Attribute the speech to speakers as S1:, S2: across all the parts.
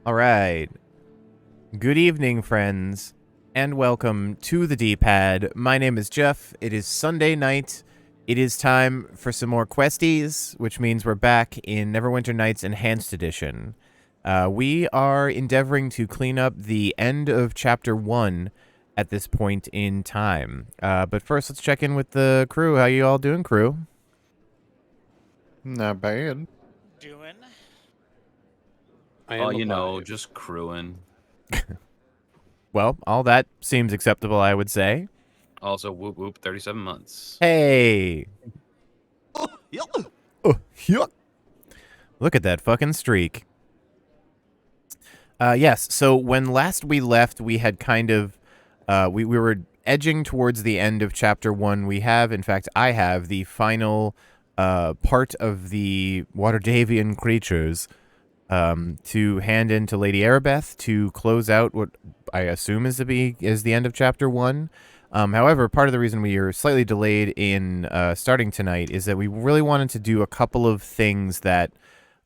S1: All right. Good evening, friends, and welcome to the D-Pad. My name is Jeff. It is Sunday night. It is time for some more questies, which means we're back in Neverwinter Nights Enhanced Edition. We are endeavoring to clean up the end of Chapter 1 at this point in time. But first, let's check in with the crew. How you all doing, crew?
S2: Not bad.
S3: Doing.
S4: I
S5: Oh,
S4: am
S5: you know,
S4: alive.
S5: just crewing.
S1: Well, all that seems acceptable, I would say.
S5: Also, whoop whoop, 37 months.
S1: Hey! Oh, yuck. Look at that fucking streak. Yes, so when last we left, we had kind of, we were edging towards the end of Chapter 1. We have, in fact, I have the final part of the Waterdavian creatures to hand in to Lady Arabeth to close out what I assume is the end of Chapter 1. However, part of the reason we are slightly delayed in starting tonight is that we really wanted to do a couple of things that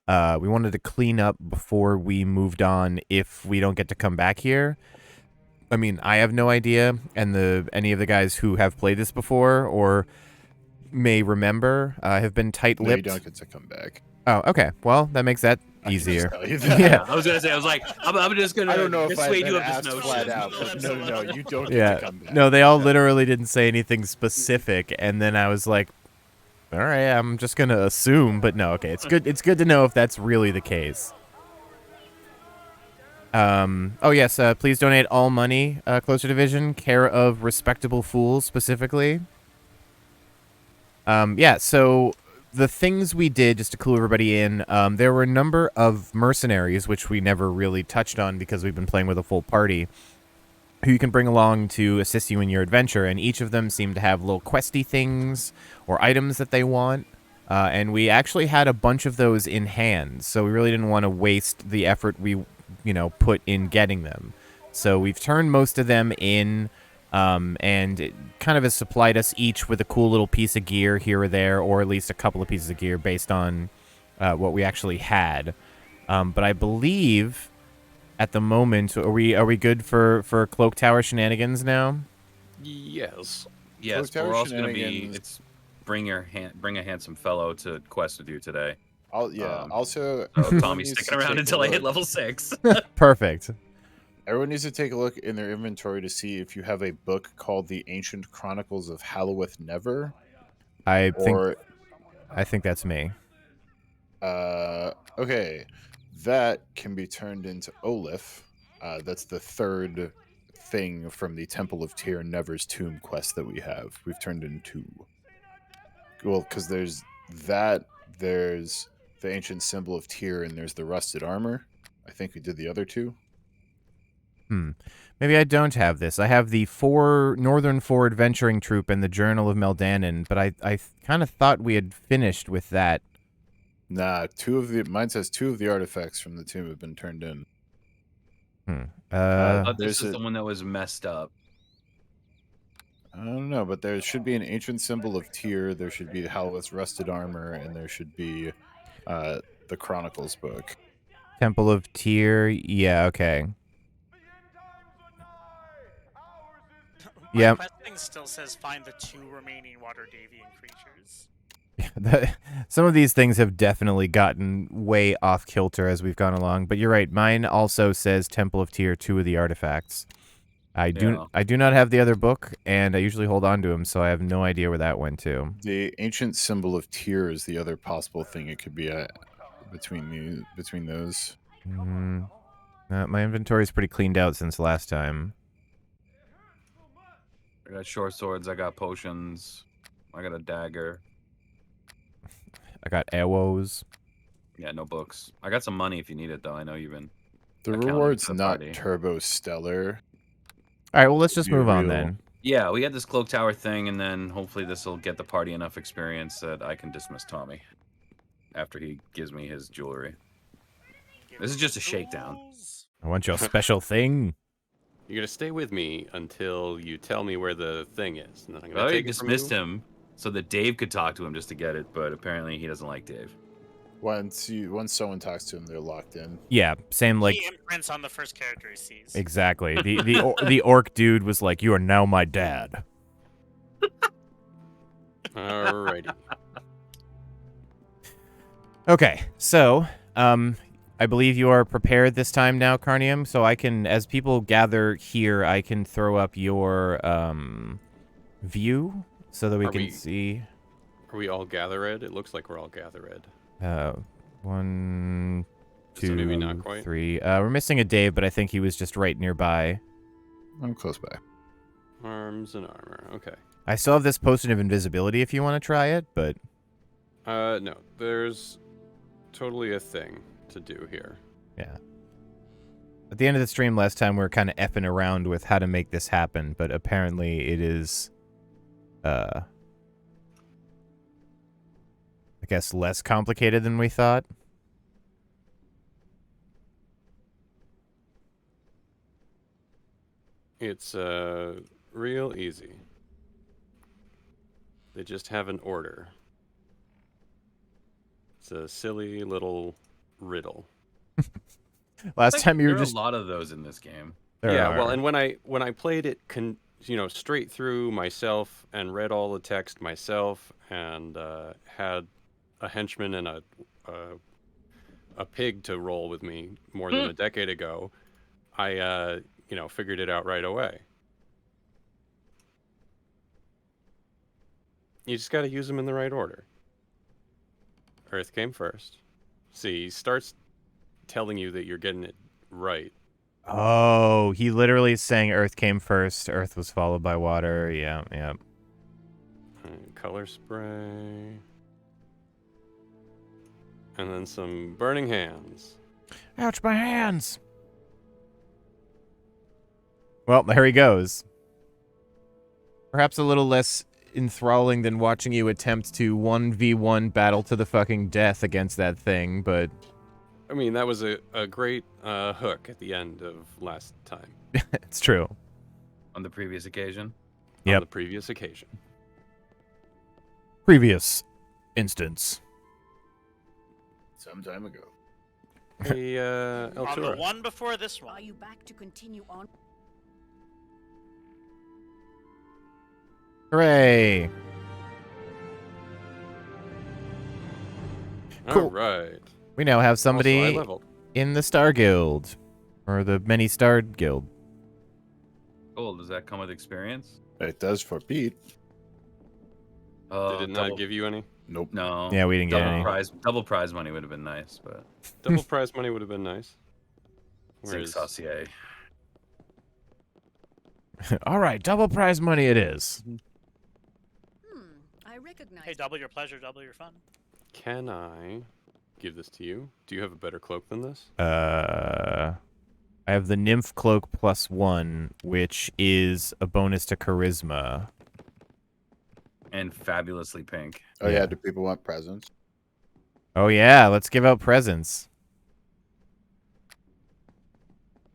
S1: we wanted to clean up before we moved on if we don't get to come back here. I mean, I have no idea, and any of the guys who have played this before or may remember have been tight-lipped.
S2: No, you don't get to come back.
S1: Oh, okay. Well, that makes that
S2: I can just
S1: easier.
S2: tell you that.
S1: Yeah.
S5: I was gonna say, I was like, I'm just gonna
S2: I don't know if I've
S5: dissuade
S2: been
S5: you of this
S2: asked
S5: notion.
S2: flat out, but no, you don't get
S1: Yeah.
S2: to come back.
S1: No, they all literally didn't say anything specific, and then I was like, all right, I'm just gonna assume, but no, okay. It's good to know if that's really the case. Oh yes, please donate all money, Closer Division, care of Respectable Fools specifically. Yeah, so the things we did, just to clue everybody in, there were a number of mercenaries, which we never really touched on because we've been playing with a full party, who you can bring along to assist you in your adventure, and each of them seem to have little questy things or items that they want, and we actually had a bunch of those in hand, so we really didn't want to waste the effort we, put in getting them. So we've turned most of them in, and it kind of has supplied us each with a cool little piece of gear here or there, or at least a couple of pieces of gear based on what we actually had. But I believe at the moment, are we good for Cloak Tower shenanigans now?
S4: Yes.
S5: Yes,
S2: Cloak
S5: but we're
S2: Tower
S5: also gonna be.
S2: shenanigans.
S5: It's bring a handsome fellow to quest with you today.
S2: Also,
S5: So
S2: everyone
S5: Tommy's
S2: needs
S5: sticking
S2: to
S5: around
S2: take a
S5: until I hit
S2: look-
S5: level 6.
S1: Perfect.
S2: Everyone needs to take a look in their inventory to see if you have a book called The Ancient Chronicles of Halloweth Never,
S1: I
S2: or
S1: think that's me.
S2: okay, that can be turned into Olif. That's the third thing from the Temple of Tyr Never's Tomb quest that we have. We've turned into. Well, because there's that, there's the ancient symbol of Tyr, and there's the rusted armor. I think we did the other two.
S1: Maybe I don't have this. I have the Northern Four Adventuring Troop and the Journal of Meldanon, but I kind of thought we had finished with that.
S2: Nah, mine says two of the artifacts from the tomb have been turned in.
S5: This
S2: There's
S5: is
S2: a-
S5: the one that was messed up.
S2: I don't know, but there should be an ancient symbol of Tyr. There should be Halloweth's rusted armor, and there should be the Chronicles book.
S1: Temple of Tyr. Yeah, okay.
S3: My
S1: Yep.
S3: quest thing still says find the 2 remaining Waterdavian creatures.
S1: Some of these things have definitely gotten way off kilter as we've gone along, but you're right. Mine also says Temple of Tyr, 2 of the artifacts. I do not have the other book, and I usually hold on to them, so I have no idea where that went to.
S2: The ancient symbol of Tyr is the other possible thing it could be between those.
S1: My inventory is pretty cleaned out since last time.
S5: I got short swords. I got potions. I got a dagger.
S1: I got arrows.
S5: Yeah, no books. I got some money if you need it, though. I know you've been.
S2: The
S5: accounting
S2: reward's
S5: for the
S2: not
S5: party.
S2: turbo stellar.
S1: All right, well, let's just
S2: Be
S1: move on
S2: real.
S1: then.
S5: Yeah, we had this cloak tower thing, and then hopefully this will get the party enough experience that I can dismiss Tommy after he gives me his jewelry. This is just a shakedown.
S1: I want your special thing.
S4: You're gonna stay with me until you tell me where the thing is, and then I'm
S5: I
S4: gonna
S5: already
S4: take it from
S5: dismissed
S4: you.
S5: him so that Dave could talk to him just to get it, but apparently he doesn't like Dave.
S2: Once someone talks to him, they're locked in.
S1: Yeah, same like
S3: He imprints on the first character he sees.
S1: exactly. The orc dude was like, "You are now my dad."
S4: Alrighty.
S1: Okay, so I believe you are prepared this time now, Carnium. So I can, as people gather here, I can throw up your view so that we can see.
S4: Are we all gathered? It looks like we're all gathered.
S1: 1,
S4: So maybe not
S1: 2,
S4: quite.
S1: 3. We're missing a Dave, but I think he was just right nearby.
S2: I'm close by.
S4: Arms and armor. Okay.
S1: I still have this potion of invisibility if you want to try it, but
S4: No. There's totally a thing to do here.
S1: yeah. At the end of the stream last time, we were kind of effing around with how to make this happen, but apparently it is, I guess, less complicated than we thought.
S4: It's real easy. They just have an order. It's a silly little riddle.
S1: Last time you were
S5: There are
S1: just
S5: a lot of those in this game.
S4: Yeah, well, and when I played it, straight through myself and read all the text myself and had a henchman and a pig to roll with me more than a decade ago, I figured it out right away. You just got to use them in the right order. Earth came first. See, he starts telling you that you're getting it right.
S1: Oh, he literally is saying Earth came first, Earth was followed by water. Yeah, yeah.
S4: Color spray. And then some burning hands.
S1: Ouch, my hands! Well, there he goes. Perhaps a little less enthralling than watching you attempt to 1v1 battle to the fucking death against that thing, but...
S4: I mean, that was a great hook at the end of last time.
S1: It's true.
S5: On the previous occasion?
S1: Yep.
S4: On the previous occasion.
S1: Previous instance.
S2: Some time ago.
S4: Hey,
S3: On the
S4: Eltura.
S3: one before this one.
S6: Are you back to continue on?
S1: Hooray! Cool.
S4: All right.
S1: We now have
S4: Also,
S1: somebody
S4: I leveled.
S1: in the Star Guild. Or the Many-Starred Guild.
S5: Cool. Does that come with experience?
S2: It does for Pete.
S4: Did it not give you any?
S2: Nope.
S5: No.
S1: Yeah, we didn't get any.
S5: Double prize money would have been nice, but
S4: Double prize money would have been nice.
S5: Zinc
S4: Whereas,
S5: saucier.
S1: All right, double prize money it is.
S6: I recognize.
S3: Hey, double your pleasure, double your fun.
S4: can I give this to you? Do you have a better cloak than this?
S1: I have the Nymph Cloak +1, which is a bonus to Charisma.
S5: And fabulously pink.
S2: Oh yeah.
S1: Yeah.
S2: Do people want presents?
S1: Oh yeah, let's give out presents.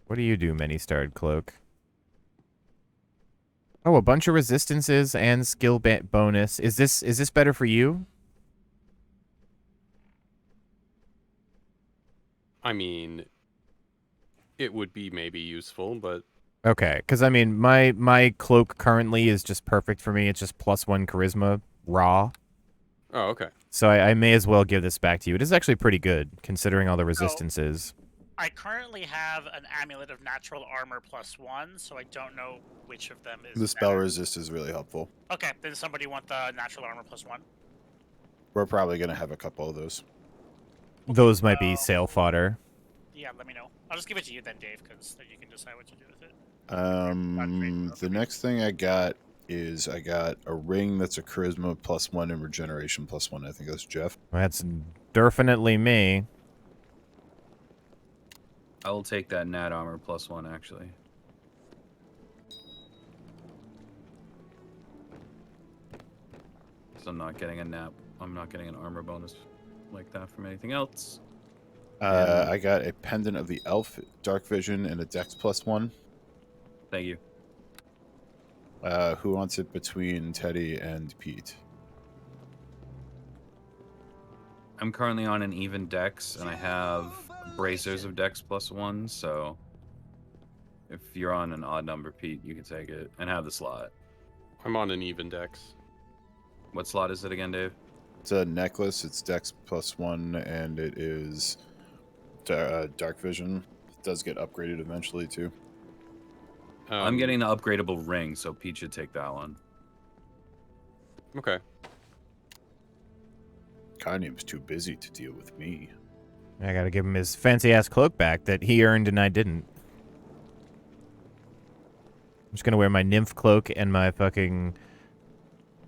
S1: What do you do, Many-Starred Cloak? Oh, a bunch of resistances and skill bonus. Is this better for you?
S4: I mean, it would be maybe useful, but
S1: Okay, because I mean, my cloak currently is just perfect for me. It's just +1 Charisma, raw.
S4: oh, okay.
S1: So I may as well give this back to you. It is actually pretty good, considering all the resistances.
S3: I currently have an amulet of natural armor +1, so I don't know which of them is
S2: The spell
S3: better.
S2: resist is really helpful.
S3: Okay, then somebody want the natural armor +1.
S2: We're probably gonna have a couple of those.
S1: Those might be sale fodder.
S3: Yeah, let me know. I'll just give it to you then, Dave, because then you can decide what to do with it.
S2: The next thing I got is I got a ring that's a charisma +1 and regeneration +1. I think that's Jeff.
S1: That's definitely me.
S5: I will take that nat armor +1 actually. So I'm not getting a nap. I'm not getting an armor bonus like that from anything else.
S2: I got a pendant of the elf, dark vision, and a dex +1.
S5: Thank you.
S2: Who wants it between Teddy and Pete?
S5: I'm currently on an even dex, and I have bracers of dex +1. So if you're on an odd number, Pete, you can take it and have the slot.
S4: I'm on an even dex.
S5: What slot is it again, Dave?
S2: It's a necklace. It's Dex +1, and it is dark vision. It does get upgraded eventually too.
S5: I'm getting the upgradable ring, so Pete should take that one.
S4: Okay.
S2: Kanye's too busy to deal with me.
S1: I gotta give him his fancy-ass cloak back that he earned and I didn't. I'm just gonna wear my nymph cloak and my fucking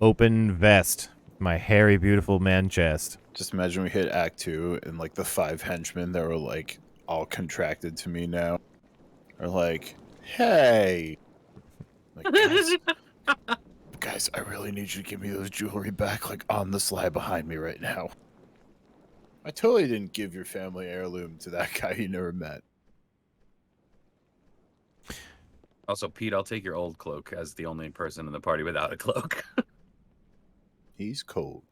S1: open vest. My hairy, beautiful man chest.
S2: Just imagine we hit Act 2 and like the 5 henchmen that were like all contracted to me now are like, hey, like, guys, I really need you to give me those jewelry back, like on the slide behind me right now. I totally didn't give your family heirloom to that guy you never met.
S5: Also, Pete, I'll take your old cloak as the only person in the party without a cloak.
S2: He's cold.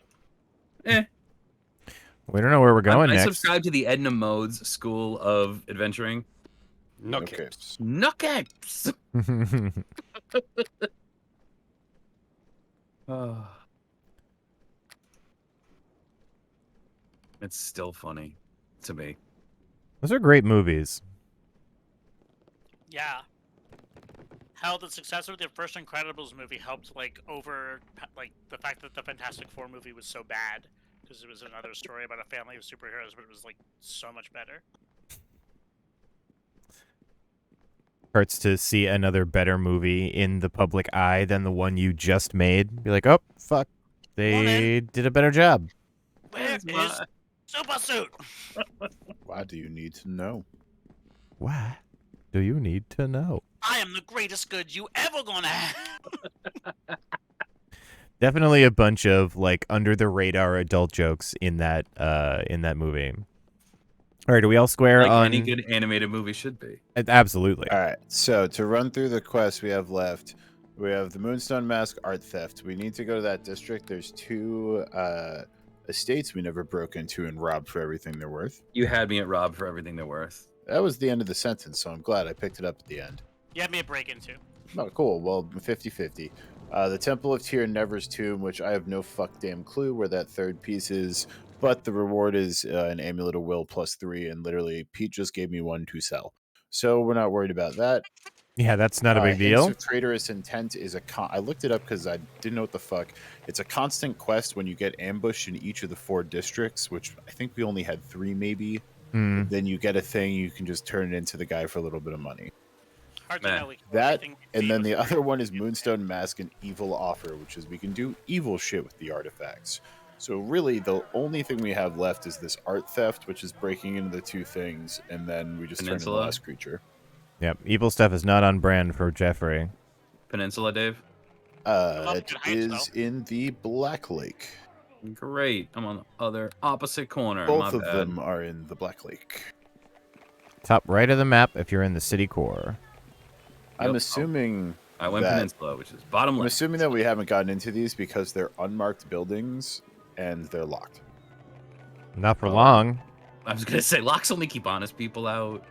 S1: We don't know where we're going
S5: I
S1: next.
S5: subscribe to the Edna Mode's school of adventuring.
S2: Okay.
S5: Knuckles. Oh. It's still funny to me.
S1: Those are great movies.
S3: Yeah. How the success of the first Incredibles movie helped, like, over, like, the fact that the Fantastic Four movie was so bad. Because it was another story about a family of superheroes, but it was, like, so much better.
S1: Hurts to see another better movie in the public eye than the one you just made. Be like, oh, fuck. They did a better job.
S3: Where is Super Suit?
S2: Why do you need to know?
S1: Why do you need to know?
S3: I am the greatest good you ever gonna have.
S1: Definitely a bunch of like under the radar adult jokes in that movie. All right, are we all square
S5: Like
S1: on
S5: any good animated movie should be.
S1: Absolutely.
S2: All right, so to run through the quests we have left, we have the Moonstone Mask art theft. We need to go to that district. There's 2 estates we never broke into and robbed for everything they're worth.
S5: You had me at Rob for everything they're worth.
S2: That was the end of the sentence, so I'm glad I picked it up at the end.
S3: You had me a break into.
S2: Oh, cool. Well, 50-50. The Temple of Tyr Never's Tomb, which I have no fuck damn clue where that third piece is, but the reward is an Amulet of Will +3, and literally Pete just gave me one to sell. So we're not worried about that.
S1: Yeah, that's not a big deal.
S2: Hints of Traitorous Intent is I looked it up because I didn't know what the fuck. It's a constant quest when you get ambushed in each of the 4 districts, which I think we only had 3 maybe. Then you get a thing, you can just turn it into the guy for a little bit of money.
S3: Hard to know.
S2: That, and then the other one is Moonstone Mask and Evil Offer, which is we can do evil shit with the artifacts. So really, the only thing we have left is this art theft, which is breaking into the 2 things, and then we just turn into the last creature.
S1: Yep, evil stuff is not on brand for Jeffrey.
S5: Peninsula, Dave?
S2: It is in the Black Lake.
S5: Great. I'm on the other opposite corner.
S2: Both
S5: My
S2: of
S5: bad.
S2: them are in the Black Lake.
S1: Top right of the map if you're in the city core.
S2: I'm assuming
S5: I went Peninsula, which is bottom
S2: I'm
S5: left.
S2: assuming that we haven't gotten into these because they're unmarked buildings and they're locked.
S1: Not for long.
S5: I was gonna say locks only keep honest people out.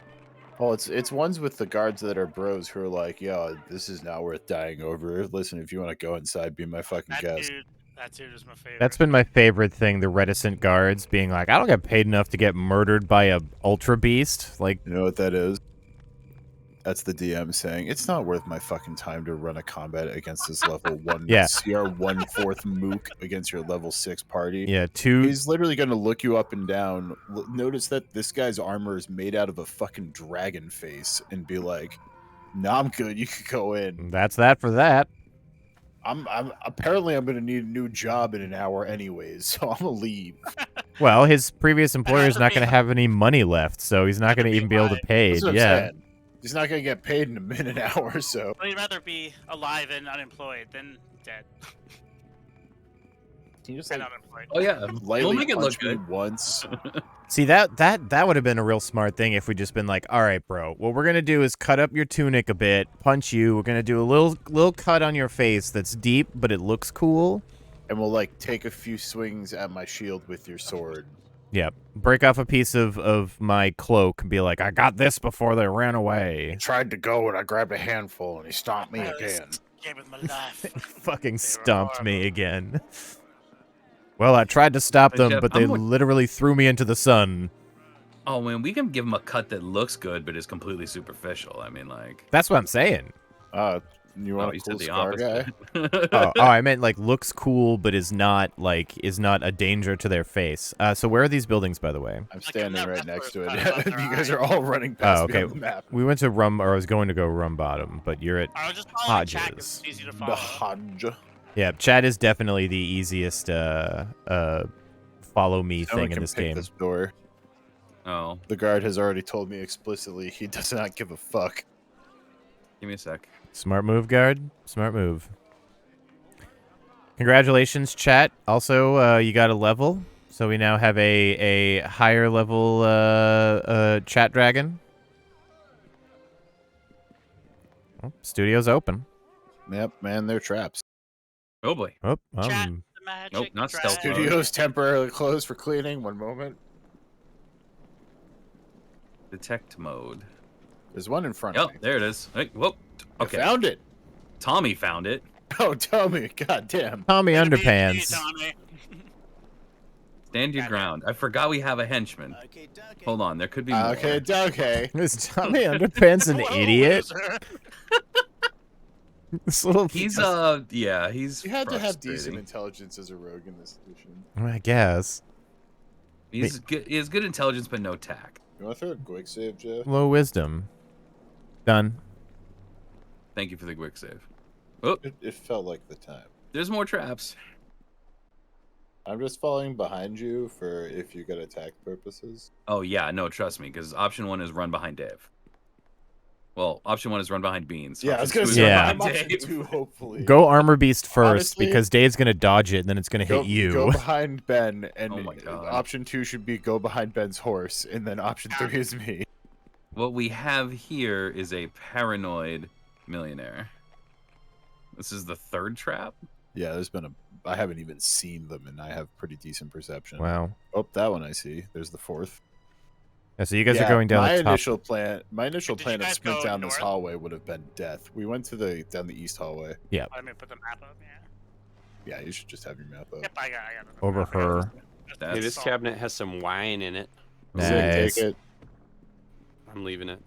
S2: Well, it's ones with the guards that are bros who are like, yo, this is not worth dying over. Listen, if you want to go inside, be my fucking guest.
S3: That dude is my favorite.
S1: That's been my favorite thing, the reticent guards being like, I don't get paid enough to get murdered by a ultra beast. Like,
S2: You know what that is? That's the DM saying, it's not worth my fucking time to run a combat against this level 1
S1: Yeah.
S2: CR 1/4 mook against your level 6 party.
S1: yeah, 2
S2: He's literally going to look you up and down. Notice that this guy's armor is made out of a fucking dragon face and be like, nah, I'm good. You could go in.
S1: That's that for that.
S2: I'm apparently I'm going to need a new job in an hour anyways, so I'm going to leave.
S1: Well, his previous employer is not going to have any money left, so he's not going to even be able to pay.
S2: That's what I'm
S1: Yeah.
S2: saying. He's not going to get paid in a minute, hour, so.
S3: I'd rather be alive and unemployed than dead.
S2: Can you just
S3: And
S2: like
S3: unemployed.
S5: Oh yeah,
S2: lightly
S5: we'll make it look
S2: punch me
S5: good.
S2: once?
S1: See, that would have been a real smart thing if we just been like, all right, bro, what we're going to do is cut up your tunic a bit, punch you. We're going to do a little cut on your face that's deep, but it looks cool.
S2: And we'll like take a few swings at my shield with your sword.
S1: Yeah, break off a piece of my cloak and be like, I got this before they ran away.
S2: Tried to go and I grabbed a handful and he stomped me again.
S3: Game with my life.
S1: Fucking
S3: They were
S1: stumped me
S3: horrible.
S1: again. Well, I tried to stop them,
S5: Jeff,
S1: but they
S5: I'm with-
S1: literally threw me into the sun.
S5: Oh man, we can give him a cut that looks good but is completely superficial. I mean, like.
S1: That's what I'm saying.
S2: You
S5: Oh,
S2: want
S5: you
S2: a
S5: said
S2: cool
S5: the
S2: scar guy?
S5: opposite.
S1: I meant like looks cool, but is not a danger to their face. So where are these buildings, by the way?
S2: I'm
S3: Like
S2: standing
S3: in that
S2: right next to
S3: wrestler's
S2: it.
S3: cut above
S2: You
S3: their
S2: guys
S3: eye.
S2: are all running past me
S1: okay.
S2: on the map.
S1: We went to I was going to go Rum Bottom, but you're at
S3: I was just following chat 'cause
S1: Hodges.
S3: it's easy to
S2: The
S3: follow.
S2: Hodge.
S1: Yeah, Chad is definitely the easiest follow me
S2: Someone
S1: thing in
S2: can
S1: this
S2: pick
S1: game.
S2: this door.
S5: Oh,
S2: The guard has already told me explicitly he does not give a fuck.
S5: give me a sec.
S1: Smart move, guard. Smart move. Congratulations, chat. Also, you got a level, so we now have a higher level chat dragon. Oh, studio's open.
S2: Yep, man, they're traps.
S5: Oh boy.
S1: Oh,
S3: Chat, the magic
S5: Nope, not stealth
S3: dragon.
S5: mode.
S2: Studios temporarily closed for cleaning. One moment.
S5: Detect mode.
S2: There's one in front
S5: Oh,
S2: of me.
S5: there it is. Hey, whoop.
S2: I
S5: Okay.
S2: found it.
S5: Tommy found it.
S2: Oh, tell me. God damn.
S1: Tommy
S3: Way to be
S1: Underpants.
S3: Tommy.
S5: Stand your
S3: Got it.
S5: ground. I forgot we have a henchman. Hold on, there could be more.
S2: Okay, okay.
S1: Is Tommy Underpants an
S3: Whoa,
S1: idiot?
S3: loser.
S1: This little.
S5: He's yeah, he's
S2: You had to have decent
S5: frustrating.
S2: intelligence as a rogue in this edition.
S1: I guess.
S5: He's good. He has good intelligence, but no tact.
S2: You want to throw a quick save, Jeff?
S1: Low wisdom. Done.
S5: Thank you for the quick save. Oh,
S2: It felt like the time.
S5: there's more traps.
S2: I'm just falling behind you for if you get attack purposes.
S5: Oh yeah, no, trust me, because option 1 is run behind Dave. Well, option 1 is run behind Beans.
S2: Yeah, I was
S5: Option
S2: gonna
S5: 2
S2: say
S5: is
S1: Yeah.
S5: run
S2: I'm
S5: behind
S2: option
S5: Dave.
S2: 2, hopefully.
S1: Go Armor Beast first
S2: Honestly,
S1: because Dave's gonna dodge it and then it's gonna
S2: Go
S1: hit you.
S2: Go behind Ben, and
S5: Oh my God.
S2: option 2 should be go behind Ben's horse, and then option 3 is me.
S5: What we have here is a paranoid millionaire. This is the third trap.
S2: Yeah, I haven't even seen them, and I have pretty decent perception.
S1: Wow.
S2: Oh, that one I see. There's the fourth.
S1: Yeah, so you guys
S2: Yeah,
S1: are going down
S2: my
S1: the top.
S2: initial plan. My initial
S3: Did you
S2: plan of
S3: guys
S2: sprint
S3: go
S2: down this
S3: north?
S2: hallway would have been death. We went to down the east hallway.
S3: Let me put the map up. Yeah.
S2: Yeah, you should just have your map up.
S3: Yep, I got it.
S1: Over
S3: I got it.
S1: her.
S3: That's
S5: Hey,
S4: Hey, this
S3: all.
S4: cabinet has some wine in it.
S1: Nice.
S2: Sick, take it.
S4: I'm leaving it.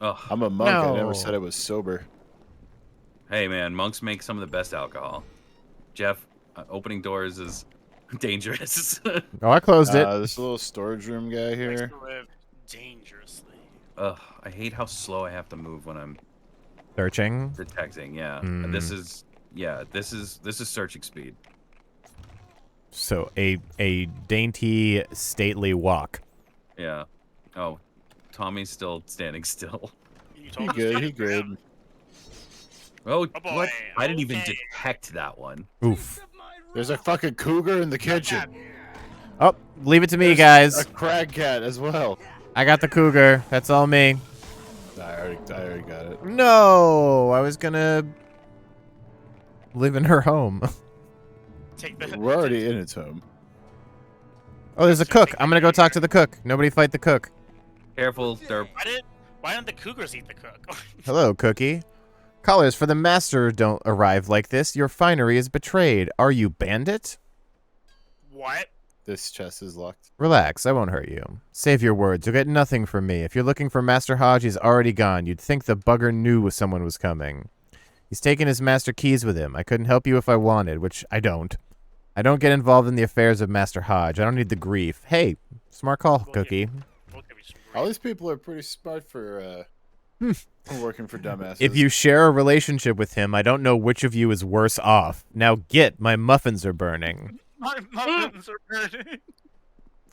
S5: Ugh.
S2: I'm a monk. I
S1: No.
S2: never said I was sober.
S5: Hey man, monks make some of the best alcohol. Jeff, opening doors is dangerous.
S1: Oh, I closed it.
S2: This little storage room guy
S3: Likes
S2: here.
S3: to live dangerously.
S5: Ugh, I hate how slow I have to move when I'm
S1: Searching.
S5: detecting. Yeah,
S1: Hmm.
S5: this is searching speed.
S1: So a dainty, stately walk.
S5: Yeah. Oh, Tommy's still standing still.
S3: You
S2: He
S3: told us
S2: good.
S3: to
S2: He
S3: turn around.
S2: good.
S5: Oh,
S3: Oh, boy,
S5: what? I didn't even
S3: okay.
S5: detect that one.
S1: Oof.
S2: There's a fucking cougar in the kitchen.
S1: Oh, leave it to me,
S2: There's
S1: guys.
S2: A crag cat as well.
S1: I got the cougar. That's all me.
S2: I already got it.
S1: No, I was gonna live in her home.
S3: Take the.
S2: We're already in its home.
S1: Oh, there's a cook. I'm gonna go talk to the cook. Nobody fight the cook.
S5: Careful, derp.
S3: Why don't the cougars eat the cook?
S1: Hello, Cookie. Callers for the master don't arrive like this. Your finery is betrayed. Are you bandit?
S3: What?
S2: This chest is locked.
S1: Relax, I won't hurt you. Save your words. You'll get nothing from me. If you're looking for Master Hodge, he's already gone. You'd think the bugger knew someone was coming. He's taken his master keys with him. I couldn't help you if I wanted, which I don't. I don't get involved in the affairs of Master Hodge. I don't need the grief. Hey, smart call, Cookie.
S3: We'll give you some
S2: All these people are pretty smart for working for dumbasses.
S1: If you share a relationship with him, I don't know which of you is worse off. Now get, my muffins are burning.
S3: My muffins are burning.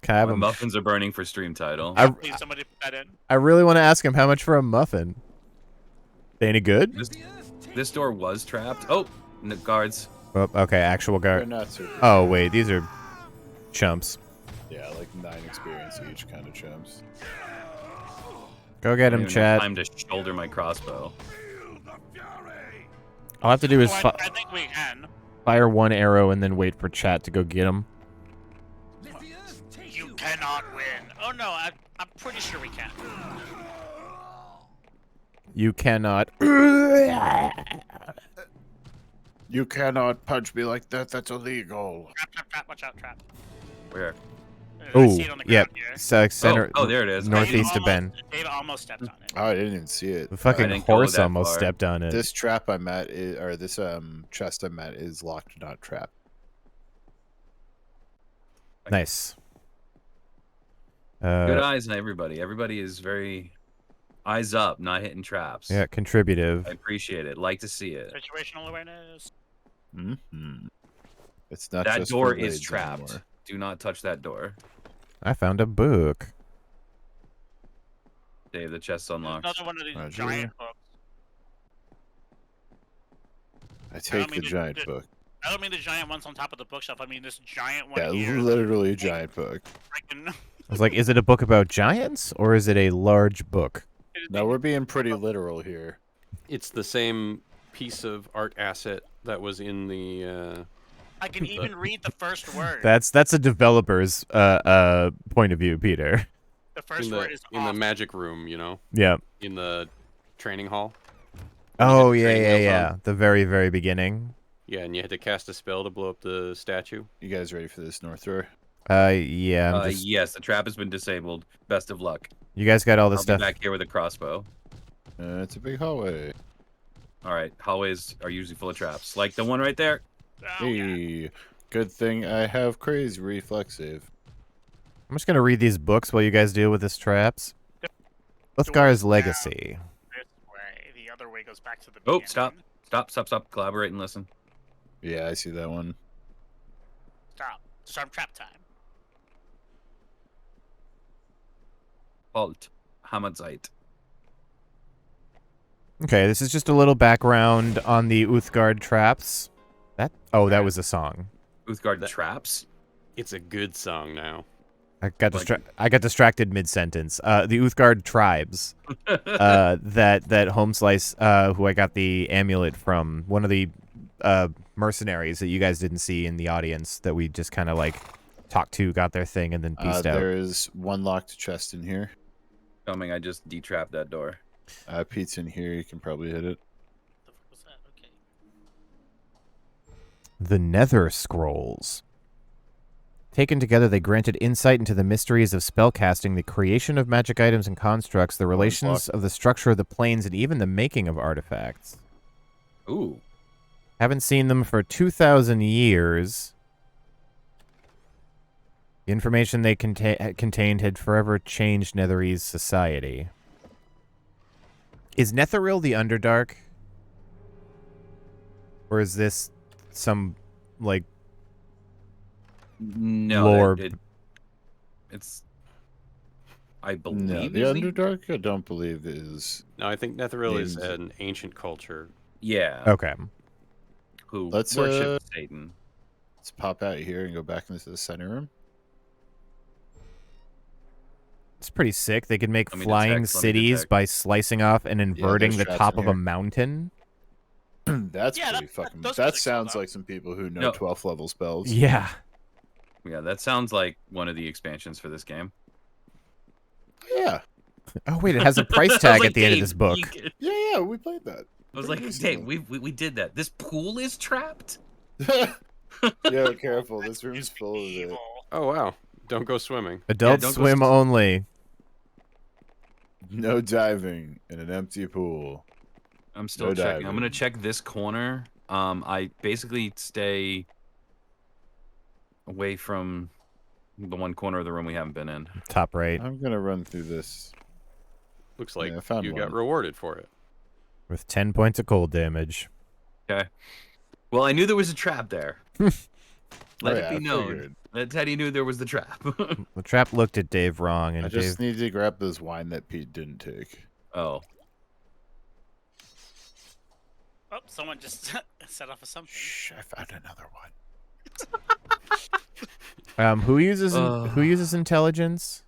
S1: Can I have
S5: My
S1: a
S5: muffins are burning for stream title.
S3: Please, somebody put that in.
S1: I really want to ask him how much for a muffin. They any good?
S5: This door was trapped. Oh, guards.
S1: Oh, okay, actual
S2: they're
S1: guard.
S2: not super.
S1: Oh, wait, these are chumps.
S2: Yeah, like 9 experience each kind of chumps.
S1: Go get
S5: I
S1: him,
S5: don't even have
S1: Chad.
S5: time to shoulder my crossbow.
S1: All I have to do is
S3: Oh, I think we can.
S1: fire one arrow and then wait for chat to go get him.
S3: I'm pretty sure we can.
S1: You cannot.
S2: You cannot punch me like that. That's illegal.
S3: Trap. Watch out, trap.
S5: Where?
S3: I
S1: Oh,
S3: see it on the
S1: yep.
S3: ground here.
S1: Center.
S5: Oh, there it is.
S1: Northeast of Ben.
S3: Dave almost stepped on it.
S2: Oh, I didn't even see it.
S1: The fucking
S5: didn't go
S1: horse
S5: that
S1: almost
S5: far.
S1: stepped on it.
S2: This trap I'm at, or this chest I'm at, is locked, not trapped.
S1: Nice.
S5: Good eyes on everybody. Everybody is very eyes up, not hitting traps.
S1: Yeah, contributive.
S5: I appreciate it. Like to see it.
S3: Situational awareness.
S2: Mm-hmm. It's not
S5: That
S2: just
S5: door
S2: for
S5: is
S2: blades
S5: trapped.
S2: anymore.
S5: Do not touch that door.
S1: I found a book.
S5: Dave, the chest's unlocked.
S3: Another one of these
S2: Roger.
S3: giant books.
S2: I take
S3: mean
S2: the
S3: to-
S2: giant
S3: to-
S2: book.
S3: I don't mean the giant ones on top of the bookshelf. I mean this giant one
S2: Yeah,
S3: here.
S2: literally a giant book.
S3: Freaking.
S1: I was like, is it a book about giants or is it a large book?
S2: No, we're being pretty literal here.
S4: It's the same piece of art asset that was in the.
S3: I can even read the first word.
S1: That's a developer's point of view, Peter.
S3: The first
S4: in the
S3: word is
S4: in the
S3: off.
S4: magic room, you know,
S1: Yeah.
S4: in the training hall.
S1: Oh
S4: get
S1: yeah,
S4: training
S1: yeah,
S4: wheels
S1: yeah.
S4: on.
S1: The very beginning.
S4: Yeah, and you had to cast a spell to blow up the statue.
S2: You guys ready for this, North Roar?
S1: Yeah. I'm just,
S5: Yes, the trap has been disabled. Best of luck.
S1: you guys got all the
S5: I'll
S1: stuff.
S5: be back here with a crossbow.
S2: It's a big hallway.
S5: All right, hallways are usually full of traps, like the one right there.
S3: Oh, God.
S2: Hey, good thing I have crazy reflex save.
S1: I'm just gonna read these books while you guys deal with this traps. Uthgar's Legacy.
S3: This way. The other way goes back to the
S5: Oh,
S3: beginning.
S5: stop! Collaborate and listen.
S2: Yeah, I see that one.
S3: Stop. Start trap time.
S5: Halt. Hamadzite.
S1: Okay, this is just a little background on the Uthgard traps. That was a song.
S5: Uthgard traps.
S4: It's a good song now.
S1: I got
S5: Like-
S1: distracted mid-sentence. The Uthgard tribes that Homeslice, who I got the amulet from, one of the mercenaries that you guys didn't see in the audience that we just kind of like talked to, got their thing, and then peaced out.
S2: There is one locked chest in here.
S5: Coming, I just detrapped that door.
S2: Pete's in here. You can probably hit it.
S3: The fuck was that? Okay.
S1: The Nether Scrolls. Taken together, they granted insight into the mysteries of spellcasting, the creation of magic items and constructs, the relations of the structure of the planes, and even the making of artifacts.
S5: Ooh.
S1: Haven't seen them for 2,000 years. The information they contained had forever changed Netherese society. Is Netheril the Underdark? Or is this some, like,
S5: No.
S1: lore?
S5: It's. I believe.
S2: No, the
S5: is
S2: Underdark, I don't believe is.
S4: No, I think Netheril is
S2: Names.
S4: an ancient culture.
S5: Yeah.
S1: Okay.
S5: Who
S2: Let's,
S5: worship Satan?
S2: Let's pop out here and go back into the center room.
S1: It's pretty sick. They could make
S5: Let me
S1: flying
S5: detect, let me
S1: cities
S5: detect.
S1: by slicing off and inverting
S2: there's
S1: the
S2: traps
S1: top
S2: in
S1: of a
S2: here.
S1: mountain.
S2: That's
S3: Yeah,
S2: pretty
S3: that-
S2: fucking.
S3: those
S2: That
S3: physics are
S2: sounds
S3: though.
S2: like some people who know
S5: No.
S2: 12th level spells.
S1: Yeah.
S5: Yeah, that sounds like one of the expansions for this game.
S2: Yeah,
S1: Oh, wait, it has a price
S5: I was
S1: tag
S5: like,
S1: at the end of
S5: Dave,
S1: this book.
S2: yeah, we played that.
S5: I was like,
S2: Pretty
S5: Dave,
S2: recently.
S5: we did that. This pool is trapped.
S2: Yo, careful! This room's
S3: Just
S2: full of it.
S3: evil.
S4: Oh wow! Don't go swimming.
S1: Adult
S5: don't go
S1: swim only.
S2: No diving in an empty pool.
S5: I'm still
S2: No
S5: checking. I'm gonna
S2: diving.
S5: check this corner. I basically stay away from the one corner of the room we haven't been in.
S1: Top right.
S2: I'm gonna run through this.
S4: Looks like
S2: Yeah, I found
S4: you got
S2: one.
S4: rewarded for it.
S1: With 10 points of cold damage.
S5: Okay. Well, I knew there was a trap there. Let
S2: Oh,
S5: it
S2: yeah,
S5: be
S2: I
S5: known
S2: figured.
S5: that Teddy knew there was the trap.
S1: The trap looked at Dave wrong, and
S2: I
S1: Dave...
S2: just need to grab this wine that Pete didn't take.
S5: Oh.
S3: Oh, someone just set off a something.
S2: Shh! I found another one.
S1: Who uses intelligence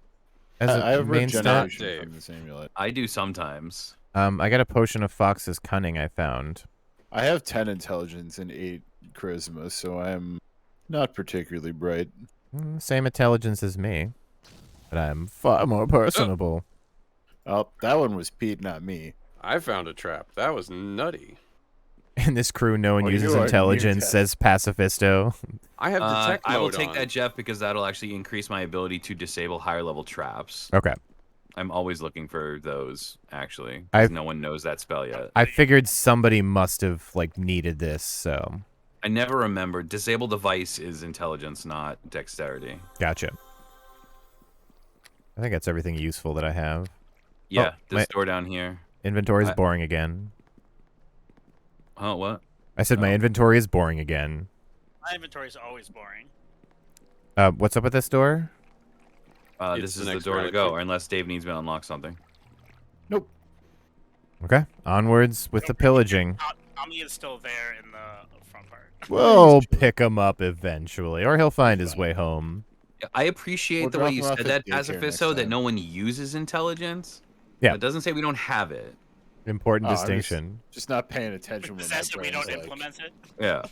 S1: as a
S2: I have
S1: main stat?
S2: regeneration
S4: Dave.
S2: from this amulet.
S5: I do sometimes.
S1: I got a potion of Fox's cunning I found.
S2: I have 10 intelligence and 8 charisma, so I'm not particularly bright.
S1: Same intelligence as me. But I'm far more personable.
S2: Oh, that one was Pete, not me.
S4: I found a trap. That was nutty.
S1: In this crew, no one
S2: Well,
S1: uses
S2: you are
S1: intelligence,
S2: muted.
S1: says Pacifisto.
S4: I have detect
S5: I will
S4: mode
S5: take
S4: on.
S5: that, Jeff, because that'll actually increase my ability to disable higher level traps.
S1: Okay.
S5: I'm always looking for those, actually,
S1: I've-
S5: because no one knows that spell yet.
S1: I figured somebody must have like needed this, so
S5: I never remembered. Disable device is intelligence, not dexterity.
S1: gotcha. I think that's everything useful that I have.
S5: Yeah,
S1: my-
S5: this door down here.
S1: Inventory is
S5: I-
S1: boring again.
S5: Oh, what?
S1: I said my
S5: Oh.
S1: inventory is boring again.
S3: My inventory is always boring.
S1: What's up with this door?
S4: It's
S5: This
S4: the
S5: is the
S4: next
S5: door to
S4: relic
S5: go,
S4: tree.
S5: unless Dave needs me to unlock something.
S2: Nope.
S1: Okay, onwards with the pillaging.
S3: Tommy is still there in the front part.
S1: We'll pick him up eventually, or he'll find his way home.
S5: I appreciate
S2: We'll
S5: the way
S2: drop
S5: you
S2: him off
S5: said
S2: at
S5: that,
S2: daycare next
S5: Pacifisto, that
S2: time.
S5: no one uses intelligence.
S1: Yeah.
S5: It doesn't say we don't have it.
S1: Important
S2: Oh, I'm just-
S1: distinction.
S2: Just not paying attention when my
S3: Possess it, we
S2: brain's
S3: don't
S2: like,
S3: implement it.
S5: Yeah.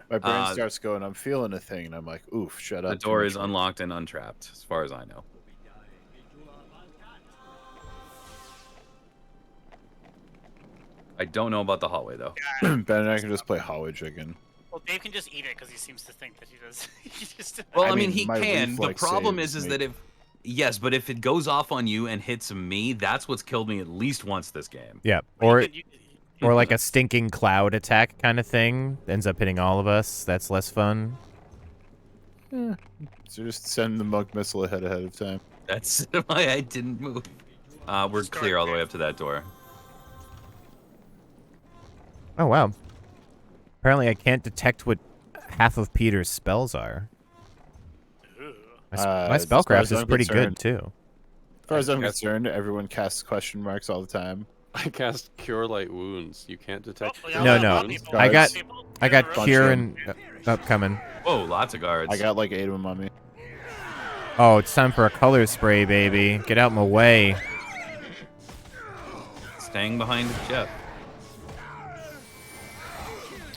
S2: my brain
S5: Uh,
S2: starts going, I'm feeling a thing, and I'm like, oof, shut up.
S5: The
S2: too
S5: door
S2: much
S5: is
S2: work.
S5: unlocked and untrapped, as far as I know. I don't know about the hallway, though.
S2: Ben and I can just play hallway chicken.
S3: Well, Dave can just eat it because he seems to think that he does. he just.
S5: Well,
S2: I
S5: I mean,
S2: mean,
S5: he
S2: my
S5: can. The
S2: reflex
S5: problem
S2: saves
S5: is
S2: me.
S5: that if... Yes, but if it goes off on you and hits me, that's what's killed me at least once this game.
S1: Yeah,
S3: Well,
S1: or like a stinking cloud attack kind of thing ends up hitting all of us. That's less fun.
S2: So just send the monk missile ahead of time.
S5: That's why I didn't move. We're clear all the way up to that door.
S1: Oh wow. Apparently, I can't detect what half of Peter's spells are.
S3: Ooh.
S1: My
S2: As far
S1: spellcraft
S2: as
S1: is
S2: I'm
S1: pretty good
S2: concerned-
S1: too.
S2: As far as I'm
S4: Yes.
S2: concerned, everyone casts question marks all the time.
S4: I cast Cure Light Wounds. You can't detect.
S3: Oh,
S4: Cure
S1: No,
S4: Light
S1: no.
S4: Wounds.
S1: I got-
S3: People,
S1: I got
S2: Bunch
S1: cure
S2: of
S1: and upcoming.
S5: Whoa, lots of guards.
S2: I got like 8 of them on me.
S1: Oh, it's time for a color spray, baby. Get out my way.
S5: Staying behind Jeff.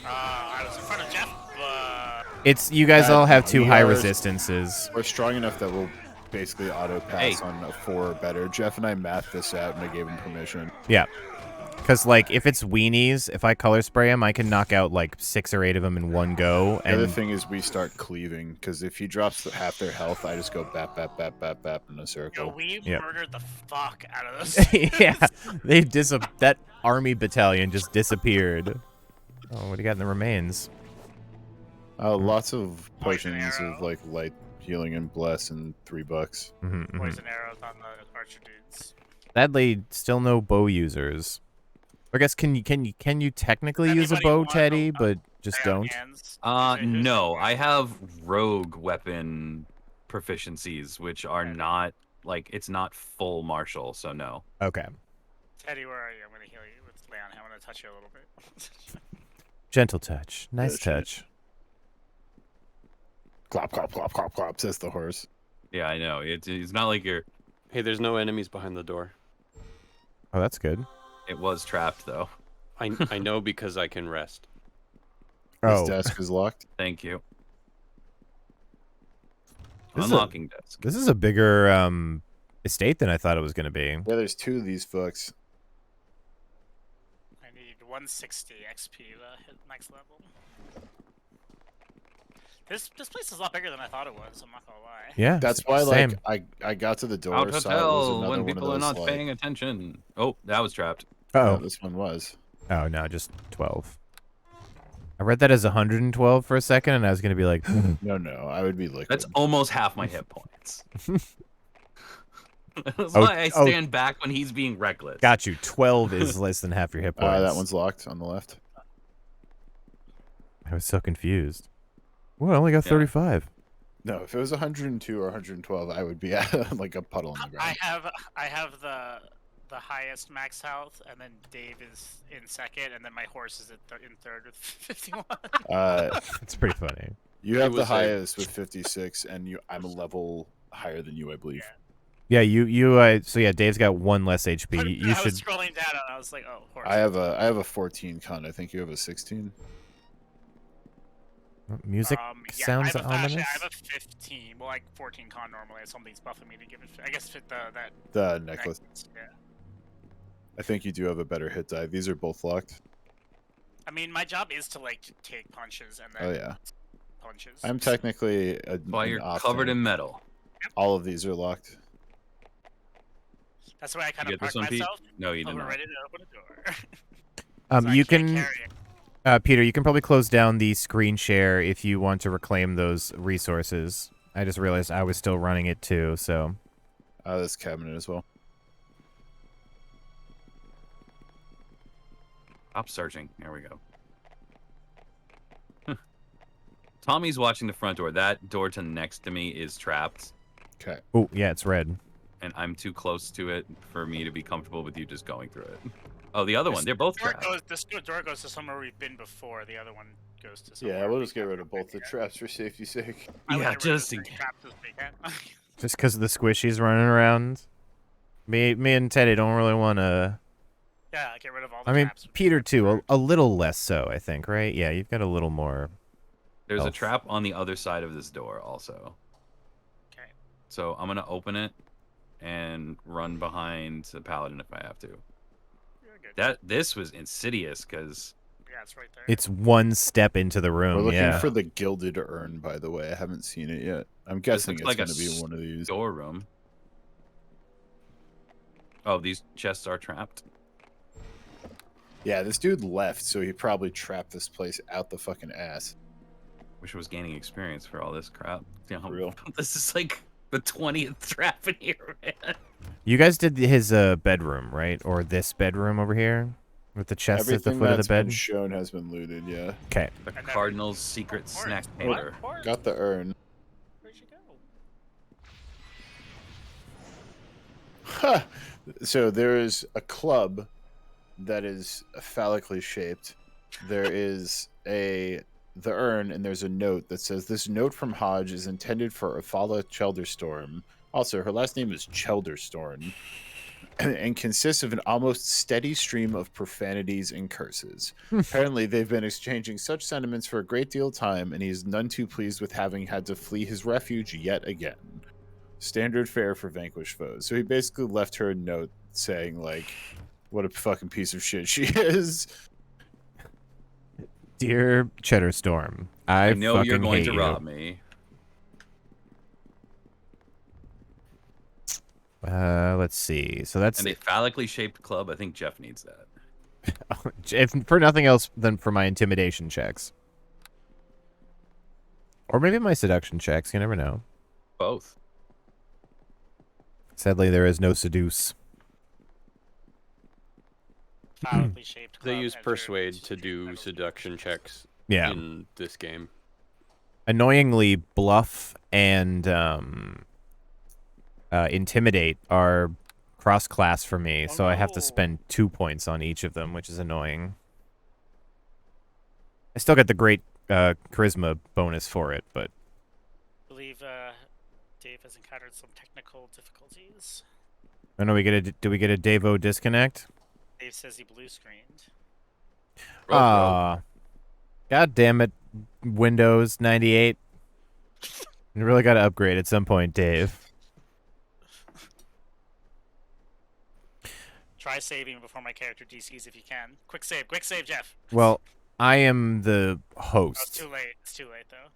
S3: I was in front of Jeff.
S1: It's you guys
S2: Yeah,
S1: all have too
S2: we
S1: high
S2: are-
S1: resistances.
S2: We're strong enough that we'll basically auto pass
S5: Hey.
S2: on a 4 or better. Jeff and I mathed this out, and I gave him permission.
S1: Yeah. Because, like, if it's weenies, if I color spray them, I can knock out, like, 6 or 8 of them in one go.
S2: The other
S1: And
S2: thing is we start cleaving, because if he drops half their health, I just go bap, bap, bap, bap, bap in a
S3: Yo,
S2: circle.
S3: we
S1: Yep.
S3: murdered the fuck out of those.
S1: yeah, they that army battalion just disappeared. Oh, what do you got in the remains?
S2: Lots of
S3: Poison
S2: potions
S3: arrow.
S2: of like light healing and bless and $3.
S1: Mm-hmm,
S3: Poison arrows on the archer dudes.
S1: Sadly, still no bow users. I guess can you technically use a
S3: Anybody
S1: bow,
S3: want
S1: Teddy,
S3: a-
S1: but just
S3: Iron
S1: don't?
S3: hands.
S5: No, I have rogue weapon proficiencies, which are not, like, it's not full martial, so no.
S1: Okay.
S3: Teddy, where are you? I'm gonna heal you with Leon. I'm gonna touch you a little bit.
S1: Gentle touch. Nice
S2: shit.
S1: touch.
S2: Clop, clop, clop, clop, clop, says the horse.
S5: Yeah, I know. It's not like you're...
S4: Hey, there's no enemies behind the door.
S1: Oh, that's good.
S5: It was trapped, though.
S4: I know because I can rest.
S2: His
S1: Oh,
S2: desk is locked.
S5: Thank you.
S1: This is a-
S5: Unlocking desk.
S1: this is a bigger estate than I thought it was going to be.
S2: Yeah, there's 2 of these fucks.
S3: I need 160 XP to hit next level. This place is a lot bigger than I thought it was. I'm not gonna lie.
S1: Yeah.
S2: That's why,
S1: same.
S2: like, I got to the door,
S5: Out
S2: saw it was
S5: hotel
S2: another
S5: when
S2: one
S5: people
S2: of
S5: are
S2: those,
S5: not
S2: like,
S5: paying attention. Oh, that was trapped.
S1: Oh.
S2: this one was.
S1: Oh, no, just 12. I read that as 112 for a second, and I was going to be like,
S2: No, I would be liquid.
S5: That's almost half my hit points. That's
S1: Oh,
S5: why I
S1: oh.
S5: stand back when he's being reckless.
S1: got you. 12 is less than half your hit points.
S2: That one's locked on the left.
S1: I was so confused. Well, I only got
S5: Yeah.
S1: 35.
S2: No, if it was 102 or 112, I would be at, like a puddle on the
S3: I
S2: ground.
S3: have the highest max health, and then Dave is in second, and then my horse is in third with 51.
S1: It's pretty funny.
S2: You have the
S4: was a-
S2: highest with 56, and I'm a level higher than you, I believe.
S1: Yeah, so yeah, Dave's got 1 less HP.
S3: But
S1: You
S3: I
S1: should.
S3: was scrolling down, and I was like, oh, horse.
S2: I have a 14 con. I think you have a 16.
S1: Music
S3: Yeah,
S1: sounds
S3: I have
S1: ominous.
S3: I have a 15, well, like 14 con normally. Something's buffing me to give it. I guess fit that
S2: The necklace.
S3: Yeah.
S2: I think you do have a better hit die. These are both locked.
S3: I mean, my job is to like take punches and then
S2: Oh yeah.
S3: punches.
S2: I'm technically
S5: Why
S2: an
S5: you're
S2: off
S5: covered
S2: tank.
S5: in metal.
S2: All of these are locked.
S3: That's why I kind
S5: You
S3: of
S5: get this
S3: park
S5: one, Pete?
S3: myself.
S5: No, you did
S3: Over
S5: not.
S3: ready to open a door. So I
S1: You
S3: can't
S1: can,
S3: carry it.
S1: Peter, you can probably close down the screen share if you want to reclaim those resources. I just realized I was still running it too, so.
S2: This cabinet as well.
S5: Stop searching. There we go. Tommy's watching the front door. That door to next to me is trapped,
S2: Okay.
S1: Oh, yeah, it's red.
S5: and I'm too close to it for me to be comfortable with you just going through it. Oh, the other one. They're both trapped.
S3: This door goes to somewhere we've been before. The other one goes to somewhere.
S2: Yeah, we'll
S3: we
S2: just get rid of
S3: haven't
S2: both the
S3: been yet.
S2: traps for safety's sake.
S3: I would
S5: Yeah,
S3: get rid of
S5: just
S3: as
S5: in
S3: many
S5: case.
S3: traps as we can.
S1: Just because of the squishies running around. Me and Teddy don't really want to.
S3: Yeah, get rid of all the
S1: I mean,
S3: traps.
S1: Peter too, a little less so, I think, right? Yeah, you've got a little more.
S5: There's a
S1: Elf.
S5: trap on the other side of this door also.
S3: Okay.
S5: So I'm gonna open it and run behind the paladin if I have to.
S3: You're good.
S5: This was insidious because
S3: Yeah, it's right there.
S1: It's one step into the room.
S2: We're looking
S1: yeah.
S2: for the gilded urn, by the way. I haven't seen it yet. I'm guessing
S5: looks
S2: it's
S5: like a
S2: going to be one of these.
S5: storeroom. Oh, these chests are trapped.
S2: Yeah, this dude left, so he probably trapped this place out the fucking ass.
S5: Wish I was gaining experience for all this crap. You know,
S2: For real.
S5: This is like the 20th trap in here, man.
S1: You guys did his bedroom, right? Or this bedroom over here? With the chest at the
S2: Everything
S1: foot of the
S2: that's been
S1: bed?
S2: shown has been looted, yeah.
S1: Okay.
S5: The
S3: And then-
S5: Cardinal's secret snack paper.
S2: Got the urn.
S3: Where'd you go?
S2: Huh. So there is a club that is phallically shaped. There is the urn, and there's a note that says, "This note from Hodge is intended for Afala Chelderstorm." Also, her last name is Chelderstorm, and consists of an almost steady stream of profanities and curses. Apparently, they've been exchanging such sentiments for a great deal of time, and he is none too pleased with having had to flee his refuge yet again. Standard fare for vanquished foes. So he basically left her a note saying, like, what a fucking piece of shit she is.
S1: Dear Cheddar Storm,
S5: I know you're
S1: fucking
S5: going
S1: hate
S5: to
S1: you.
S5: rob me.
S1: Let's see. So that's
S5: And a phallically shaped club. I think Jeff needs that.
S1: if for nothing else than for my intimidation checks. Or maybe my seduction checks. You never know.
S5: Both.
S1: Sadly, there is no seduce.
S3: Phallically shaped.
S4: They
S3: club
S4: use
S3: entered
S4: persuade
S3: into
S4: to do
S3: metal
S4: seduction checks
S1: Yeah.
S4: in this game.
S1: Annoyingly, bluff and intimidate are cross-class for me, so I have to
S3: no.
S1: spend 2 points on each of them, which is annoying. I still get the great charisma bonus for it, but
S3: I believe Dave has encountered some technical difficulties.
S1: I know do we get a Davo disconnect?
S3: Dave says he blue screened.
S1: Ah, god damn it, Windows 98. You really got to upgrade at some point, Dave.
S3: Try saving before my character DCs if you can. Quick save, Jeff.
S1: Well, I am the
S3: Oh, it's
S1: host.
S3: too late. It's too late though.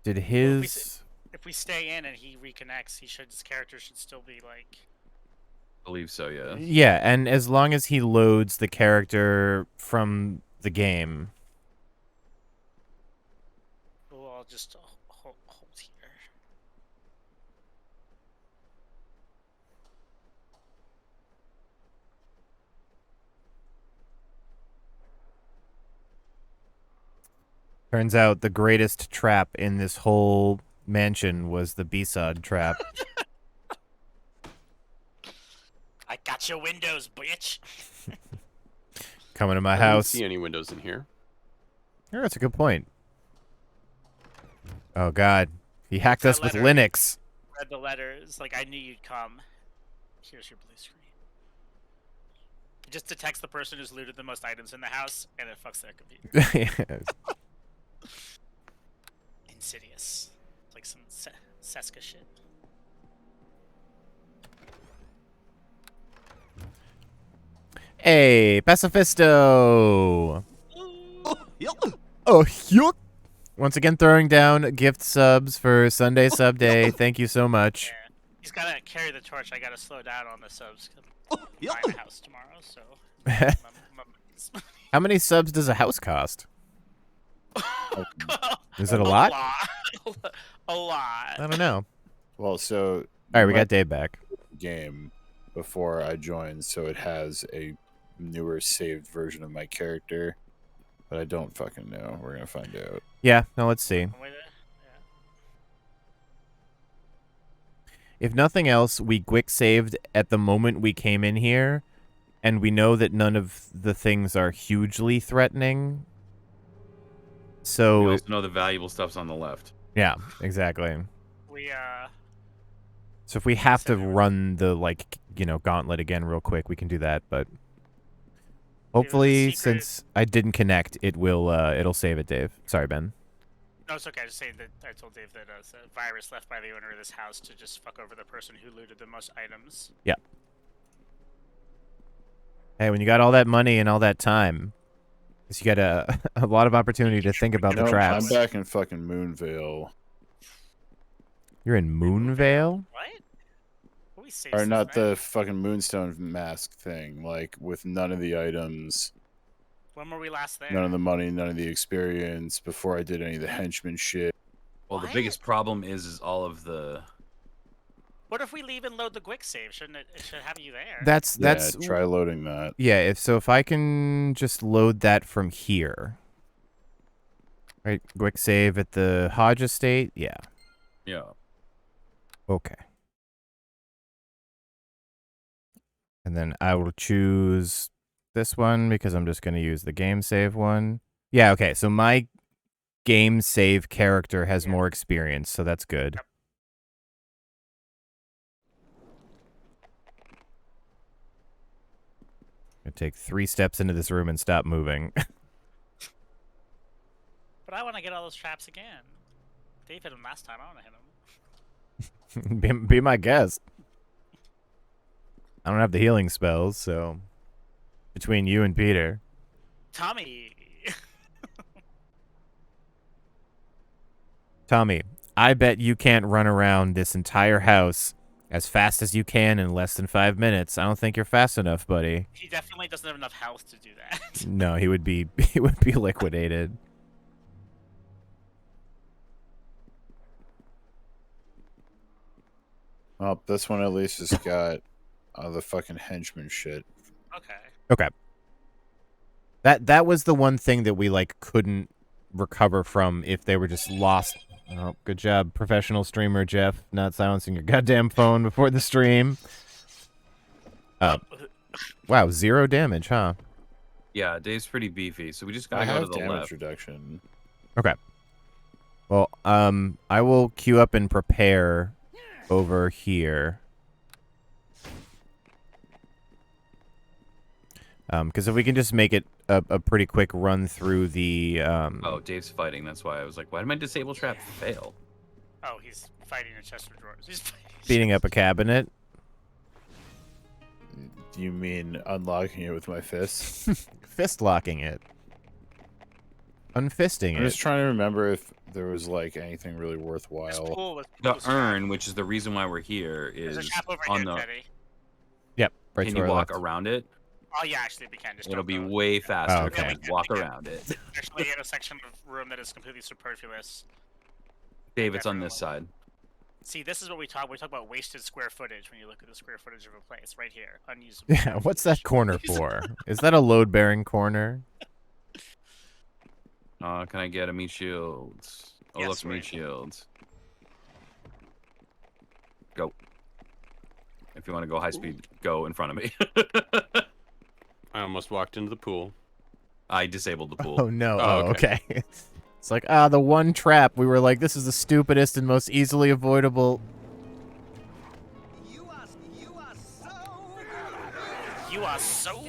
S1: Did
S3: Well,
S1: his
S3: If we stay in and he reconnects, his character should still be like.
S5: Believe so, yeah.
S1: Yeah, and as long as he loads the character from the game.
S3: Oh, I'll just hold here.
S1: Turns out the greatest trap in this whole mansion was the B-sod trap.
S3: I got your windows, bitch.
S1: Coming to my
S4: I don't
S1: house.
S4: see any windows in here.
S1: Oh, that's a good point. Oh god, he hacked
S3: That
S1: us with
S3: letter.
S1: Linux.
S3: Read the letters. Like I knew you'd come. Here's your blue screen. It just detects the person who's looted the most items in the house, and it fucks their computer. Insidious. It's like some Seska shit.
S1: Hey, Pacifisto! Oh, yuck! Once again, throwing down gift subs for Sunday Sub Day. Thank you so much.
S3: Yeah. He's gotta carry the torch. I gotta slow down on the subs. 'Cause I'm buying a house tomorrow, so.
S1: How many subs does a house cost? Is it a
S3: A
S1: lot?
S3: A lot.
S1: I don't know.
S2: Well, so
S1: All right, we got Dave back.
S2: game before I joined, so it has a newer saved version of my character, but I don't fucking know. We're gonna find out.
S1: Yeah, now let's see. If nothing else, we quick saved at the moment we came in here, and we know that none of the things are hugely threatening.
S5: We
S1: So,
S5: also know the valuable stuff's on the left.
S1: yeah, exactly.
S3: We
S1: So if we have to run the, like, you know, gauntlet again real quick, we can do that, but hopefully,
S3: secret-
S1: since I didn't connect, it'll save it, Dave. Sorry, Ben.
S3: No, it's okay. I just saying that I told Dave that it's a virus left by the owner of this house to just fuck over the person who looted the most items.
S1: Yeah. Hey, when you got all that money and all that time, you got a lot of opportunity to think about the
S2: No,
S1: traps.
S2: I'm back in fucking Moonvale.
S1: You're in Moonvale?
S3: What? What we saved
S2: Or
S3: since
S2: not
S3: then?
S2: the fucking Moonstone mask thing, like with none of the items,
S3: When were we last there?
S2: none of the money, none of the experience, before I did any of the henchman shit.
S5: Well, the
S3: What?
S5: biggest problem is all of the.
S3: What if we leave and load the quick save? Shouldn't it should have you there?
S1: That's
S2: Yeah, try loading that.
S1: yeah. If I can just load that from here, right? Quick save at the Hodge Estate. Yeah.
S5: Yeah.
S1: Okay. And then I will choose this one because I'm just going to use the game save one. Yeah. Okay. So my game save character has more experience, so that's good.
S3: Yep.
S1: I take 3 steps into this room and stop moving.
S3: But I want to get all those traps again. Dave hit him last time. I want to hit him.
S1: be my guest. I don't have the healing spells, so between you and Peter.
S3: Tommy.
S1: Tommy, I bet you can't run around this entire house as fast as you can in less than 5 minutes. I don't think you're fast enough, buddy.
S3: He definitely doesn't have enough health to do that.
S1: No, he would be liquidated.
S2: Oh, this one at least has got the fucking henchman shit.
S3: Okay.
S1: Okay. That was the one thing that we like couldn't recover from if they were just lost. Oh, good job, professional streamer Jeff, not silencing your goddamn phone before the stream. Wow, 0 damage, huh?
S5: Yeah, Dave's pretty beefy, so we just
S2: I
S5: gotta go
S2: have
S5: to the
S2: damage
S5: left.
S2: reduction.
S1: Okay. Well, I will queue up and prepare over here. Because if we can just make it a pretty quick run through the
S5: Oh, Dave's fighting. That's why I was like, why did my disable trap fail?
S3: Oh, he's fighting a chest of drawers. He's fighting.
S1: beating up a cabinet.
S2: Do you mean unlocking it with my fists?
S1: Fist locking it. Unfisting
S2: I'm just
S1: it.
S2: trying to remember if there was like anything really
S3: This
S2: worthwhile.
S3: pool was
S5: The
S3: was
S5: urn, which is the reason why we're here,
S3: There's
S5: is
S3: a trap over
S5: on
S3: here,
S5: the.
S3: Teddy.
S1: Yep. Right
S5: Can
S1: to
S5: you
S1: our
S5: walk
S1: left.
S5: around it?
S3: Oh yeah, actually we can just.
S5: It'll
S3: don't
S5: be
S3: go.
S5: way faster
S1: Oh,
S5: if
S1: okay.
S5: we walk around it.
S3: Actually, in a section of room that is completely superfluous.
S5: Dave, it's on this side.
S3: See, this is what we talk. We talk about wasted square footage when you look at the square footage of a place. Right here, unusable.
S1: Yeah, what's that corner for? Is that a load-bearing corner?
S5: Can I get a meat shield? Oh,
S3: Yes,
S5: look,
S3: right.
S5: meat shields. Go. If you want to go high speed, go in front of me.
S4: I almost walked into the pool.
S5: I disabled the pool.
S1: Oh no.
S4: Oh,
S1: Oh,
S4: okay.
S1: okay. It's like, the one trap. We were like, this is the stupidest and most easily avoidable.
S3: You are so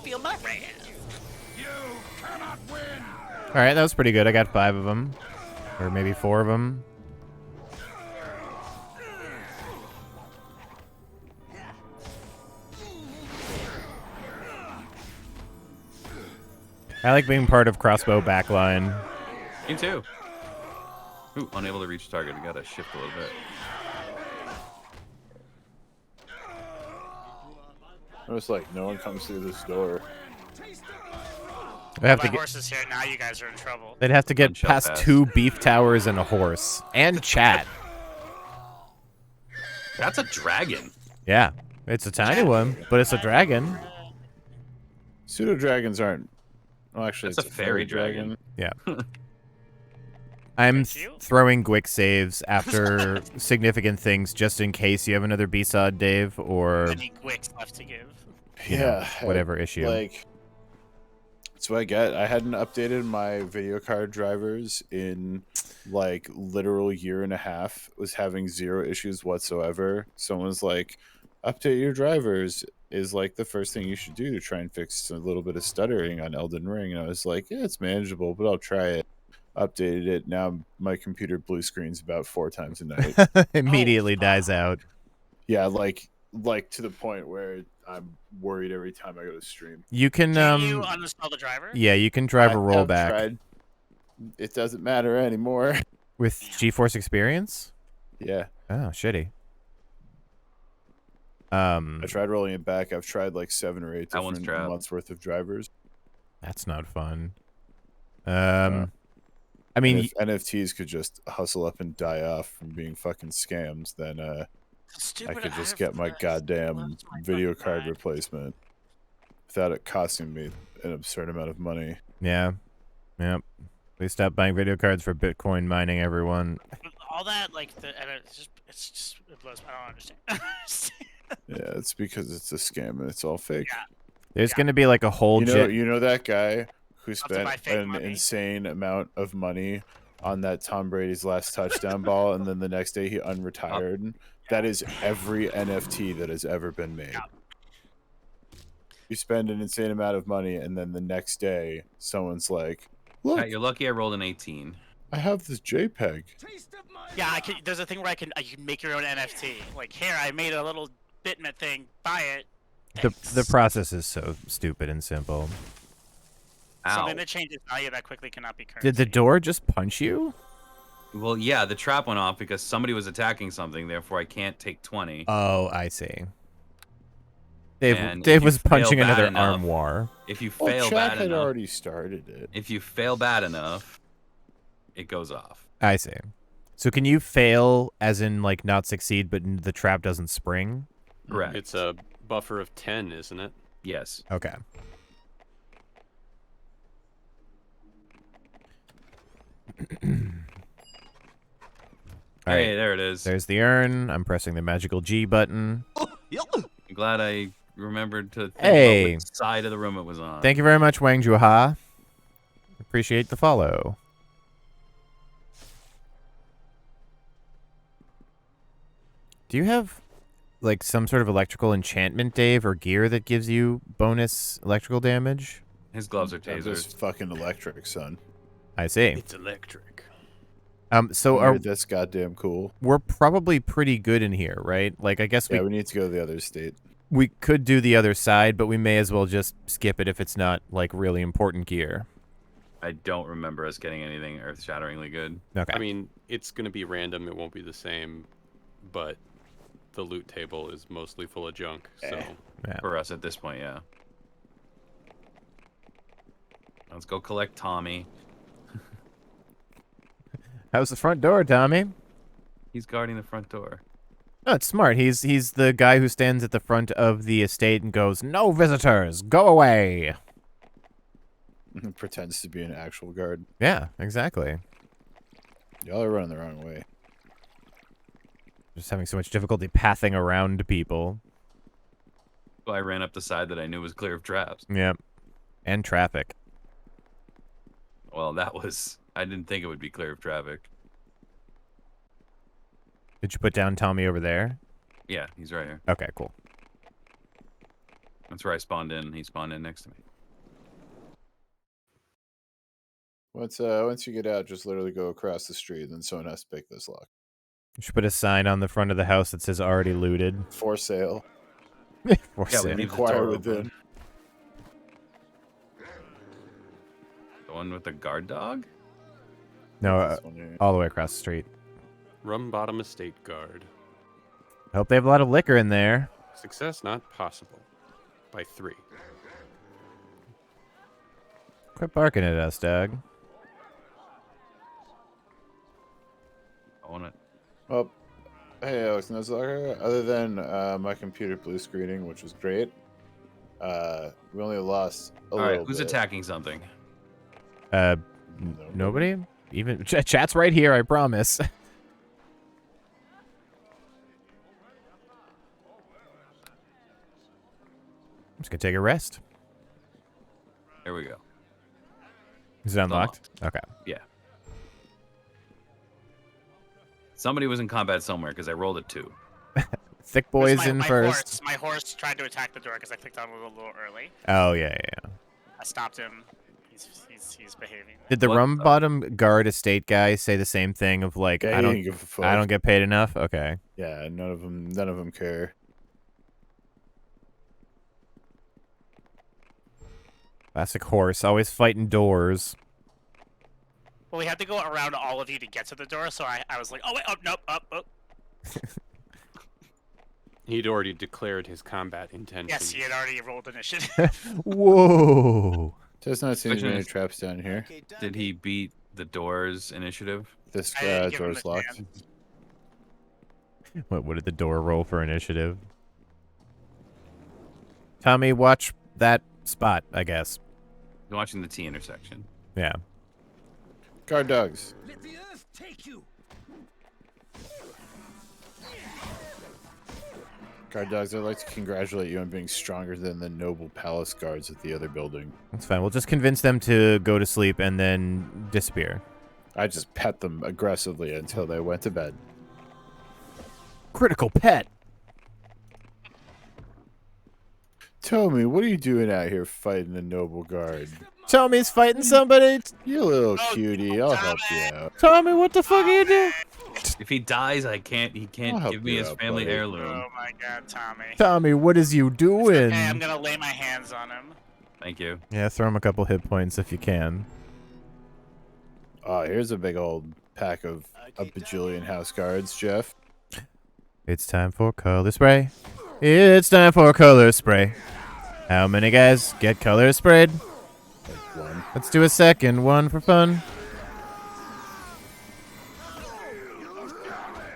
S3: feel my wrath.
S1: All right, that was pretty good. I got 5 of them, or maybe 4 of them. I like being part of crossbow backline.
S5: Me too. Ooh, unable to reach target. We gotta shift a little bit.
S2: I was like, no one comes through this door.
S1: They have
S3: My
S1: to get.
S3: horse is here. Now you guys are in trouble.
S1: They'd have to get
S5: Shut
S1: past
S5: fast.
S1: 2 beef towers and a horse and chat.
S5: That's a dragon.
S1: Yeah, it's a tiny one, but it's a dragon.
S2: Pseudo dragons aren't. Well, actually,
S5: That's
S2: it's
S5: a fairy dragon.
S1: Yeah. I'm
S3: Thank you.
S1: throwing quick saves after significant things just in case you have another B-sod, Dave, or
S3: Any Gwicks left to give.
S1: you know,
S2: Yeah,
S1: whatever issue.
S2: Like, that's what I get. I hadn't updated my video card drivers in like literal year and a half. Was having 0 issues whatsoever. Someone's like, update your drivers is like the first thing you should do to try and fix a little bit of stuttering on Elden Ring. And I was like, yeah, it's manageable, but I'll try it. Updated it. Now my computer blue screens about 4 times a night.
S1: Immediately dies out.
S2: Yeah, like to the point where I'm worried every time I go to stream.
S1: You can
S3: Can you uninstall the driver?
S1: yeah, you can drive a
S2: I have
S1: rollback
S2: tried. It doesn't matter anymore.
S1: with GeForce Experience.
S2: Yeah,
S1: Oh, shitty.
S2: I tried rolling it back. I've tried like 7 or 8
S5: That one's
S2: different
S5: trapped.
S2: months worth of drivers.
S1: That's not fun.
S2: Uh,
S1: I mean,
S2: if NFTs could just hustle up and die off from being fucking scams, then I
S3: Stupid
S2: could just
S3: I've
S2: get my
S3: pressed
S2: goddamn
S3: left my
S2: video
S3: fucking
S2: card
S3: back.
S2: replacement without it costing me an absurd amount of money.
S1: yeah. Yep. Please stop buying video cards for Bitcoin mining, everyone.
S3: All that, like, and it's just, it blows. I don't understand.
S2: Yeah, it's because it's a scam and it's all fake.
S3: Yeah.
S1: There's
S3: Yeah.
S1: going to be like a whole
S2: You know that guy who
S3: to buy
S2: spent
S3: fake
S2: an
S3: money.
S2: insane amount of money on that Tom Brady's last touchdown ball, and then the next day he unretired. That is every NFT that has ever been made.
S3: Yeah.
S2: You spend an insane amount of money, and then the next day someone's like, "Look,
S5: Pat, you're lucky I rolled an 18.
S2: I have this JPEG."
S3: Yeah, I can. There's a thing where you can make your own NFT. Like, here, I made a little bitmap thing. Buy it.
S1: the
S3: Thanks.
S1: process is so stupid and simple.
S5: Ow.
S3: Something that changes value that quickly cannot be currency.
S1: Did the door just punch you?
S5: Well, yeah, the trap went off because somebody was attacking something, therefore I can't take 20.
S1: Oh, I see. Dave
S5: And
S1: Dave
S5: if you
S1: was
S5: fail
S1: punching
S5: bad
S1: another
S5: enough-
S1: armoire.
S5: If you
S2: Well,
S5: fail
S2: Chad
S5: bad
S2: had
S5: enough,
S2: already started it.
S5: if you fail bad enough, it goes off.
S1: I see. So can you fail as in like not succeed but the trap doesn't spring?
S5: Correct.
S4: It's a buffer of 10, isn't it?
S5: Yes.
S1: Okay. All
S5: Hey,
S1: right.
S5: there it is.
S1: There's the urn. I'm pressing the magical G button.
S5: I'm glad I remembered to think
S1: Hey.
S5: about which side of the room it was on.
S1: Thank you very much, Wang Juha. Appreciate the follow. Do you have like some sort of electrical enchantment, Dave, or gear that gives you bonus electrical damage?
S5: His gloves are
S2: I'm
S5: tasers.
S2: just fucking electric, son.
S1: I see.
S4: It's electric.
S1: So
S2: I heard that's goddamn cool.
S1: we're probably pretty good in here, right? Like I guess
S2: Yeah, we need to go to the other state.
S1: we could do the other side, but we may as well just skip it if it's not like really important gear.
S5: I don't remember us getting anything earth-shatteringly good.
S1: Okay.
S4: I mean, it's going to be random. It won't be the same, but the loot table is mostly full of junk. So
S1: yeah.
S5: For us at this point, yeah. Let's go collect Tommy.
S1: How's the front door, Tommy?
S5: He's guarding the front door.
S1: Oh, it's smart. He's the guy who stands at the front of the estate and goes, "No visitors, go away."
S2: Pretends to be an actual guard.
S1: Yeah, exactly.
S2: Y'all are running the wrong way.
S1: Just having so much difficulty pathing around people.
S5: So I ran up the side that I knew was clear of traps.
S1: Yep. And traffic.
S5: Well, that was... I didn't think it would be clear of traffic.
S1: Did you put down Tommy over there?
S5: Yeah, he's right here.
S1: Okay, cool.
S5: That's where I spawned in. He spawned in next to me.
S2: Once you get out, just literally go across the street, and then someone has to pick this lock.
S1: You should put a sign on the front of the house that says "already looted."
S2: For sale.
S1: For
S5: Yeah, we
S1: sale.
S5: leave the
S2: Inquire
S5: door
S2: within.
S5: open. The one with the guard dog?
S1: No,
S2: This one here.
S1: all the way across the street.
S4: Rum Bottom Estate Guard.
S1: I hope they have a lot of liquor in there.
S4: Success not possible. By 3.
S1: Quit barking at us, Doug.
S5: I want it.
S2: Well, hey, Alex Nuzlocke. Other than my computer blue screening, which was great, we only lost a
S5: All
S2: little
S5: right, who's
S2: bit.
S5: attacking something?
S1: Nobody? Even chat's right here, I promise. I'm just gonna take a rest.
S5: There we go.
S1: Is it unlocked? Okay.
S5: Yeah. Somebody was in combat somewhere because I rolled a 2.
S1: Thick boys
S3: my,
S1: in
S3: my
S1: first.
S3: My horse tried to attack the door because I clicked on it a little early.
S1: Oh yeah, yeah.
S3: I stopped him. He's behaving.
S1: Did the
S5: What
S1: rum
S5: the-
S1: bottom guard estate guy say the same thing of like
S2: Yeah,
S1: I
S2: he
S1: don't
S2: didn't give a fuck.
S1: I don't get paid enough? Okay.
S2: Yeah, none of them care.
S1: Classic horse, always fighting doors.
S3: Well, we had to go around all of you to get to the door, so I was like, oh wait, oh nope, up.
S4: He'd already declared his combat intention.
S3: Yes, he had already rolled initiative.
S1: Whoa.
S2: Does not seem to be
S5: Question
S2: any
S5: is-
S2: traps down here.
S5: Did he beat the doors initiative?
S2: This
S3: I didn't give him
S2: door's
S3: the
S2: locked.
S3: chance.
S1: What did the door roll for initiative? Tommy, watch that spot, I guess.
S5: I'm watching the T intersection.
S1: Yeah.
S2: Guard dogs.
S6: Let the earth take you.
S2: Guard dogs, I'd like to congratulate you on being stronger than the noble palace guards at the other building.
S1: That's fine. We'll just convince them to go to sleep and then disappear.
S2: I just pet them aggressively until they went to bed.
S1: Critical pet.
S2: Tommy, what are you doing out here fighting the noble guard?
S1: Tommy's fighting somebody.
S2: You little
S3: Oh,
S2: cutie, I'll help you out.
S1: Tommy, what the fuck are you doing?
S5: If he dies, he
S2: I'll
S5: can't
S2: help
S5: give me
S2: you
S5: his
S2: out,
S5: family
S2: buddy.
S5: heirloom.
S3: Oh my god, Tommy.
S1: Tommy, what is you doing?
S3: Okay, I'm gonna lay my hands on him.
S5: Thank you.
S1: Yeah, throw him a couple hit points if you can.
S2: Oh, here's a big old pack of a bajillion house guards, Jeff.
S1: It's time for color spray. It's time for color spray. How many guys get color sprayed?
S2: One.
S1: Let's do a second one for fun.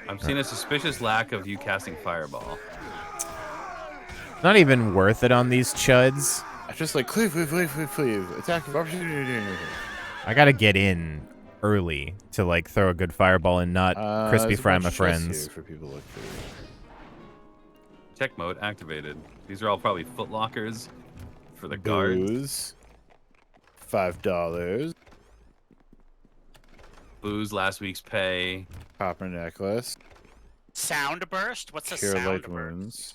S5: I'm seeing a suspicious lack of you casting fireball.
S1: Not even worth it on these chuds.
S2: I'm just like, cleave, attack of opportunity.
S1: I gotta get in early to like throw a good fireball and not crispy
S2: There's a
S1: fry
S2: bunch
S1: my
S2: of chests
S1: friends.
S2: here for people to look through.
S5: Check mode activated. These are all probably footlockers for the guards.
S2: Booze. $5.
S5: Booze, last week's pay.
S2: Copper necklace.
S3: Sound burst? What's a
S2: Cure
S3: sound
S2: light
S3: burst?
S2: wounds.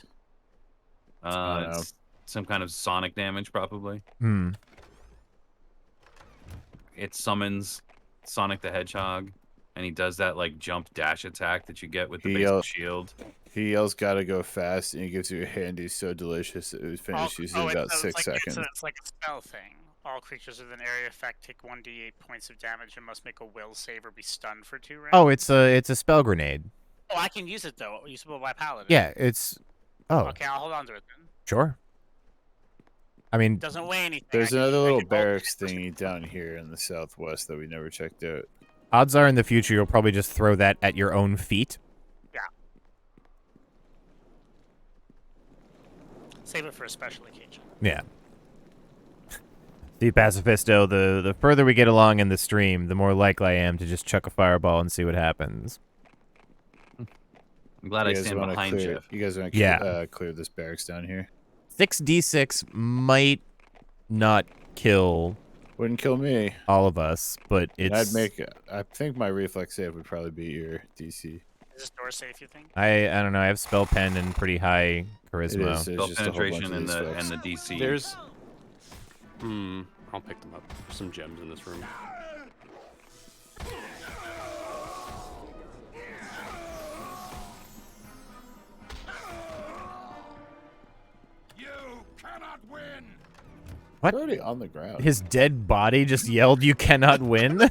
S2: I don't know.
S5: It's some kind of sonic damage, probably.
S1: Hmm.
S5: It summons Sonic the Hedgehog, and he does that like jump dash attack that you get with the
S2: He
S5: basic
S2: yell-
S5: shield.
S2: He yells, gotta go fast, and he gives you a handy so delicious it would finish in about 6 seconds.
S3: It's like a spell thing. All creatures with an area effect take 1d8 points of damage and must make a will save or be stunned for 2 rounds.
S1: Oh, it's a spell grenade.
S3: Oh, I can use it though. Usable by paladin.
S1: Yeah, it's. Oh,
S3: Okay, I'll hold on to it then.
S1: sure. I mean,
S3: Doesn't weigh anything.
S2: There's
S3: I can-
S2: another
S3: I
S2: little
S3: can roll
S2: barracks
S3: it.
S2: thingy down here in the southwest that we never checked out.
S1: odds are in the future you'll probably just throw that at your own feet.
S3: Save it for a special occasion.
S1: Yeah. See, Pacifisto, the further we get along in the stream, the more likely I am to just chuck a fireball and see what happens.
S5: I'm glad I
S2: You guys
S5: stand
S2: wanna
S5: behind
S2: clear,
S5: you.
S2: You guys want to
S1: Yeah.
S2: clear this barracks down here?
S1: 6d6 might not kill
S2: Wouldn't kill me.
S1: all of us, but
S2: And
S1: it's...
S2: I think my reflex save would probably be your DC.
S3: Is this door safe, you think?
S1: I don't know. I have spell pen and pretty high charisma.
S2: It is. There's
S5: Spell
S2: just a whole bunch
S5: penetration
S2: of
S5: and
S2: these
S5: the
S2: folks.
S5: DC.
S4: There's. I'll pick them up. There's some gems in this room.
S1: What?
S2: They're already on the ground.
S1: His dead body just yelled, "You cannot win."
S5: I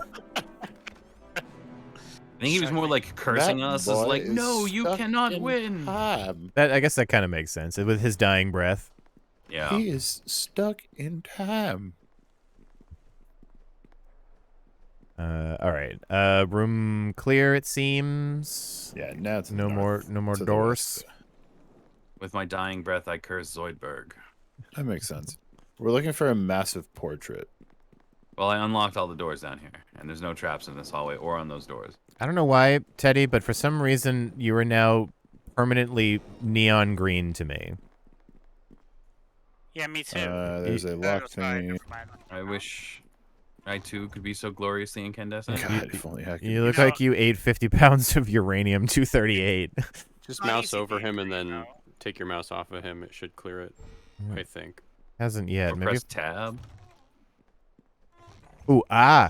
S5: think he was more like cursing
S2: That
S5: us as
S2: boy
S5: like,
S2: is
S5: no, you
S2: stuck
S5: cannot
S2: in
S5: win.
S2: time.
S1: I guess that kind of makes sense with his dying breath.
S5: Yeah.
S2: He is stuck in time.
S1: All right. Room clear. It seems.
S2: Yeah, now it's
S1: No more
S2: to the
S1: doors.
S2: west.
S5: With my dying breath, I curse Zoidberg.
S2: That makes sense. We're looking for a massive portrait.
S5: Well, I unlocked all the doors down here, and there's no traps in this hallway or on those doors.
S1: I don't know why, Teddy, but for some reason you are now permanently neon green to me.
S3: Yeah, me too.
S2: There's a
S3: Oh,
S2: lock
S3: sorry,
S2: thingy.
S3: never mind.
S5: I wish I too could be so gloriously incandescent.
S2: God, if only I could.
S1: You look
S3: know-
S1: like you ate 50 pounds of uranium-238.
S4: Just
S3: Not
S4: mouse
S3: easy
S4: over
S3: being
S4: him and
S3: green,
S4: then
S3: though.
S4: take your mouse off of him. It should clear it, I think.
S1: Hasn't yet.
S5: Or
S1: Maybe.
S5: press tab.
S1: Ooh,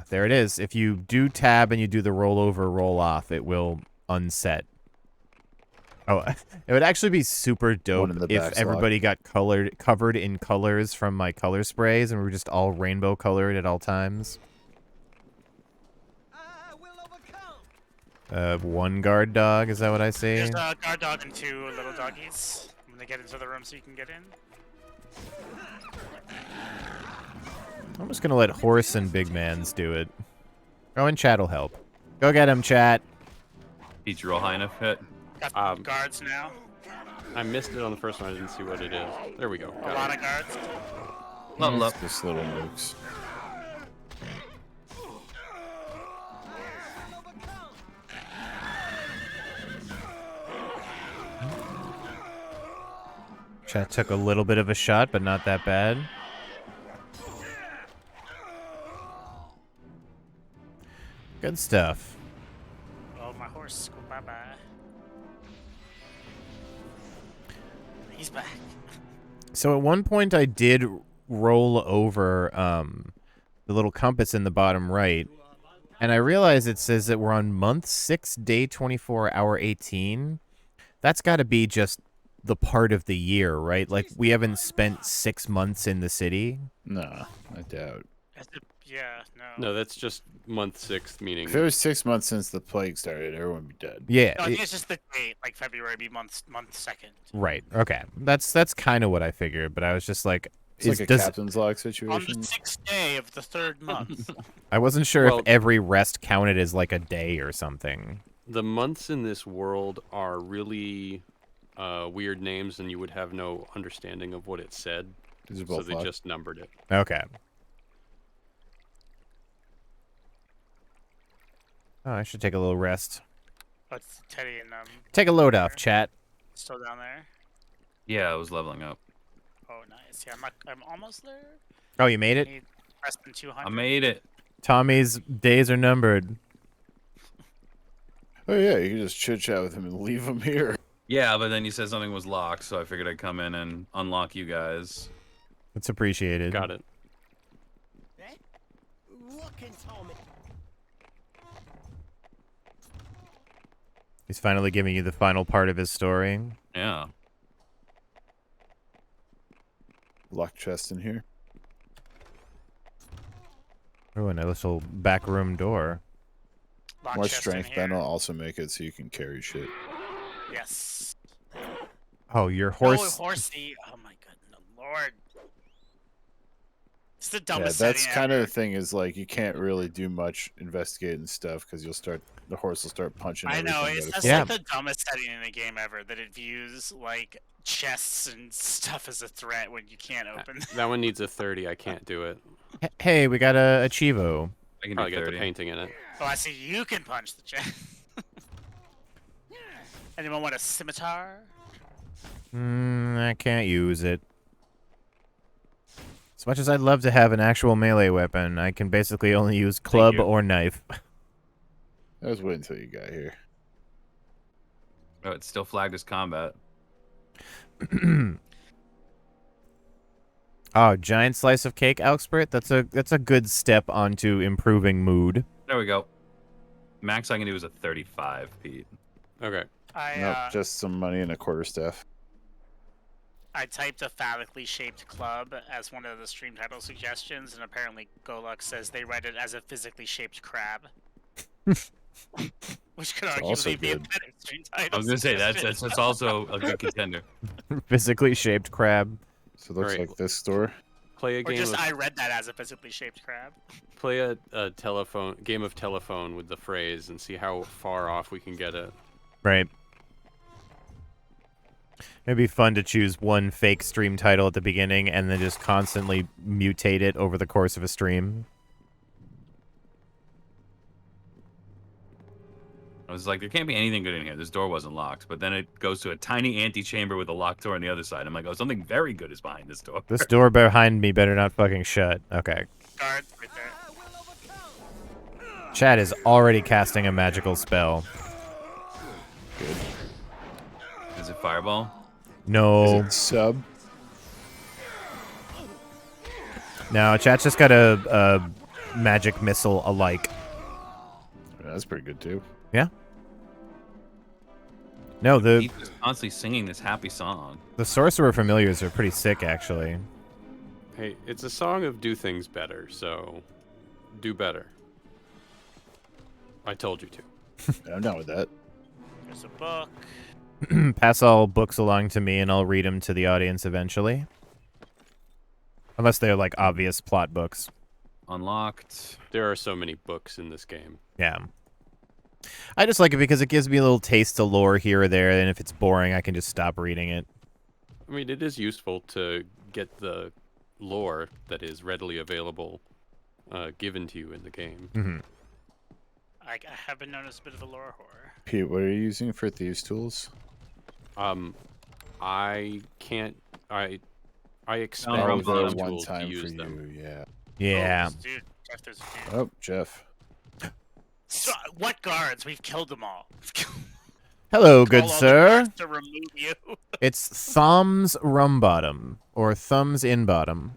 S1: there it is. If you do tab and you do the roll over, roll off, it will unset. Oh, it would actually be super dope
S2: in the
S1: if
S2: back's
S1: everybody got covered in colors from my color sprays and we were just all rainbow colored at all times. One guard dog, is that what I see?
S3: There's a guard dog and 2 little doggies. When they get into the room so you can get in.
S1: I'm just gonna let horse and big mans do it. Oh, and chat will help. Go get him, chat.
S5: Teach you roll high enough hit.
S3: Got guards now.
S4: I missed it on the first one. I didn't see what it is. There we go.
S3: A
S4: Got
S3: lot
S4: it.
S3: of guards.
S5: Level up.
S2: Just little mooks.
S1: Chat took a little bit of a shot, but not that bad. Good stuff.
S3: Oh, my horse. Go bye-bye. He's back.
S1: So at one point I did roll over the little compass in the bottom right, and I realized it says that we're on month 6, day 24, hour 18. That's got to be just the part of the year, right? Like, we haven't spent 6 months in the city.
S2: Nah, I doubt.
S3: Yeah, no.
S4: No, that's just month 6, meaning
S2: If it was 6 months since the plague started, everyone would be dead.
S1: Yeah,
S3: No, I think it's just the date, like February be month 2nd.
S1: right. Okay, that's kind of what I figured, but I was just like,
S2: It's like a captain's log
S3: On
S2: situation.
S3: the 6th day of the 3rd month.
S1: I wasn't sure
S4: Well-
S1: if every rest counted as like a day or something.
S4: the months in this world are really weird names, and you would have no understanding of what it said.
S2: These are
S4: So
S2: both
S4: they
S2: locked.
S4: just numbered it.
S1: Okay. Oh, I should take a little rest.
S3: But Teddy and
S1: Take a load off, chat.
S3: still down there.
S5: Yeah, I was leveling up.
S3: Oh, nice. Yeah, I'm almost there.
S1: Oh, you made it?
S3: Need less than 200.
S5: I made it.
S1: Tommy's days are numbered.
S2: Oh yeah, you can just chit chat with him and leave him here.
S5: Yeah, but then you said something was locked, so I figured I'd come in and unlock you guys.
S1: It's appreciated.
S4: Got it.
S1: He's finally giving you the final part of his story.
S5: Yeah.
S2: Locked chest in here.
S1: Oh, and a little back room door.
S3: Lock
S2: More
S3: chest in
S2: strength,
S3: here.
S2: Ben will also make it so you can carry shit.
S3: Yes.
S1: Oh, your
S3: Horse.
S1: horse.
S3: Oh, horsey. Oh my goodness, Lord. It's the
S2: Yeah,
S3: dumbest
S2: that's
S3: setting
S2: kind of
S3: ever.
S2: the thing is like you can't really do much investigating stuff because the horse will start punching.
S3: I know,
S2: everything
S3: it's
S2: that
S3: that's
S2: it
S1: Yeah.
S3: like the dumbest setting in a game ever, that it views like chests and stuff as a threat when you can't open.
S4: That one needs a 30. I can't do it.
S1: Hey, we got a Chivo.
S5: I can
S4: Probably
S5: do
S4: got
S5: 30.
S4: the painting in it.
S3: Oh, I see. You can punch the chest. Anyone want a scimitar?
S1: I can't use it. As much as I'd love to have an actual melee weapon, I can basically only use club
S5: you.
S1: or knife.
S2: I was waiting until you got here.
S5: Oh, it's still flagged as combat.
S1: Oh, giant slice of cake, Alexpert. That's a good step onto improving mood.
S5: There we go. Max I can do is a 35, Pete.
S4: Okay.
S2: Nope, just some money and a quarterstaff.
S3: I typed a phallically shaped club as one of the stream title suggestions, and apparently Golux says they read it as a physically shaped crab. Which could
S2: also
S3: arguably be a
S2: good.
S3: better stream title.
S5: I was gonna say
S3: suggestion.
S5: that's also a good contender.
S1: Physically shaped crab.
S2: So it looks
S4: Alright.
S2: like this store.
S4: Play a
S3: Or
S4: game
S3: just
S4: of
S3: I read that as a physically shaped crab.
S4: play a game of telephone with the phrase and see how far off we can get it.
S1: Right. It'd be fun to choose one fake stream title at the beginning and then just constantly mutate it over the course of a stream.
S5: I was like, there can't be anything good in here. This door wasn't locked. But then it goes to a tiny antechamber with a locked door on the other side. I'm like, oh, something very good is behind this door.
S1: This door behind me better not fucking shut. Okay.
S3: Guards right there.
S1: Chad is already casting a magical spell.
S2: Good.
S5: Is it fireball?
S1: No.
S2: Is it sub?
S1: No, Chad's just got a magic missile alike.
S2: That's pretty good too.
S1: Yeah. No,
S5: He's just constantly singing this happy song.
S1: the sorcerer familiars are pretty sick, actually.
S4: Hey, it's a song of do things better, so do better. I told you to.
S2: I'm down with that.
S3: There's a book.
S1: Pass all books along to me, and I'll read them to the audience eventually. Unless they're, like, obvious plot books.
S5: Unlocked.
S4: There are so many books in this game.
S1: Yeah. I just like it because it gives me a little taste of lore here or there, and if it's boring, I can just stop reading it.
S4: I mean, it is useful to get the lore that is readily available given to you in the game.
S1: Mm-hmm.
S3: I have been known as a bit of a lore whore.
S2: Pete, what are you using for thieves' tools?
S4: I can't. I expend
S5: Oh,
S4: those
S5: one
S4: tools to
S2: time
S4: use
S2: for
S4: them.
S2: you, yeah.
S1: Yeah.
S3: Oh, dude, Jeff, there's a dude.
S2: Oh, Jeff.
S3: So, what guards? We've killed them all.
S1: Hello, good
S3: Call all the
S1: sir.
S3: guards to remove you.
S1: It's Thumbs Rumbottom, or Thumbs Inbottom.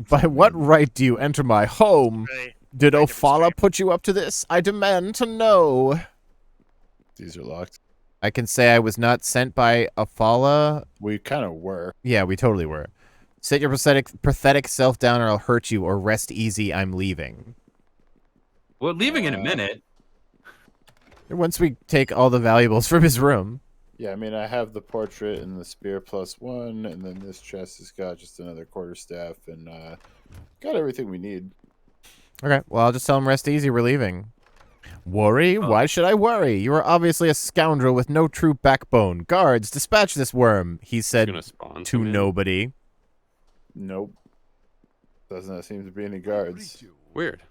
S1: By what right do you enter my home?
S3: Really,
S1: Did
S3: very different
S1: Ophala
S3: stream.
S1: put you up to this? I demand to know.
S2: These are locked.
S1: I can say I was not sent by Ophala.
S2: We kind of were.
S1: Yeah, we totally were. Sit your pathetic self down or I'll hurt you, or rest easy, I'm leaving.
S5: We're leaving in a minute.
S1: Once we take all the valuables from his room.
S2: Yeah, I mean, I have the portrait and the spear +1, and then this chest has got just another quarterstaff, and got everything we need.
S1: Okay, well, I'll just tell him rest easy, we're leaving. Worry? Why should I worry? You are obviously a scoundrel with no true backbone. Guards, dispatch this worm, he said
S4: Gonna spawn
S1: to
S4: some in.
S1: nobody.
S2: Nope. Doesn't that seem to be any guards?
S4: Weird.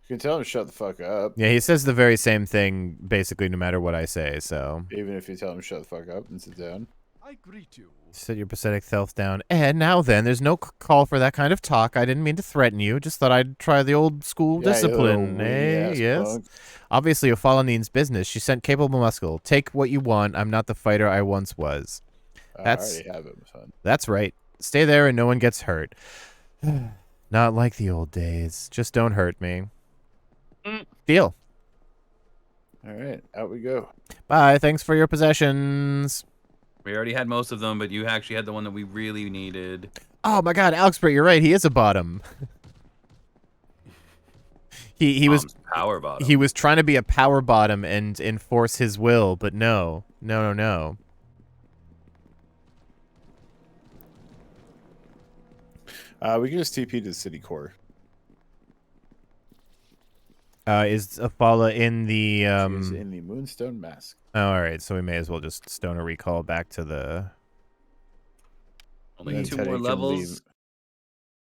S2: You can tell him to shut the fuck up.
S1: Yeah, he says the very same thing, basically, no matter what I say, so.
S2: Even if you tell him to shut the fuck up and sit down.
S6: I greet you.
S1: Sit your pathetic self down. And now then, there's no call for that kind of talk. I didn't mean to threaten you. Just thought I'd try the old school
S2: Yeah, you
S1: discipline.
S2: little
S1: Eh?
S2: weenie-ass
S1: Yes.
S2: punk.
S1: Obviously, Ophala needs business. She sent capable muscle. Take what you want. I'm not the fighter I once was. That's-
S2: I already have him, son.
S1: That's right. Stay there and no one gets hurt. Not like the old days. Just don't hurt me. Deal.
S2: All right, out we go.
S1: Bye. Thanks for your possessions.
S5: We already had most of them, but you actually had the one that we really needed.
S1: Oh my God, Alexpert, you're right. He is a bottom. he was
S5: Mom's power bottom.
S1: he was trying to be a power bottom and enforce his will, but no. No.
S2: We can just TP to the city core.
S1: Is Ophala in the
S2: She's in the Moonstone Mask.
S1: Oh, all right, so we may as well just stone a recall back to the.
S5: Only
S2: Then
S5: 2
S2: Teddy
S5: more
S2: can
S5: levels.
S2: leave.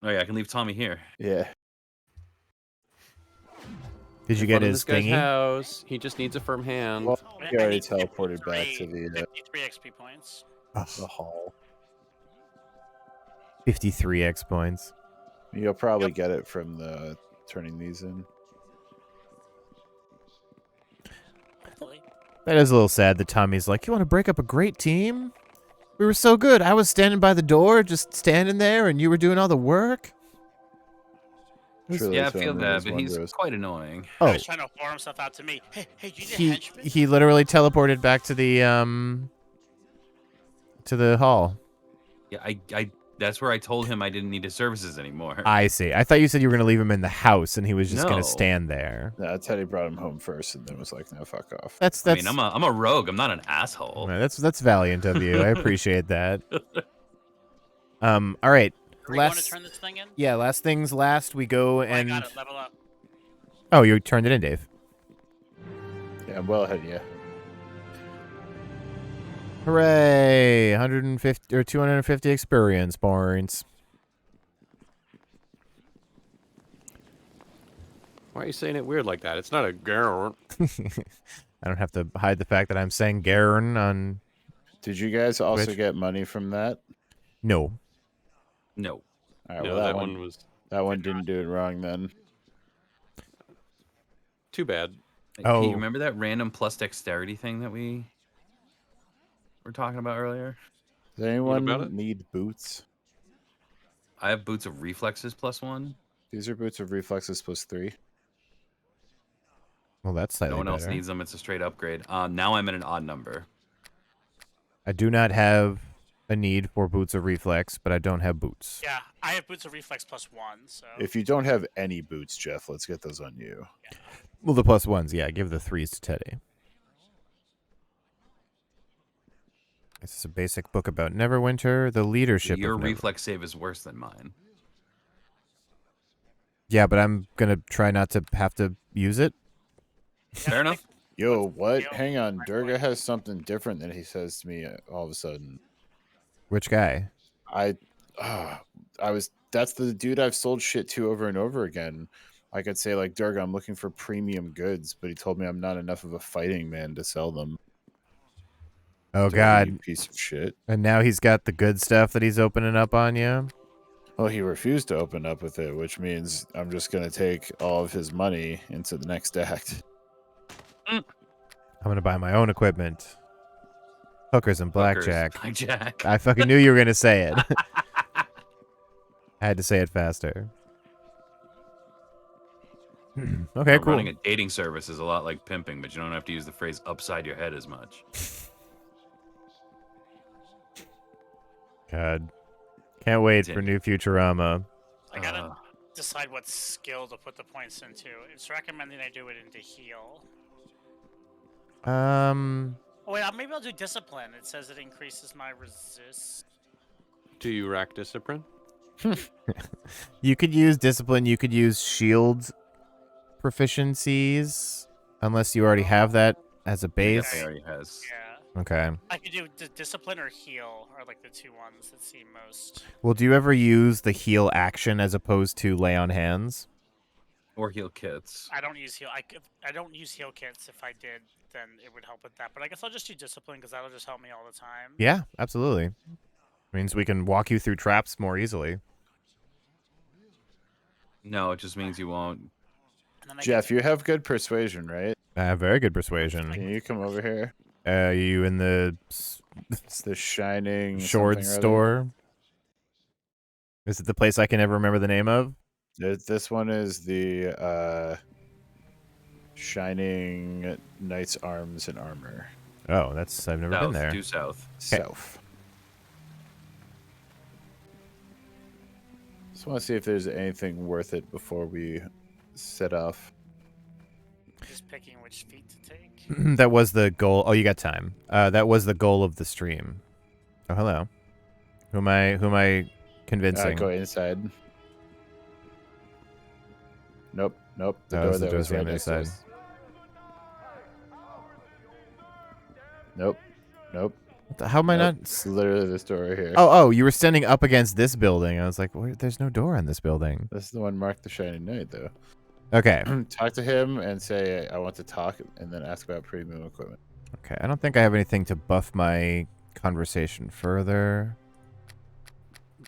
S5: Oh yeah, I can leave Tommy here.
S2: Yeah.
S1: Did you
S4: In
S1: get
S4: front of
S1: his
S4: this guy's
S1: thingy?
S4: he house. He just needs a firm hand.
S2: Well,
S3: I
S2: he already
S3: need
S2: teleported back to
S3: 53
S2: the
S3: 53 XP points.
S2: the hall.
S1: 53 X points.
S2: You'll probably get it from the turning these in.
S1: That is a little sad that Tommy's like, you want to break up a great team? We were so good. I was standing by the door, just standing there, and you were doing all the work.
S2: Truly
S5: Yeah, I
S2: film
S5: feel
S2: room
S5: that,
S2: is
S5: but he's
S2: wondrous.
S5: quite annoying.
S3: He
S1: Oh,
S3: was trying to farm himself out to me. Hey, do you need a
S1: he
S3: henchman?
S1: he literally teleported back to the hall.
S5: Yeah, I that's where I told him I didn't need his services anymore.
S1: I see. I thought you said you were going to leave him in the house, and he was just going
S5: No.
S1: to stand there.
S2: No, Teddy brought him home first, and then was like, "No, fuck off."
S1: That's
S5: I mean, I'm a rogue. I'm not an asshole.
S1: that's valiant of you. I appreciate that. All right.
S3: Are we going to turn this thing in?
S1: Yeah, last things last. We go
S3: Oh,
S1: and
S3: I got it. Level up.
S1: oh, you turned it in, Dave.
S2: Yeah, I'm well ahead of you.
S1: Hooray! 150 or 250 experience points.
S4: Why are you saying it weird like that? It's not a girl.
S1: I don't have to hide the fact that I'm saying Garen on.
S2: Did you guys also
S1: Twitch?
S2: get money from that?
S1: No.
S5: No.
S2: All right,
S4: No,
S2: well,
S4: that one was
S2: that one didn't do it wrong then.
S4: too bad.
S5: Hey,
S1: Oh.
S5: you remember that random plus dexterity thing that we were talking about earlier?
S2: Does anyone
S4: about it?
S2: need boots?
S5: I have boots of reflexes +1.
S2: These are boots of reflexes +3.
S1: Well, that's slightly
S5: No one else
S1: better.
S5: needs them. It's a straight upgrade. Now I'm at an odd number.
S1: I do not have a need for boots of reflex, but I don't have boots.
S3: Yeah, I have boots of reflex +1, so.
S2: If you don't have any boots, Jeff, let's get those on you.
S1: Well, the +1s, yeah. Give the 3s to Teddy. This is a basic book about Neverwinter, the leadership
S5: Your
S1: of
S5: reflex save is worse than mine.
S1: Yeah, but I'm going to try not to have to use it.
S5: Fair enough.
S2: Yo, what?
S3: Yo,
S2: Hang on.
S3: my
S2: Durga
S3: boy.
S2: has something different than he says to me all of a sudden.
S1: Which guy?
S2: That's the dude I've sold shit to over and over again. I could say, like, Durga, I'm looking for premium goods, but he told me I'm not enough of a fighting man to sell them.
S1: Oh,
S2: Durga,
S1: God.
S2: you piece of shit.
S1: And now he's got the good stuff that he's opening up on you?
S2: Well, he refused to open up with it, which means I'm just going to take all of his money into the next act.
S1: I'm going to buy my own equipment. Hookers and blackjack.
S5: Blackjack.
S1: I fucking knew you were going to say it. I had to say it faster. Okay, cool.
S5: Running a dating service is a lot like pimping, but you don't have to use the phrase upside your head as much.
S1: God. Can't wait for new Futurama.
S3: I gotta decide what skill to put the points into. It's recommending I do it into heal. Oh wait, maybe I'll do discipline. It says it increases my resist.
S4: Do you rack discipline?
S1: You could use discipline. You could use shield proficiencies, unless you already have that as a base.
S5: He already has.
S3: Yeah.
S1: Okay.
S3: I could do discipline or heal are like the two ones that seem most.
S1: Well, do you ever use the heal action as opposed to lay on hands?
S5: Or heal kits.
S3: I don't use heal. I don't use heal kits. If I did, then it would help with that. But I guess I'll just do discipline because that'll just help me all the time.
S1: Yeah, absolutely. Means we can walk you through traps more easily.
S5: No, it just means you won't.
S3: And then I
S2: Jeff, you have good persuasion, right?
S1: I have very good persuasion.
S2: Can you come over here?
S1: You in the
S2: It's the Shining
S1: Short
S2: something or other.
S1: store? Is it the place I can never remember the name of?
S2: This one is the Shining Knights Arms and Armor.
S1: Oh, I've never been there.
S5: Due south.
S2: South. Just want to see if there's anything worth it before we set off.
S3: just picking which feet to take.
S1: That was the goal. Oh, you got time. That was the goal of the stream. Oh, hello. Who am I convincing?
S2: Go inside. Nope. The
S1: Oh,
S2: door
S1: it's the
S2: that
S1: door's
S2: was
S1: on
S2: right
S1: the
S2: next to
S1: other
S2: us.
S1: side.
S2: Nope.
S1: How am I
S2: Nope.
S1: not?
S2: It's literally this door right here.
S1: Oh, you were standing up against this building. I was like, there's no door on this building.
S2: This is the one marked the Shining Knight, though.
S1: Okay.
S2: Talk to him and say, I want to talk, and then ask about premium equipment.
S1: Okay. I don't think I have anything to buff my conversation further.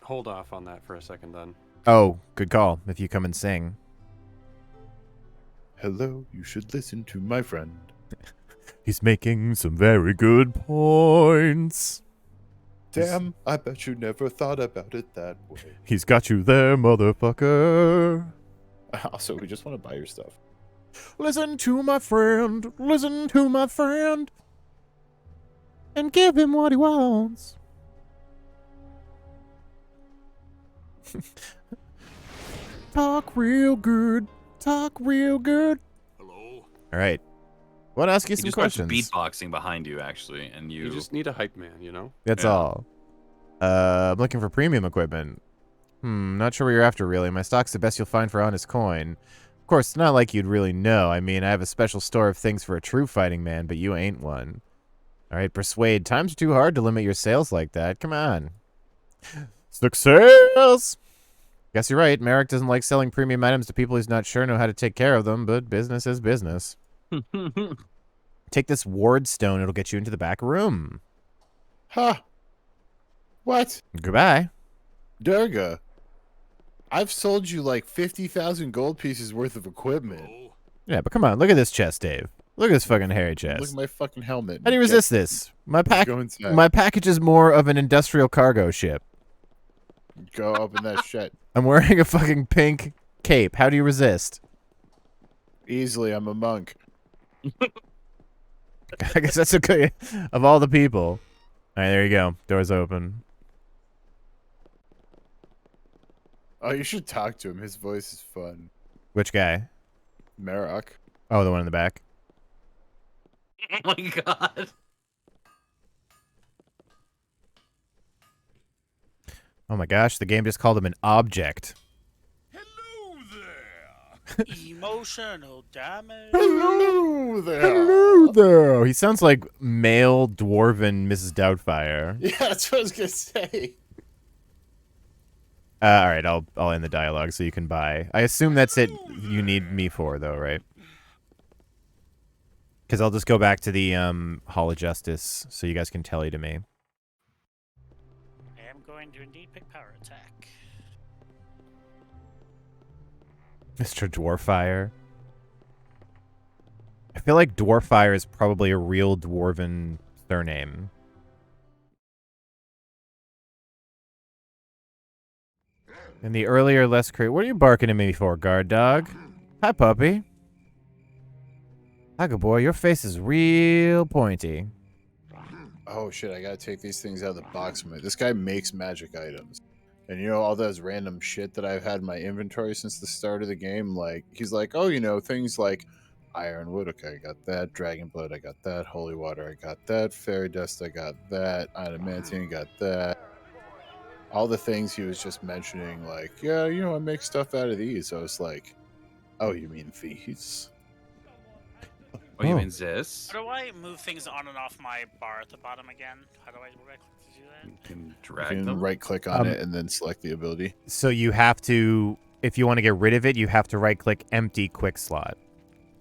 S4: Hold off on that for a second, then.
S1: Oh, good call. If you come and sing.
S2: Hello, you should listen to my friend.
S1: He's making some very good points.
S2: Damn, I bet you never thought about it that way.
S1: He's got you there, motherfucker.
S2: Also, we just want to buy your stuff.
S1: Listen to my friend. Listen to my friend. And give him what he wants. Talk real good. Talk real good.
S6: Hello?
S1: All right. I want to ask you
S5: He
S1: some
S5: just wants
S1: questions.
S5: beatboxing behind you, actually, and
S4: You just need a hype man, you know?
S1: That's
S5: Yeah.
S1: all. I'm looking for premium equipment. Not sure what you're after, really. My stock's the best you'll find for honest coin. Of course, it's not like you'd really know. I mean, I have a special store of things for a true fighting man, but you ain't one. All right, persuade. Times are too hard to limit your sales like that. Come on. Success! Guess you're right. Merrick doesn't like selling premium items to people he's not sure know how to take care of them, but business is business. Take this ward stone. It'll get you into the back room.
S2: Huh. What?
S1: Goodbye.
S2: Durga, I've sold you like 50,000 gold pieces worth of equipment.
S6: Hello?
S1: Yeah, but come on. Look at this chest, Dave. Look at this fucking hairy
S2: Look
S1: chest.
S2: at my fucking helmet.
S1: How do you resist this? My
S2: Go inside.
S1: my package is more of an industrial cargo ship.
S2: Go open that shit.
S1: I'm wearing a fucking pink cape. How do you resist?
S2: Easily, I'm a monk.
S1: I guess that's okay. Of all the people. All right, there you go. Doors open.
S2: Oh, you should talk to him. His voice is fun.
S1: Which guy?
S2: Marok.
S1: Oh, the one in the back.
S5: Oh my god.
S1: Oh my gosh, the game just called him an object.
S6: Hello there!
S3: Emotional damage.
S2: Hello there.
S1: Hello there. He sounds like male dwarven Mrs. Doubtfire.
S2: Yeah, that's what I was gonna say.
S1: All right, I'll end the dialogue so you can buy. I assume that's it. You need me for though, right? Because I'll just go back to the Hall of Justice so you guys can tally to me.
S3: I am going to indeed pick power attack.
S1: Mr. Dwarfire. I feel like Dwarfire is probably a real dwarven surname. In the earlier, less what are you barking at me for, guard dog? Hi, puppy. Hi, good boy. Your face is real pointy.
S2: Oh shit, I gotta take these things out of the box. This guy makes magic items. And you know, all those random shit that I've had in my inventory since the start of the game, like, he's like, oh, you know, things like Ironwood, okay, I got that. Dragon Blood, I got that. Holy Water, I got that. Fairy Dust, I got that. Adamantine, got that. All the things he was just mentioning, like, yeah, you know, I make stuff out of these. I was like, oh, you mean these?
S5: Oh, you
S1: Oh.
S5: mean this?
S3: How do I move things on and off my bar at the bottom again? How do I right click to do that?
S5: You can
S2: You
S5: drag
S2: can
S5: them.
S2: right click on it and then select the ability.
S1: So you have to, if you want to get rid of it, you have to right-click empty quick slot.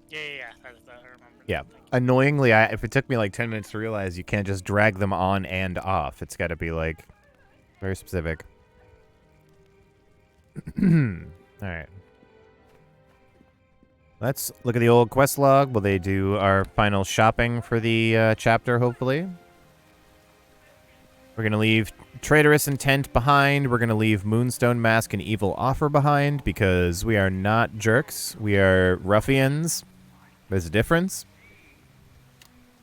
S3: Yeah. That I remember.
S1: Yeah.
S3: Thank you.
S1: Annoyingly, if it took me like 10 minutes to realize, you can't just drag them on and off. It's got to be like very specific. All right. Let's look at the old quest log. Will they do our final shopping for the chapter, hopefully? We're going to leave Traitorous Intent behind. We're going to leave Moonstone Mask and Evil Offer behind because we are not jerks. We are ruffians. There's a difference.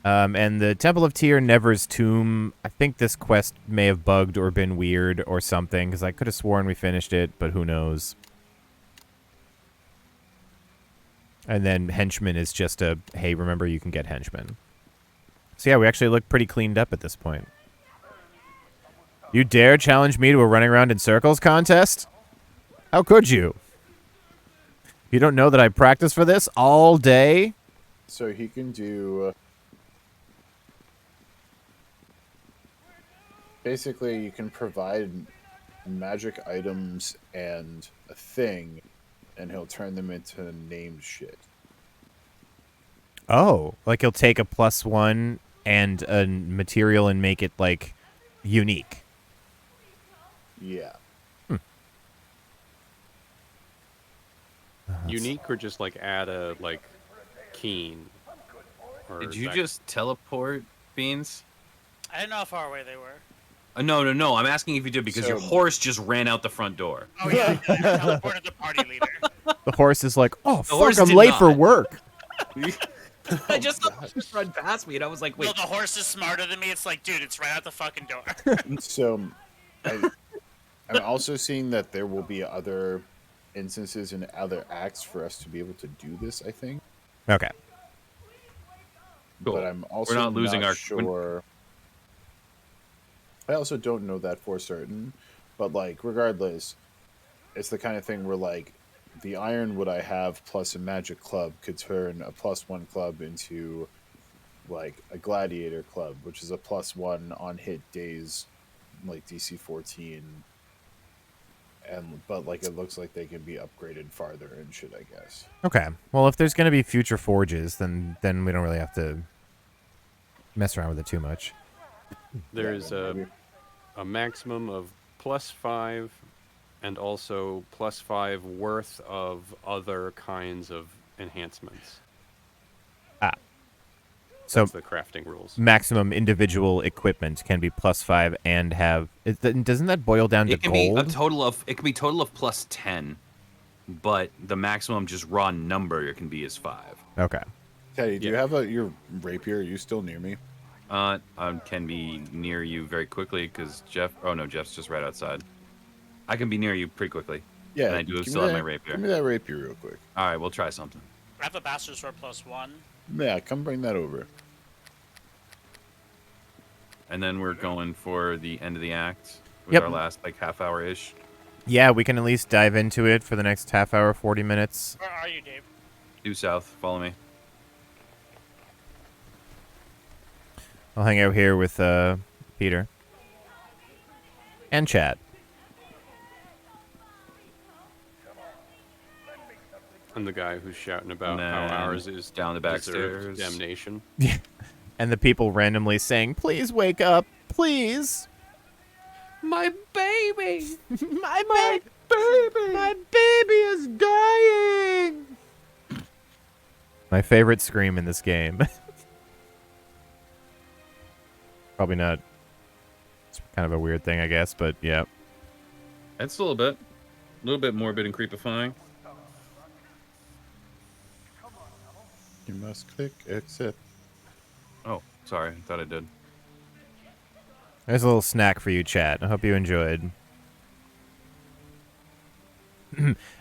S1: And the Temple of Tyr, Never's Tomb, I think this quest may have bugged or been weird or something, because I could have sworn we finished it, but who knows. And then Henchman is just a, hey, remember you can get Henchman. So yeah, we actually look pretty cleaned up at this point. You dare challenge me to a running around in circles contest? How could you? You don't know that I practice for this all day?
S2: So he can do... basically, you can provide magic items and a thing, and he'll turn them into named shit.
S1: Oh, like he'll take a +1 and a material and make it, like, unique.
S2: Yeah.
S4: Unique or just like add a like keen? Or
S5: Did
S4: is
S5: you
S4: that-
S5: just teleport, Beans?
S3: I didn't know how far away they were.
S5: No. I'm asking if you did because your
S2: So-
S5: horse just ran out the front door.
S3: Oh yeah, you teleported the party leader.
S1: The horse is like, oh, fuck,
S5: horse
S1: I'm
S5: did
S1: late for
S5: not.
S1: work.
S5: I just saw it just run past me, and I was like,
S3: No,
S5: wait.
S3: the horse is smarter than me. It's like, dude, it's right out the fucking door.
S2: So, I'm also seeing that there will be other instances and other acts for us to be able to do this. I think,
S1: Okay.
S5: Cool.
S2: but I'm also
S5: We're not losing our.
S2: sure. I also don't know that for certain, but like, regardless, it's the kind of thing where like the ironwood I have plus a magic club could turn a +1 club into like a gladiator club, which is a +1 on hit days, like DC 14. But like it looks like they can be upgraded farther and shit, I guess.
S1: Okay. Well, if there's going to be future forges, then we don't really have to mess around with it too much.
S4: There's
S2: maybe.
S4: a maximum of +5 and also +5 worth of other kinds of enhancements.
S1: So
S4: That's the crafting rules.
S1: maximum individual equipment can be +5 and have. Doesn't that boil down to
S5: It can be a
S1: gold?
S5: total of. It can be total of +10, but the maximum just raw number it can be is 5.
S1: Okay.
S2: Teddy, do you have your rapier? Are you still near me?
S5: I can be near you very quickly because Jeff. Oh no, Jeff's just right outside. I can be near you pretty quickly.
S2: Yeah,
S5: And I do
S2: give me
S5: still have my
S2: that-
S5: rapier.
S2: Give me that rapier real quick.
S5: All right, we'll try something.
S3: I have a bastard sword +1.
S2: Yeah, come bring that over.
S5: And then we're going for the end of the act with
S1: Yep.
S5: our last like half hour ish.
S1: Yeah, we can at least dive into it for the next half hour, 40 minutes.
S3: Where are you, Dave?
S5: Due south. Follow me.
S1: I'll hang out here with Peter and chat.
S4: And the guy who's shouting about
S5: And
S4: how
S5: then
S4: ours is
S5: down the back
S4: deserved
S5: stairs.
S4: damnation.
S1: And the people randomly saying, "Please wake up, please."
S4: My baby!
S1: My baby! My baby is dying! My favorite scream in this game. Probably not. It's kind of a weird thing, I guess, but yeah.
S5: It's still a little bit morbid and creepifying.
S2: You must click accept.
S5: Oh, sorry. I thought I did.
S1: There's a little snack for you, chat. I hope you enjoyed.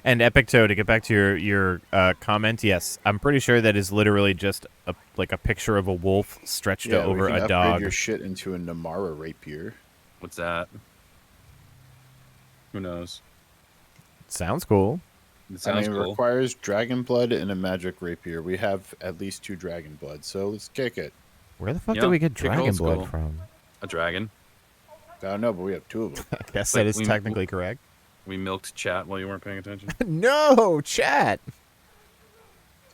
S1: And Epicto, to get back to your comment, yes, I'm pretty sure that is literally just a picture of a wolf stretched
S2: Yeah,
S1: over
S2: we can
S1: a
S2: upgrade
S1: dog.
S2: your shit into a Namara rapier.
S5: What's that? Who knows?
S1: Sounds cool.
S5: It sounds
S2: It
S5: cool.
S2: requires dragon blood and a magic rapier. We have at least 2 dragon blood, so let's kick it.
S1: Where the fuck
S5: Yeah,
S1: did we get
S5: kick it old
S1: dragon blood
S5: school.
S1: from?
S5: A dragon.
S2: I don't know, but we have 2 of them.
S1: I guess
S5: Wait,
S1: that is
S5: we-
S1: technically correct.
S5: We milked chat while you weren't paying attention.
S1: No, chat.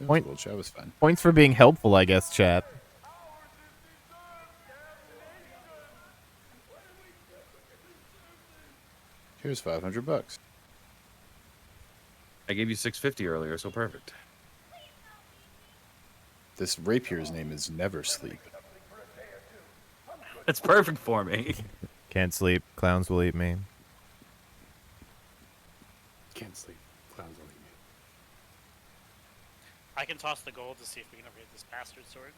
S1: Point-
S2: Well, chat was fun.
S1: Points for being helpful, I guess, chat.
S2: Here's $500.
S5: I gave you 650 earlier, so perfect.
S2: This rapier's name is Never Sleep.
S5: That's perfect for me.
S1: Can't sleep. Clowns will eat me.
S4: Can't sleep. Clowns will eat me.
S3: I can toss the gold to see if we can upgrade this bastard sword.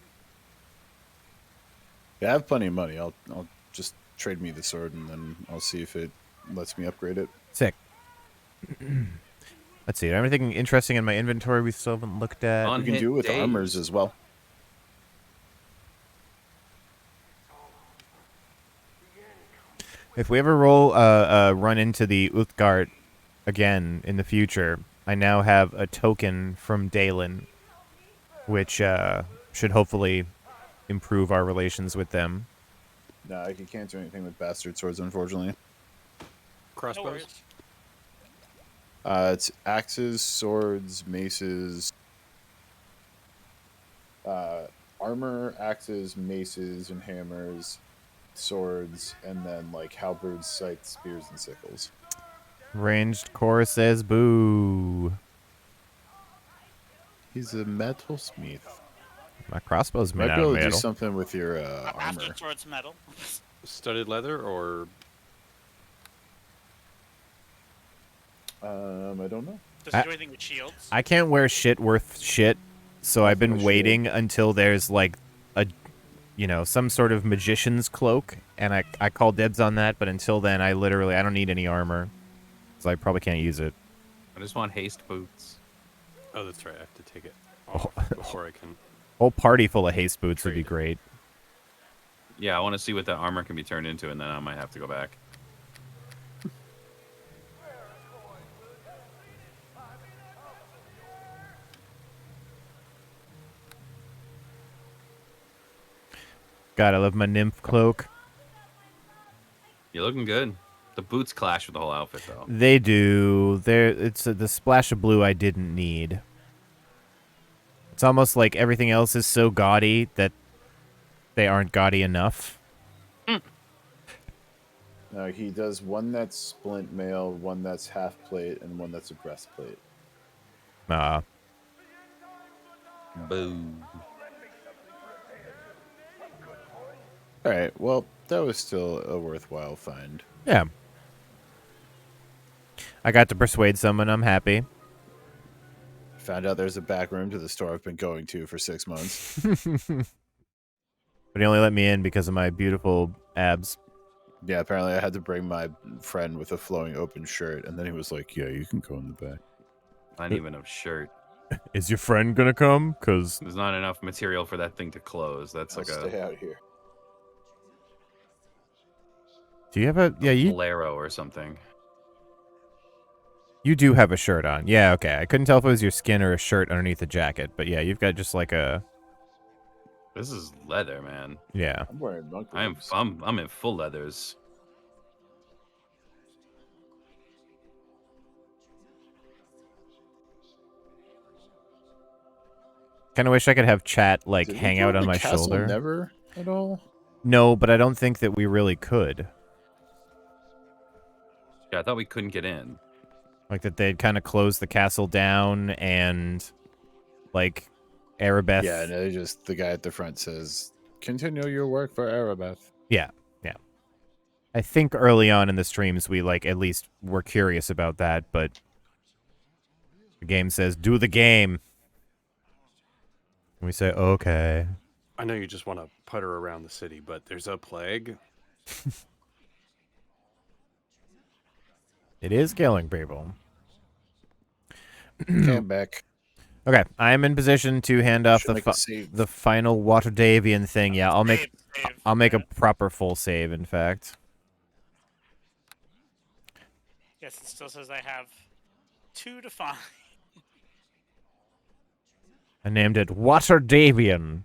S2: Yeah, I have plenty of money. I'll just trade me the sword and then I'll see if it lets me upgrade it.
S1: Sick. Let's see. Anything interesting in my inventory we still haven't looked at?
S5: On
S2: You can
S5: hit
S2: do it with
S5: days.
S2: armors as well.
S1: If we ever run into the Uthgard again in the future, I now have a token from Dalen, which should hopefully improve our relations with them.
S2: No, you can't do anything with bastard swords, unfortunately.
S3: No
S4: Crossbows?
S3: worries.
S2: It's axes, swords, maces, armor, axes, maces, and hammers, swords, and then like halberds, scythes, spears, and sickles.
S1: Ranged core says boo.
S2: He's a metalsmith.
S1: My crossbow's
S2: You
S1: made
S2: might
S1: out
S2: be
S1: of
S2: able to do
S1: metal.
S2: something with your
S3: Master
S2: armor.
S3: Sword's metal.
S4: Studded leather or
S2: I don't know.
S3: Does it do anything with shields?
S1: I can't wear shit worth shit, so I've
S2: Nothing
S1: been
S2: with
S1: waiting until there's like a, some sort of magician's cloak, and I call dibs on that. But until then, I don't need any armor, so I probably can't use it.
S5: I just want haste boots.
S4: oh, that's right. I have to take it off before I can.
S1: Whole party full of haste boots would be
S4: Trade.
S1: great.
S5: Yeah, I want to see what that armor can be turned into, and then I might have to go back.
S1: God, I love my nymph cloak.
S5: You're looking good. The boots clash with the whole outfit, though.
S1: They do. It's the splash of blue I didn't need. It's almost like everything else is so gaudy that they aren't gaudy enough.
S2: No, he does one that's splint mail, one that's half plate, and one that's a breastplate.
S5: Boo.
S2: All right, well, that was still a worthwhile find.
S1: Yeah. I got to persuade someone. I'm happy.
S2: Found out there's a back room to the store I've been going to for 6 months.
S1: But he only let me in because of my beautiful abs.
S2: Yeah, apparently I had to bring my friend with a flowing open shirt, and then he was like, "Yeah, you can go in the back."
S5: I need even a shirt.
S1: Is your friend gonna come? Cause
S5: There's not enough material for that thing to close. That's
S2: I'll
S5: like
S2: stay
S5: a
S2: out here.
S1: do you have a you
S5: bolero or something.
S1: you do have a shirt on? Yeah, okay. I couldn't tell if it was your skin or a shirt underneath a jacket, but yeah, you've got just like a
S5: This is leather, man.
S1: yeah.
S2: I'm wearing monk
S5: I'm
S2: robes.
S5: I'm in full leathers.
S1: Kind of wish I could have chat like
S2: Did we
S1: hang
S2: go
S1: out
S2: in
S1: on
S2: the
S1: my
S2: castle
S1: shoulder.
S2: Never at all.
S1: No, but I don't think that we really could.
S5: Yeah, I thought we couldn't get in.
S1: Like that they'd kind of close the castle down and like Arabeth.
S2: Yeah, no, just the guy at the front says, "Continue your work for Arabeth."
S1: Yeah, yeah. I think early on in the streams we like at least were curious about that, but the game says do the game. And we say okay.
S4: I know you just want to putter around the city, but there's a plague.
S1: It is killing people.
S2: Okay, I'm back.
S1: Okay, I am in position to hand off
S2: Should make a save.
S1: the final Waterdavian thing. Yeah, I'll make
S3: Save.
S1: a proper full save. In fact,
S3: Yes, it still says I have 2 to find.
S1: I named it Waterdavian.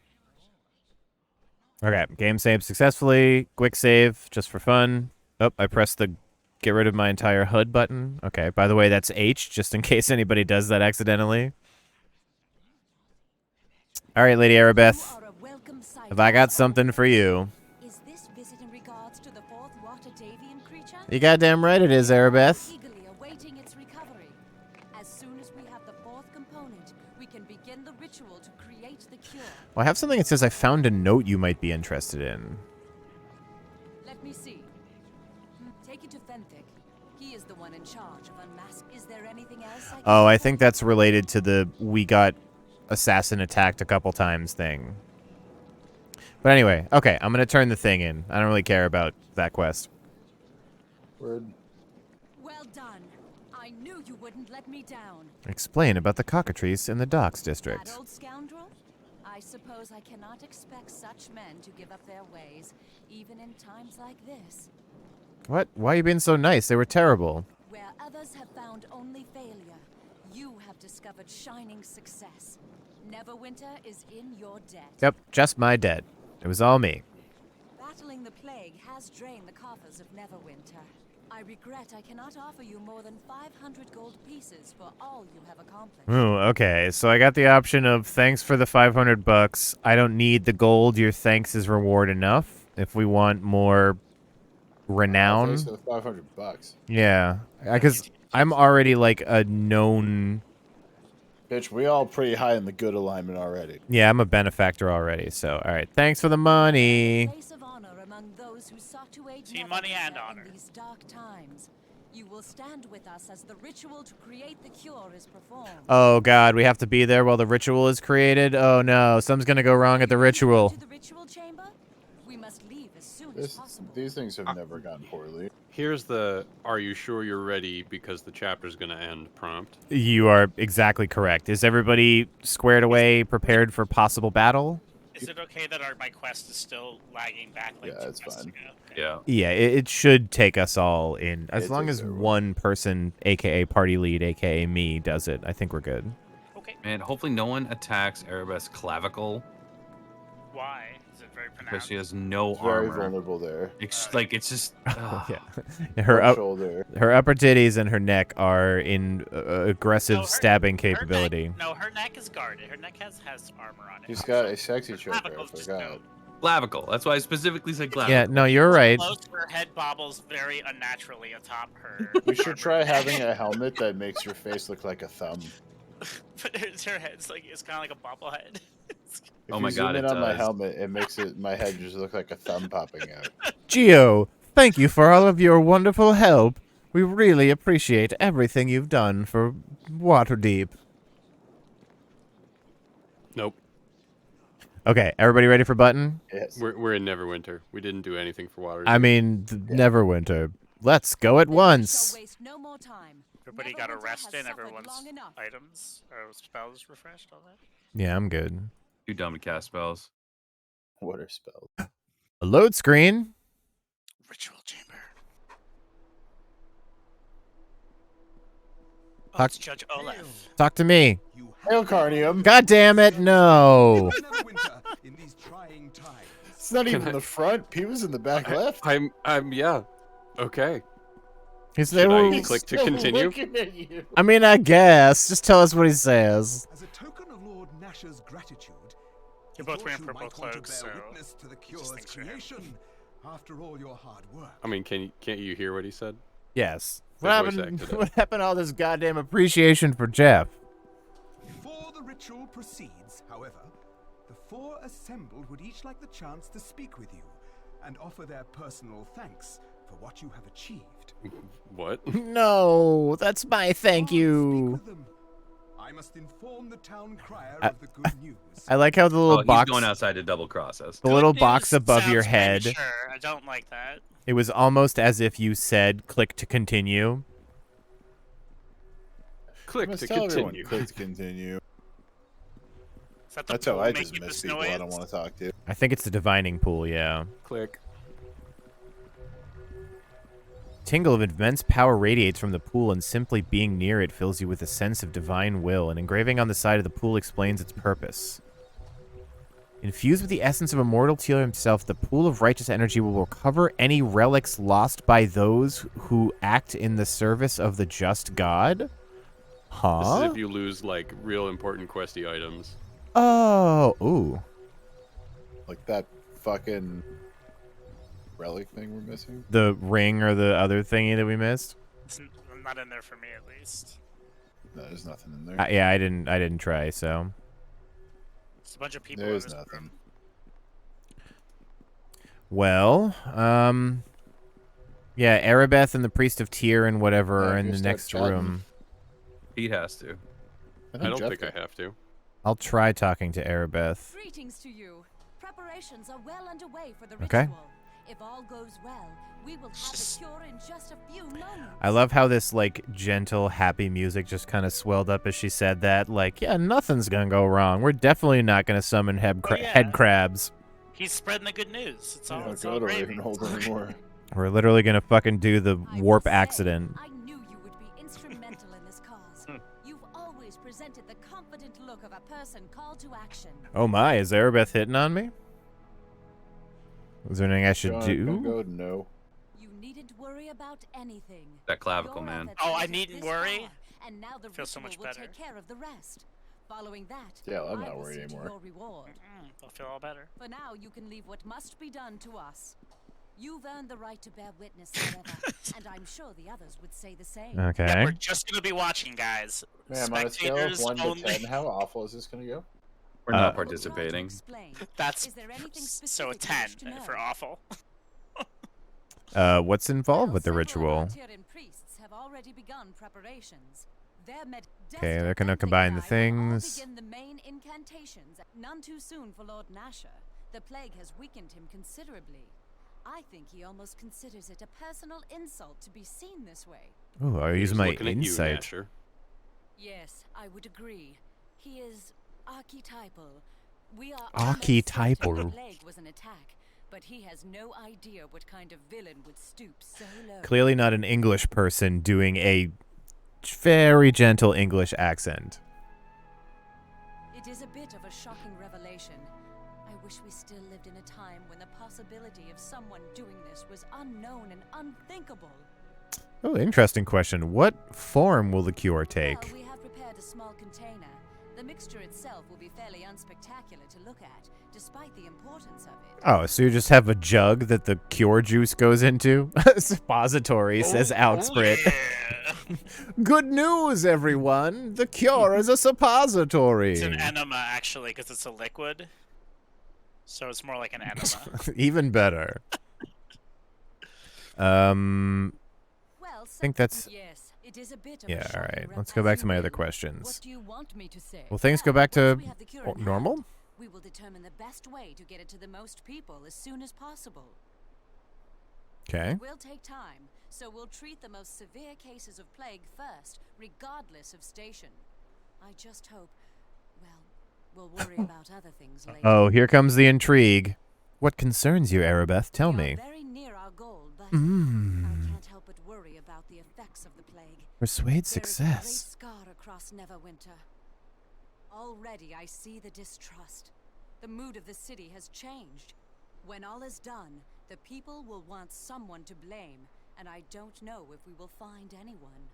S1: Okay, game saved successfully. Quick save, just for fun. Oh, I pressed the get rid of my entire HUD button. Okay, by the way, that's H, just in case anybody does that accidentally. All right, Lady Arabeth, have I got something for you?
S7: Is this visit in regards to the fourth Waterdavian creature?
S1: You goddamn right it is, Arabeth.
S7: Eagerly awaiting its recovery. As soon as we have the fourth component, we can begin the ritual to create the cure.
S1: Well, I have something that says I found a note you might be interested in.
S7: Let me see. Take it to Fenthic. He is the one in charge of unmask. Is there anything else I can
S1: Oh, I
S7: do?
S1: think that's related to the we got assassin attacked a couple times thing. But anyway, okay, I'm going to turn the thing in. I don't really care about that quest.
S2: Word.
S7: Well done. I knew you wouldn't let me down.
S1: Explain about the cockatrice in the docks
S7: That
S1: district.
S7: old scoundrel? I suppose I cannot expect such men to give up their ways, even in times like this.
S1: What? Why are you being so nice? They were terrible.
S7: Where others have found only failure, you have discovered shining success. Neverwinter is in your debt.
S1: Yep, just my debt. It was all me.
S7: Battling the plague has drained the coffers of Neverwinter. I regret I cannot offer you more than 500 gold pieces for all you have accomplished.
S1: Ooh, okay. So I got the option of thanks for the 500 bucks. I don't need the gold. Your thanks is reward enough. If we want more renown.
S2: Thanks for the $500.
S1: Yeah, because I'm already like a known
S2: Bitch, we all pretty high in the good alignment already.
S1: Yeah, I'm a benefactor already, so all right. Thanks for the money.
S7: Place of honor among those who sought to aid
S3: See, money and
S7: Neverwinter
S3: honor.
S7: in these dark times. You will stand with us as the ritual to create the cure is performed.
S1: Oh God, we have to be there while the ritual is created. Oh no, something's gonna go wrong at the ritual.
S7: To the ritual chamber? We must leave as soon as possible.
S2: These things have never gone poorly.
S4: Here's the "Are you sure you're ready because the chapter's gonna end?" prompt.
S1: You are exactly correct. Is everybody squared away, prepared for possible battle?
S3: Is it okay that my quest is still lagging back like
S2: Yeah,
S3: 2
S2: it's
S3: quests
S2: fine.
S3: ago? Okay.
S5: Yeah.
S1: Yeah, it should take us all in. As
S2: It
S1: long
S2: takes
S1: as
S2: everyone.
S1: one person, aka party lead, aka me, does it, I think we're good.
S3: Okay.
S5: And hopefully no one attacks Erebeth's clavicle
S3: Why? Is it very
S5: because
S3: pronounced?
S5: she has no
S2: It's very
S5: armor.
S2: vulnerable there.
S5: Like it's just.
S1: Yeah, her
S2: Shoulder.
S1: her upper titties and her neck are in aggressive
S3: No, her-
S1: stabbing
S3: Her
S1: capability.
S3: neck, no, her neck is guarded. Her neck has armor on it.
S2: He's got a sexy
S3: Her
S2: choker, I
S3: clavicle's just
S2: forgot.
S3: no.
S5: Clavicle. That's why I specifically said clavicle.
S1: Yeah, no, you're right.
S3: Most of her head bobbles very unnaturally atop her.
S2: We should
S3: armor.
S2: try having a helmet that makes your face look like a thumb.
S3: But her head's like it's kind of like a bobblehead.
S2: If
S5: Oh
S2: you
S5: my
S2: zoom
S5: God,
S2: in
S5: it
S2: on my
S5: does.
S2: helmet, it makes my head just look like a thumb popping out.
S1: Geo, thank you for all of your wonderful help. We really appreciate everything you've done for Waterdeep.
S4: Nope.
S1: Okay, everybody ready for button?
S2: Yes.
S4: We're in Neverwinter. We didn't do anything for Waterdeep.
S1: I mean, Neverwinter. Let's go at
S7: Then we
S1: once.
S7: shall waste no more time.
S3: Everybody got a
S7: Neverwinter
S3: rest
S7: has
S3: in.
S7: suffered
S3: Everyone's
S7: long enough.
S3: items or spells refreshed. All that.
S1: Yeah, I'm good.
S5: Too dumb to cast spells.
S2: What are spells?
S1: A load screen.
S3: Ritual chamber. Oh,
S1: Talk-
S3: it's Judge Olaf.
S1: Talk to me.
S6: You
S2: Hail Carnium!
S1: God damn it, no.
S6: Neverwinter in these trying times.
S2: It's not even the front. P was in the back left.
S4: I'm yeah. Okay.
S1: He's
S4: Should I
S1: there.
S4: click to
S2: Still
S4: continue?
S2: looking at you.
S1: I mean, I guess. Just tell us what he says.
S6: As a token of Lord Nash's gratitude,
S3: You're
S6: he
S3: both
S6: thought
S3: wearing
S6: you
S3: purple
S6: might want to
S3: cloaks,
S6: bear
S3: so
S6: witness to the cure's
S3: just thanks for him.
S6: creation. After all your hard work.
S4: I mean, can't you hear what he said?
S1: Yes.
S4: The
S1: What
S4: voice
S1: happened,
S4: acted it.
S1: what happened to all this goddamn appreciation for Jeff?
S6: Before the ritual proceeds, however, the four assembled would each like the chance to speak with you and offer their personal thanks for what you have achieved.
S4: What?
S1: No, that's my thank
S6: Speak
S1: you.
S6: with them. I must inform the town crier
S1: I-
S6: of the good news.
S1: I like how the little
S5: Oh, he's
S1: box,
S5: going outside to double cross us.
S1: the little
S3: Good
S1: box
S3: news
S1: above your
S3: sounds
S1: head.
S3: premature. I don't like that.
S1: It was almost as if you said "click to continue."
S4: Click
S2: Must
S4: to
S2: tell everyone,
S4: continue.
S2: click to continue.
S3: Is that the
S2: That's how
S3: pool
S2: I
S3: making
S2: dismiss
S3: this
S2: people I don't
S3: noise?
S2: want to talk to.
S1: I think it's the divining pool. Yeah.
S4: Click.
S1: Tingle of immense power radiates from the pool, and simply being near it fills you with a sense of divine will. An engraving on the side of the pool explains its purpose. Infused with the essence of immortal Teal himself, the pool of righteous energy will recover any relics lost by those who act in the service of the just God.
S4: This
S1: Huh?
S4: is if you lose like real important questy items.
S1: Oh, ooh.
S2: Like that fucking relic thing we're missing.
S1: The ring or the other thingy that we missed.
S3: It's not in there for me, at least.
S2: No, there's nothing in there.
S1: Yeah, I didn't try. So
S3: It's a bunch of people
S2: There's
S3: in this
S2: nothing.
S3: room.
S1: well, yeah, Erebeth and the priest of Tyr and whatever
S2: Yeah,
S1: are in
S2: go
S1: the
S2: start
S1: next
S2: chatting.
S1: room.
S5: Pete has to.
S4: I don't
S2: Jeff
S4: think
S2: did.
S4: I have to.
S1: I'll try talking to Erebeth.
S7: Greetings to you. Preparations are well underway for the
S1: Okay.
S7: ritual. If all goes well, we will have the cure in just a few moments.
S1: I love how this like gentle, happy music just kind of swelled up as she said that. Like, yeah, nothing's gonna go wrong. We're definitely not gonna summon head
S3: yeah.
S1: crabs.
S3: He's spreading the good news. It's all,
S2: Oh
S3: it's all
S2: god, or
S3: gravy.
S2: even hold anymore.
S1: We're literally gonna fucking do the
S7: I
S1: warp
S7: must say,
S1: accident.
S7: I knew you would be instrumental in this cause. You've always presented the confident look of a person called to action.
S1: Oh my, is Erebeth hitting on me? Is there anything I should
S2: John,
S1: do?
S2: gonna go no.
S7: You needn't worry about anything.
S5: That clavicle,
S7: Your
S5: man.
S7: efforts
S3: Oh, I
S7: led us
S3: needn't
S7: this
S3: worry?
S7: far, and now the
S3: Feels so much
S7: ritual will
S3: better.
S7: take care of the rest. Following that,
S2: Yeah, I'm
S7: I
S2: not
S7: will
S2: worried
S7: see to
S2: anymore.
S7: your reward.
S3: I'll feel all better.
S7: For now, you can leave what must be done to us. You've earned the right to bear witness, however, and I'm sure the others would say the same.
S3: Yeah,
S1: Okay.
S3: we're just gonna be watching, guys.
S2: Ma'am, on a scale of
S3: Spectators
S2: 1 to
S3: only.
S2: 10, how awful is this going to go?
S5: We're not
S7: I will try to
S5: participating.
S7: explain.
S3: That's
S7: Is there anything
S3: so a
S7: specific you
S3: 10
S7: wish to know?
S3: for awful.
S1: What's involved with the
S7: Well, several
S1: ritual?
S7: of our Tyrian priests have already begun preparations.
S1: Okay, they're gonna combine the things.
S7: Begin the main incantations. None too soon for Lord Nasher. The plague has weakened him considerably. I think he almost considers it a personal insult to be seen this way.
S1: Ooh, I'll
S4: He
S1: use
S4: was
S1: my
S4: looking at you,
S1: insight.
S4: Nasher.
S7: Yes, I would agree. He is archetypal. We are
S1: Archetypal.
S7: almost certain the plague was an attack, but he has no idea what kind of villain would stoop so low.
S1: Clearly not an English person doing a very gentle English accent.
S7: It is a bit of a shocking revelation. I wish we still lived in a time when the possibility of someone doing this was unknown and unthinkable.
S1: Oh, interesting question. What form will the cure take?
S7: Well, we have prepared a small container. The mixture itself will be fairly unspectacular to look at, despite the importance of it.
S1: Oh, so you just have a jug that the cure juice goes into? Suppository, says Outsprit.
S3: Yeah.
S1: Good news, everyone! The cure is a suppository.
S3: It's an enema, actually, because it's a liquid. So it's more like an enema.
S1: Even better.
S7: Well,
S1: I think that's...
S7: yes, it is a bit of
S1: Yeah,
S7: a
S1: alright.
S7: shocking
S1: Let's go back to my
S7: as you
S1: other
S7: will.
S1: questions.
S7: What do you want me to say?
S1: Will things go
S7: Well,
S1: back to
S7: once we have the cure in hand,
S1: normal?
S7: we will determine the best way to get it to the most people as soon as possible.
S1: Okay.
S7: It will take time, so we'll treat the most severe cases of plague first, regardless of station. I just hope, well, we'll worry about other things later.
S1: Oh, here comes the intrigue. What concerns you, Arabeth? Tell
S7: We
S1: me.
S7: are very near our goal, but I can't help but worry about the effects of the plague.
S1: Persuade
S7: There is a great
S1: success.
S7: scar across Neverwinter. Already I see the distrust. The mood of the city has changed. When all is done, the people will want someone to blame, and I don't know if we will find anyone.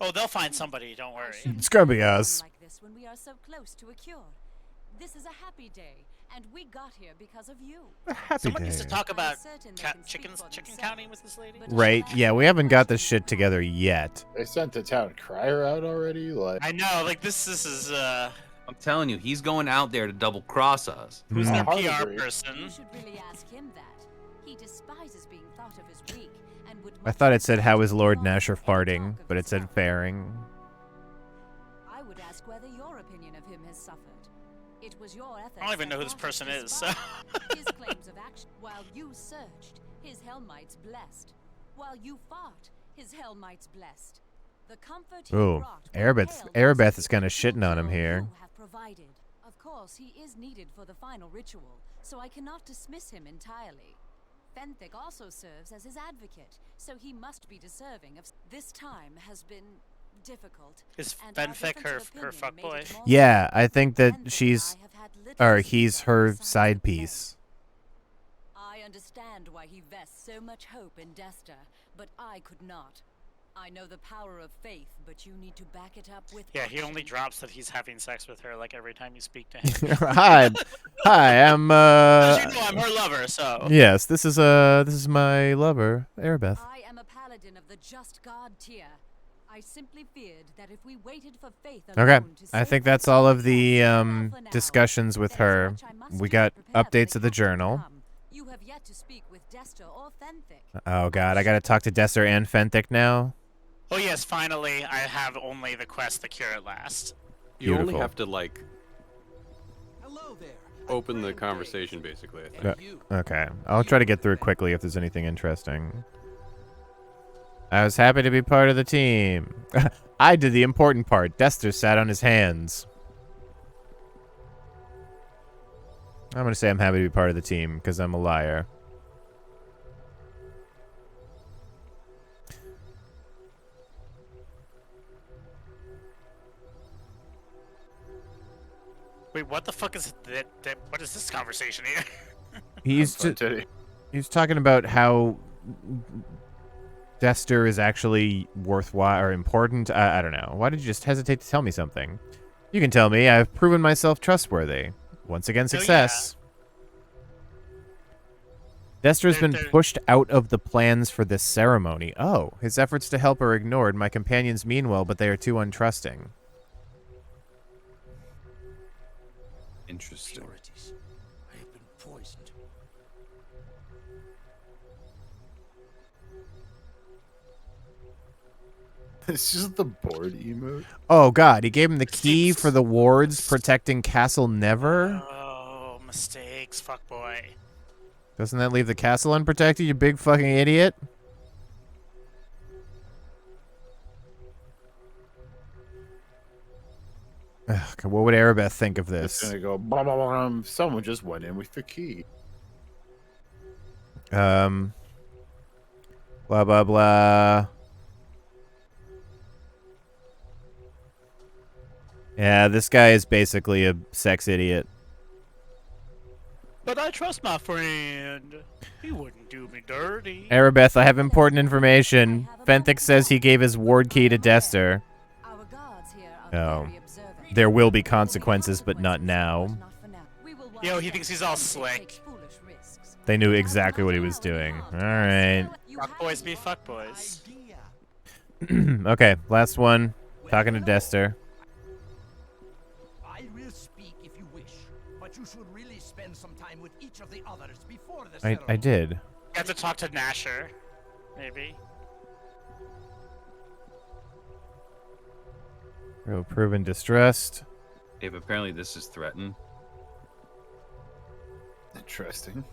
S3: Oh, they'll find somebody, don't worry.
S1: It's gonna be us.
S7: Like this when we are so close to a cure. This is a happy day, and we got here because of you.
S1: Happy
S3: Someone needs to
S1: day.
S3: talk about
S7: certain they can speak
S3: chicken
S7: for
S3: counting
S7: themselves.
S3: with this lady.
S7: But
S1: Right, yeah, we haven't got this shit together yet.
S2: They sent the town crier out already? Like,
S3: I know, like this is
S5: I'm telling you, he's going out there to double cross us.
S3: who's
S1: Hmm.
S3: their
S2: Hardly
S3: PR
S2: agree.
S7: You
S3: person?
S7: should really ask him that. He despises being thought of as weak and would
S1: I
S7: much
S1: thought it said,
S7: prefer
S1: "How
S7: to
S1: is Lord
S7: avoid any
S1: Nasher
S7: talk
S1: farting?"
S7: of
S1: But it
S7: his
S1: said
S7: health.
S1: faring.
S7: I would ask whether your opinion of him has suffered. It was your efforts.
S3: I don't even
S7: that
S3: know who this
S7: brought
S3: person
S7: us
S3: is,
S7: this
S3: so.
S7: far. His claims of action, while you searched, his Hellmites blessed. While you fought, his Hellmites blessed. The comfort he
S1: Ooh,
S7: brought
S1: Arabeth
S7: will pale
S1: is kinda
S7: the
S1: shitting on him
S7: cure
S1: here.
S7: you have provided. Of course, he is needed for the final ritual, so I cannot dismiss him entirely. Fenthic also serves as his advocate, so he must be deserving of. This time has been difficult.
S3: Is
S7: and our
S3: Fenthic
S7: difference
S3: her
S7: of opinion made
S3: fuckboy?
S7: it more
S1: Yeah, I think that
S7: Fenthic and
S1: she's,
S7: I have had little
S1: or
S7: to
S1: he's
S7: speak of
S1: her
S7: besides
S1: side
S7: the plague.
S1: piece.
S7: I understand why he vests so much hope in Desta, but I could not. I know the power of faith, but you need to back it up with
S3: Yeah, he only
S7: action.
S3: drops that he's having sex with her like every time you speak to him.
S1: Hi, I'm
S3: As you know, I'm her lover, so.
S1: yes, this is my lover, Arabeth.
S7: I am a paladin of the just God tier. I simply feared that if we waited for faith
S1: Okay,
S7: alone to
S1: I
S7: save
S1: think
S7: the
S1: that's all of the
S7: well for now.
S1: discussions with
S7: There is
S1: her.
S7: much I must
S1: We
S7: do
S1: got
S7: to prepare for
S1: updates of the
S7: capture to
S1: journal.
S7: come. You have yet to speak with Desta or Fenthic.
S1: Oh god, I gotta talk to Desser and Fenthic now.
S3: Oh yes, finally, I have only the quest to cure at last.
S4: You only
S1: Beautiful.
S4: have to like
S6: Hello there.
S4: open the conversation, basically. I think.
S1: Uh, Okay, I'll try to get through it quickly if there's anything interesting. I was happy to be part of the team. I did the important part. Dester sat on his hands. I'm gonna say I'm happy to be part of the team because I'm a liar.
S3: Wait, what the fuck is that what is this conversation here?
S1: He's
S2: Fun
S1: just,
S2: titty.
S1: he's talking about how Dester is actually worthwhile or important. I don't know. Why did you just hesitate to tell me something? You can tell me. I've proven myself trustworthy. Once again,
S3: Oh, yeah.
S1: success. Dester's been
S3: They're-
S1: pushed out of the plans for this ceremony. Oh, his efforts to help are ignored. My companions mean well, but they are too untrusting.
S5: Interesting.
S8: Purities. I have been poisoned.
S2: It's just the board emote.
S1: Oh, God. He gave him the key for the wards protecting Castle Never?
S3: Oh, mistakes, fuckboy.
S1: Doesn't that leave the castle unprotected, you big fucking idiot? Ugh, God, what would Arabeth think of
S2: It's
S1: this?
S2: gonna go. Blah, blah, blah, someone just went in with the key.
S1: Blah, blah, blah. Yeah, this guy is basically a sex idiot.
S3: But I trust my friend. He wouldn't do me dirty.
S1: Arabeth, I have important information. Fenthic says he gave his ward key to Dester.
S7: Our guards here are
S1: Oh.
S7: very observant.
S1: There will be consequences, but not now.
S3: Yo, he thinks he's all slick.
S1: They knew exactly what he was doing. Alright.
S3: Fuckboys be fuckboys.
S1: Okay, last one. Talking to Dester.
S8: I will speak if you wish, but you should really spend some time with each of the others before the
S1: I
S8: ceremony.
S1: did.
S3: You have to talk to Nasher, maybe.
S1: Real proven distressed.
S5: Dave, apparently this is threatened.
S2: Interesting.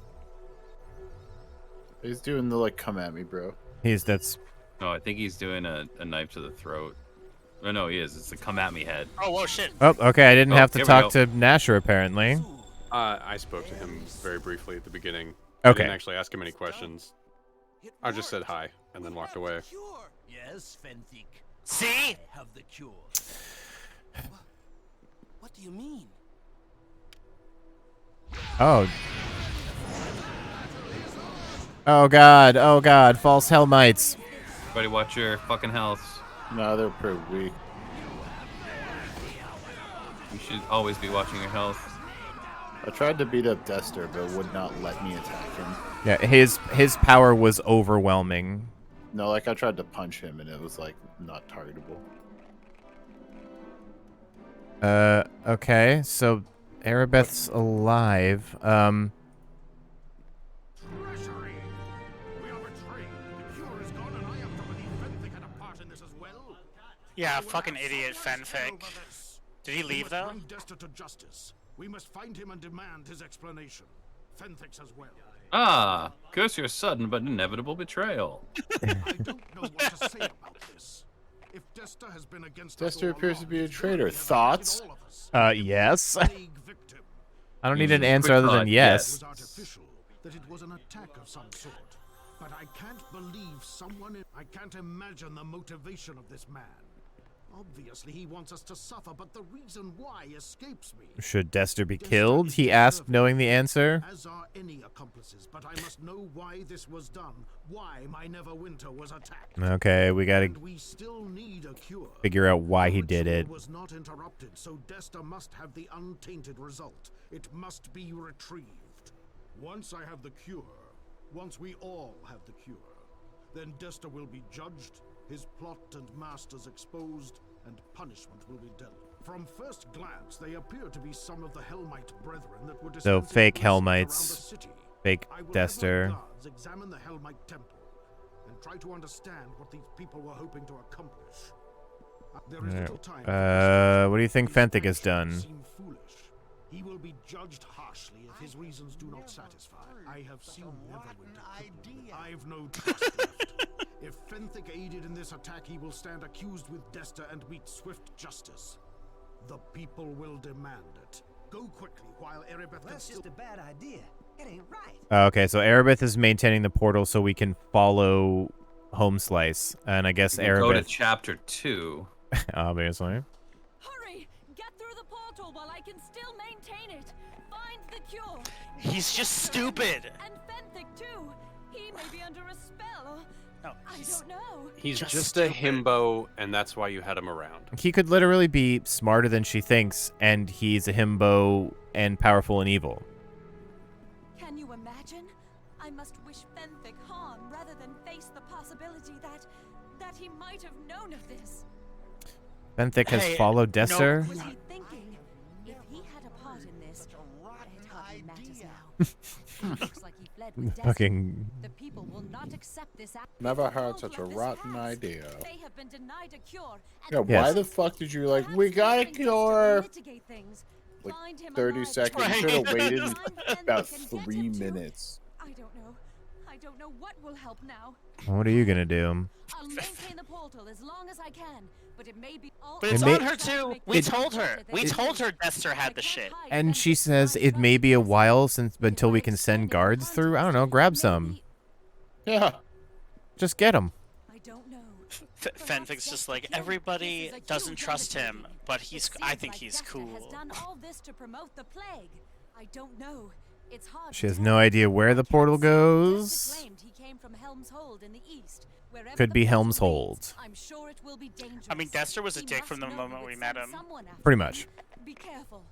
S2: He's doing the like, come at me, bro.
S1: That's
S5: No, I think he's doing a knife to the throat. Oh, no, he is. It's the come at me head.
S3: Oh, whoa, shit.
S1: Oh, okay, I didn't
S5: Oh,
S1: have to
S5: here we
S1: talk
S5: go.
S1: to Nasher apparently.
S4: I spoke to him very briefly at the beginning.
S1: Okay.
S4: I didn't actually ask him any questions. I just said hi and then walked away.
S8: Cure. Yes, Fenthic.
S3: See?
S8: I have the cure. What do you mean?
S1: Oh. Oh god, false Hellmites.
S5: Everybody watch your fucking health.
S2: No, they're pretty weak.
S5: You should always be watching your health.
S2: I tried to beat up Dester, but it would not let me attack him.
S1: Yeah, his power was overwhelming.
S2: No, like I tried to punch him, and it was like not targetable.
S1: Okay, so Arabeth's alive.
S6: Treachery! We are betrayed. The cure is gone, and I have to believe Fenthic had a part in this as well.
S3: Yeah, fucking idiot Fenfic. Did he leave, though?
S6: Bring Dester to justice. We must find him and demand his explanation. Fenthic's as well.
S5: Ah, curse your sudden but inevitable betrayal.
S6: I don't know what to say about this. If Dester has been against us
S2: Dester
S6: all
S2: appears to
S6: along,
S2: be a
S6: he
S2: traitor.
S6: clearly has
S2: Thoughts?
S6: affected all of us.
S1: Yes.
S6: Plague victim.
S1: I don't need an
S5: Quick
S1: answer other
S5: thought,
S1: than
S6: It
S1: yes.
S6: was artificial, that it was an attack of some sort. But I can't believe someone. I can't imagine the motivation of this man. Obviously, he wants us to suffer, but the reason why escapes me.
S1: Should Dester be killed? He asked, knowing the answer.
S6: As are any accomplices, but I must know why this was done. Why my Neverwinter was attacked.
S1: Okay, we gotta
S6: And we still need a cure.
S1: figure out why he
S6: The
S1: did it.
S6: ritual was not interrupted, so Dester must have the untainted result. It must be retrieved. Once I have the cure, once we all have the cure, then Dester will be judged, his plot and masters exposed, and punishment will be dealt. From first glance, they appear to be some of the Hellmite brethren that were
S1: So
S6: dispensing
S1: fake
S6: blessings around the
S1: Hellmites.
S6: city.
S1: Fake
S6: I will have my
S1: Dester.
S6: guards examine the Hellmite temple and try to understand what these people were hoping to accomplish. There is little time for this.
S1: What do you think
S6: His
S1: Fenthic has
S6: actions
S1: done?
S6: seem foolish. He will be judged harshly if his reasons do not satisfy. I have seen Neverwinter. I've no trust left. If Fenthic aided in this attack, he will stand accused with Dester and meet swift justice. The people will demand it. Go quickly while Erebeth can still...
S8: a bad idea. It ain't right.
S1: Okay, so Arabeth is maintaining the portal so we can follow Home Slice. And I guess
S5: You can go to
S1: Arabeth,
S5: chapter 2.
S1: obviously.
S7: Hurry! Get through the portal while I can still maintain it. Find the cure.
S3: He's just stupid.
S7: And Fenthic too. He may be under a spell.
S3: No,
S7: I
S3: he's
S7: don't know.
S4: He's
S3: Just
S4: just a
S3: stupid.
S4: himbo, and that's why you had him around.
S1: He could literally be smarter than she thinks, and he's a himbo and powerful and evil.
S7: Can you imagine? I must wish Fenthic harm rather than face the possibility that he might have known of this.
S1: Benthic has
S3: Hey,
S1: followed
S3: no.
S1: Dester.
S7: What was he thinking? If he had a part in this, it hardly matters now. Looks like he fled with Dester.
S1: Fucking.
S7: The people will not accept this act.
S2: Never
S7: It's
S2: heard
S7: all
S2: such
S7: who
S2: a
S7: have this
S2: rotten
S7: past.
S2: idea.
S7: They have been denied a cure.
S2: Yeah,
S7: and
S2: why
S1: Yes.
S2: the fuck did you like,
S7: perhaps
S2: we got a
S7: leaving Dester will
S2: cure?
S7: mitigate things.
S2: Like
S7: Find him
S2: 30
S7: alive.
S2: seconds.
S3: Right.
S2: Should have waited
S7: Find Fenthic
S2: about
S7: and get
S2: 3
S7: him to-
S2: minutes.
S7: I don't know. I don't know what will help now.
S1: What are you gonna do?
S7: I'll maintain the portal as long as I can, but it may be all.
S3: But it's
S1: It may-
S3: on her too. We told her. We told her Dester had the shit.
S1: And she says it may be a while until we can send guards through. I don't know. Grab some.
S2: Yeah.
S1: Just get them.
S7: I don't know.
S3: Fenthic's just like, everybody doesn't trust him, but I think he's
S7: Has
S3: cool.
S7: done all this to promote the plague. I don't know. It's hard
S1: She
S7: to
S1: has
S7: tell.
S1: no idea where the
S7: I can't
S1: portal
S7: say.
S1: goes.
S7: Dester claimed he came from Helm's Hold in the east. Wherever
S1: Could
S7: the
S1: be
S7: portal
S1: Helm's
S7: leads,
S1: Hold.
S7: I'm sure it will be dangerous.
S3: I mean, Dester was a
S7: He
S3: dick
S7: must
S3: from the
S7: know
S3: moment
S7: that
S3: we
S7: it's
S3: met
S7: sent
S3: him.
S7: someone after
S1: Pretty
S7: him.
S1: much.
S7: Be careful.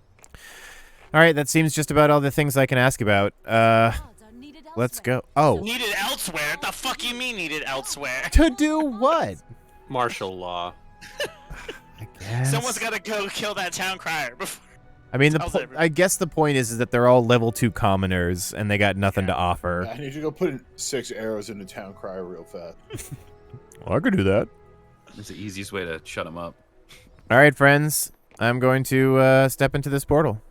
S1: All right, that seems just about all the things I can ask about.
S7: Guards are needed
S1: Let's
S7: elsewhere.
S1: go. Oh,
S3: Needed elsewhere? The fuck you mean needed elsewhere?
S1: to do what?
S4: Martial law.
S1: I guess.
S3: Someone's gotta go kill that town crier before.
S1: I mean,
S3: tells everyone.
S1: I guess the point is that they're all level 2 commoners and they got nothing to offer.
S2: I need to go put in 6 arrows into town crier real fast.
S1: Well, I could do that.
S5: It's the easiest way to shut him up.
S1: All right, friends. I'm going to step into this portal.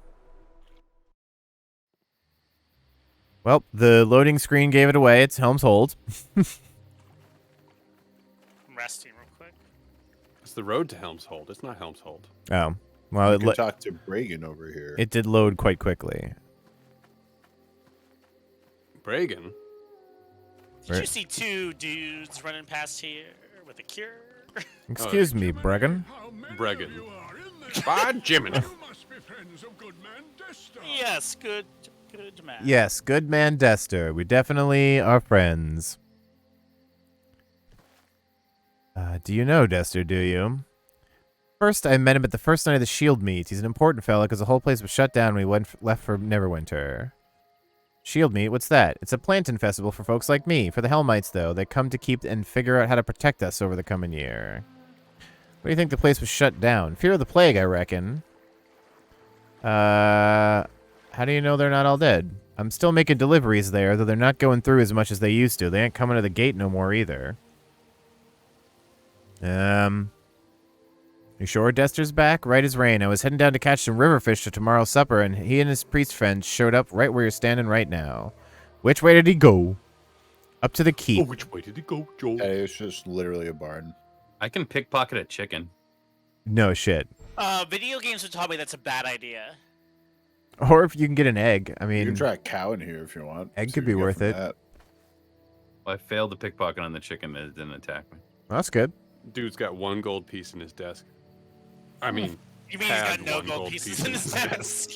S1: Well, the loading screen gave it away. It's Helm's Hold.
S3: I'm resting real quick.
S4: It's the road to Helm's Hold. It's not Helm's Hold.
S1: Oh, well,
S2: You can talk to Bragan over here.
S1: it did load quite quickly.
S4: Bragan?
S3: Did
S1: Right.
S3: you see 2 dudes running past here with a cure?
S1: Excuse me, Bregan.
S4: Bregan. By Jiminy.
S6: You must be friends of good man Dester.
S3: Yes, good man.
S1: Yes, good man Dester. We definitely are friends. Do you know Dester, do you? First, I met him at the first night of the Shield meet. He's an important fella because the whole place was shut down when we left for Neverwinter. Shield meet? What's that? It's a plantain festival for folks like me. For the Hellmites, though. They come to keep and figure out how to protect us over the coming year. What do you think the place was shut down? Fear of the plague, I reckon. How do you know they're not all dead? I'm still making deliveries there, though they're not going through as much as they used to. They ain't coming to the gate no more either. You sure Dester's back? Right as rain. I was heading down to catch some riverfish for tomorrow's supper, and he and his priest friends showed up right where you're standing right now. Which way did he go? Up to the keep.
S4: Oh, which way did it go, Joel?
S2: Hey, it's just literally a barn.
S5: I can pickpocket a chicken.
S1: No shit.
S3: Video games have taught me that's a bad idea.
S1: Or if you can get an egg. I
S2: You
S1: mean,
S2: can try a cow in here if you want.
S1: Egg
S2: See
S1: could
S2: what
S1: be
S2: you get
S1: worth
S2: from
S1: it.
S2: that.
S5: Well, I failed to pickpocket on the chicken that didn't attack me.
S1: that's good.
S4: Dude's got 1 gold piece in his desk. I mean,
S3: You mean he's got
S4: had
S3: no
S4: 1
S3: gold pieces in his desk?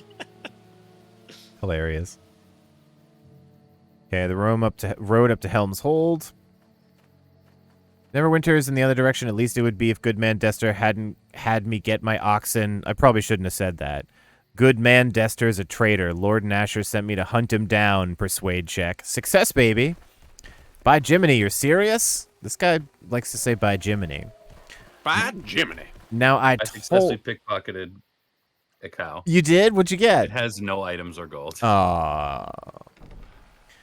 S1: Hilarious. Okay, the road up to Helm's Hold. Neverwinter is in the other direction. At least it would be if Goodman Dester hadn't had me get my oxen. I probably shouldn't have said that. Goodman Dester is a traitor. Lord Nasher sent me to hunt him down. Persuade check. Success, baby. By Jiminy, you're serious? This guy likes to say by Jiminy.
S4: by Jiminy.
S1: Now I
S5: successfully
S1: told...
S5: pickpocketed a cow.
S1: You did? What'd you
S5: It
S1: get?
S5: has no items or gold.
S1: Aww.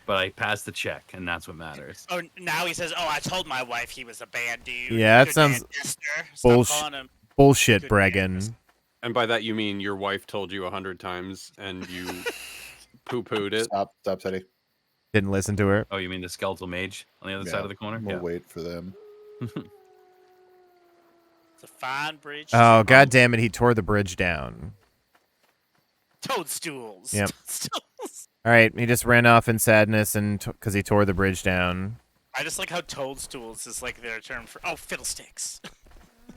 S5: But I passed the check, and that's what matters.
S3: Oh, now he says, "Oh, I told my wife he was a bad dude."
S1: Yeah, that
S3: Good
S1: sounds
S3: man, Dester. Stop
S1: bullshit.
S3: calling him.
S1: Bullshit,
S3: Good
S1: Bregan.
S4: And by that you mean your wife told you 100 times and you poo-pooed it.
S2: Stop, Teddy.
S1: Didn't listen to her.
S5: Oh, you mean the skeletal mage on the other side of the corner?
S2: We'll wait for them.
S3: It's a fine bridge.
S1: Oh, god damn it, he tore the bridge down.
S3: Toadstools.
S1: Yep.
S3: Toadstools.
S1: Alright, he just ran off in sadness and because he tore the bridge down.
S3: I just like how toadstools is like their term for fiddlesticks.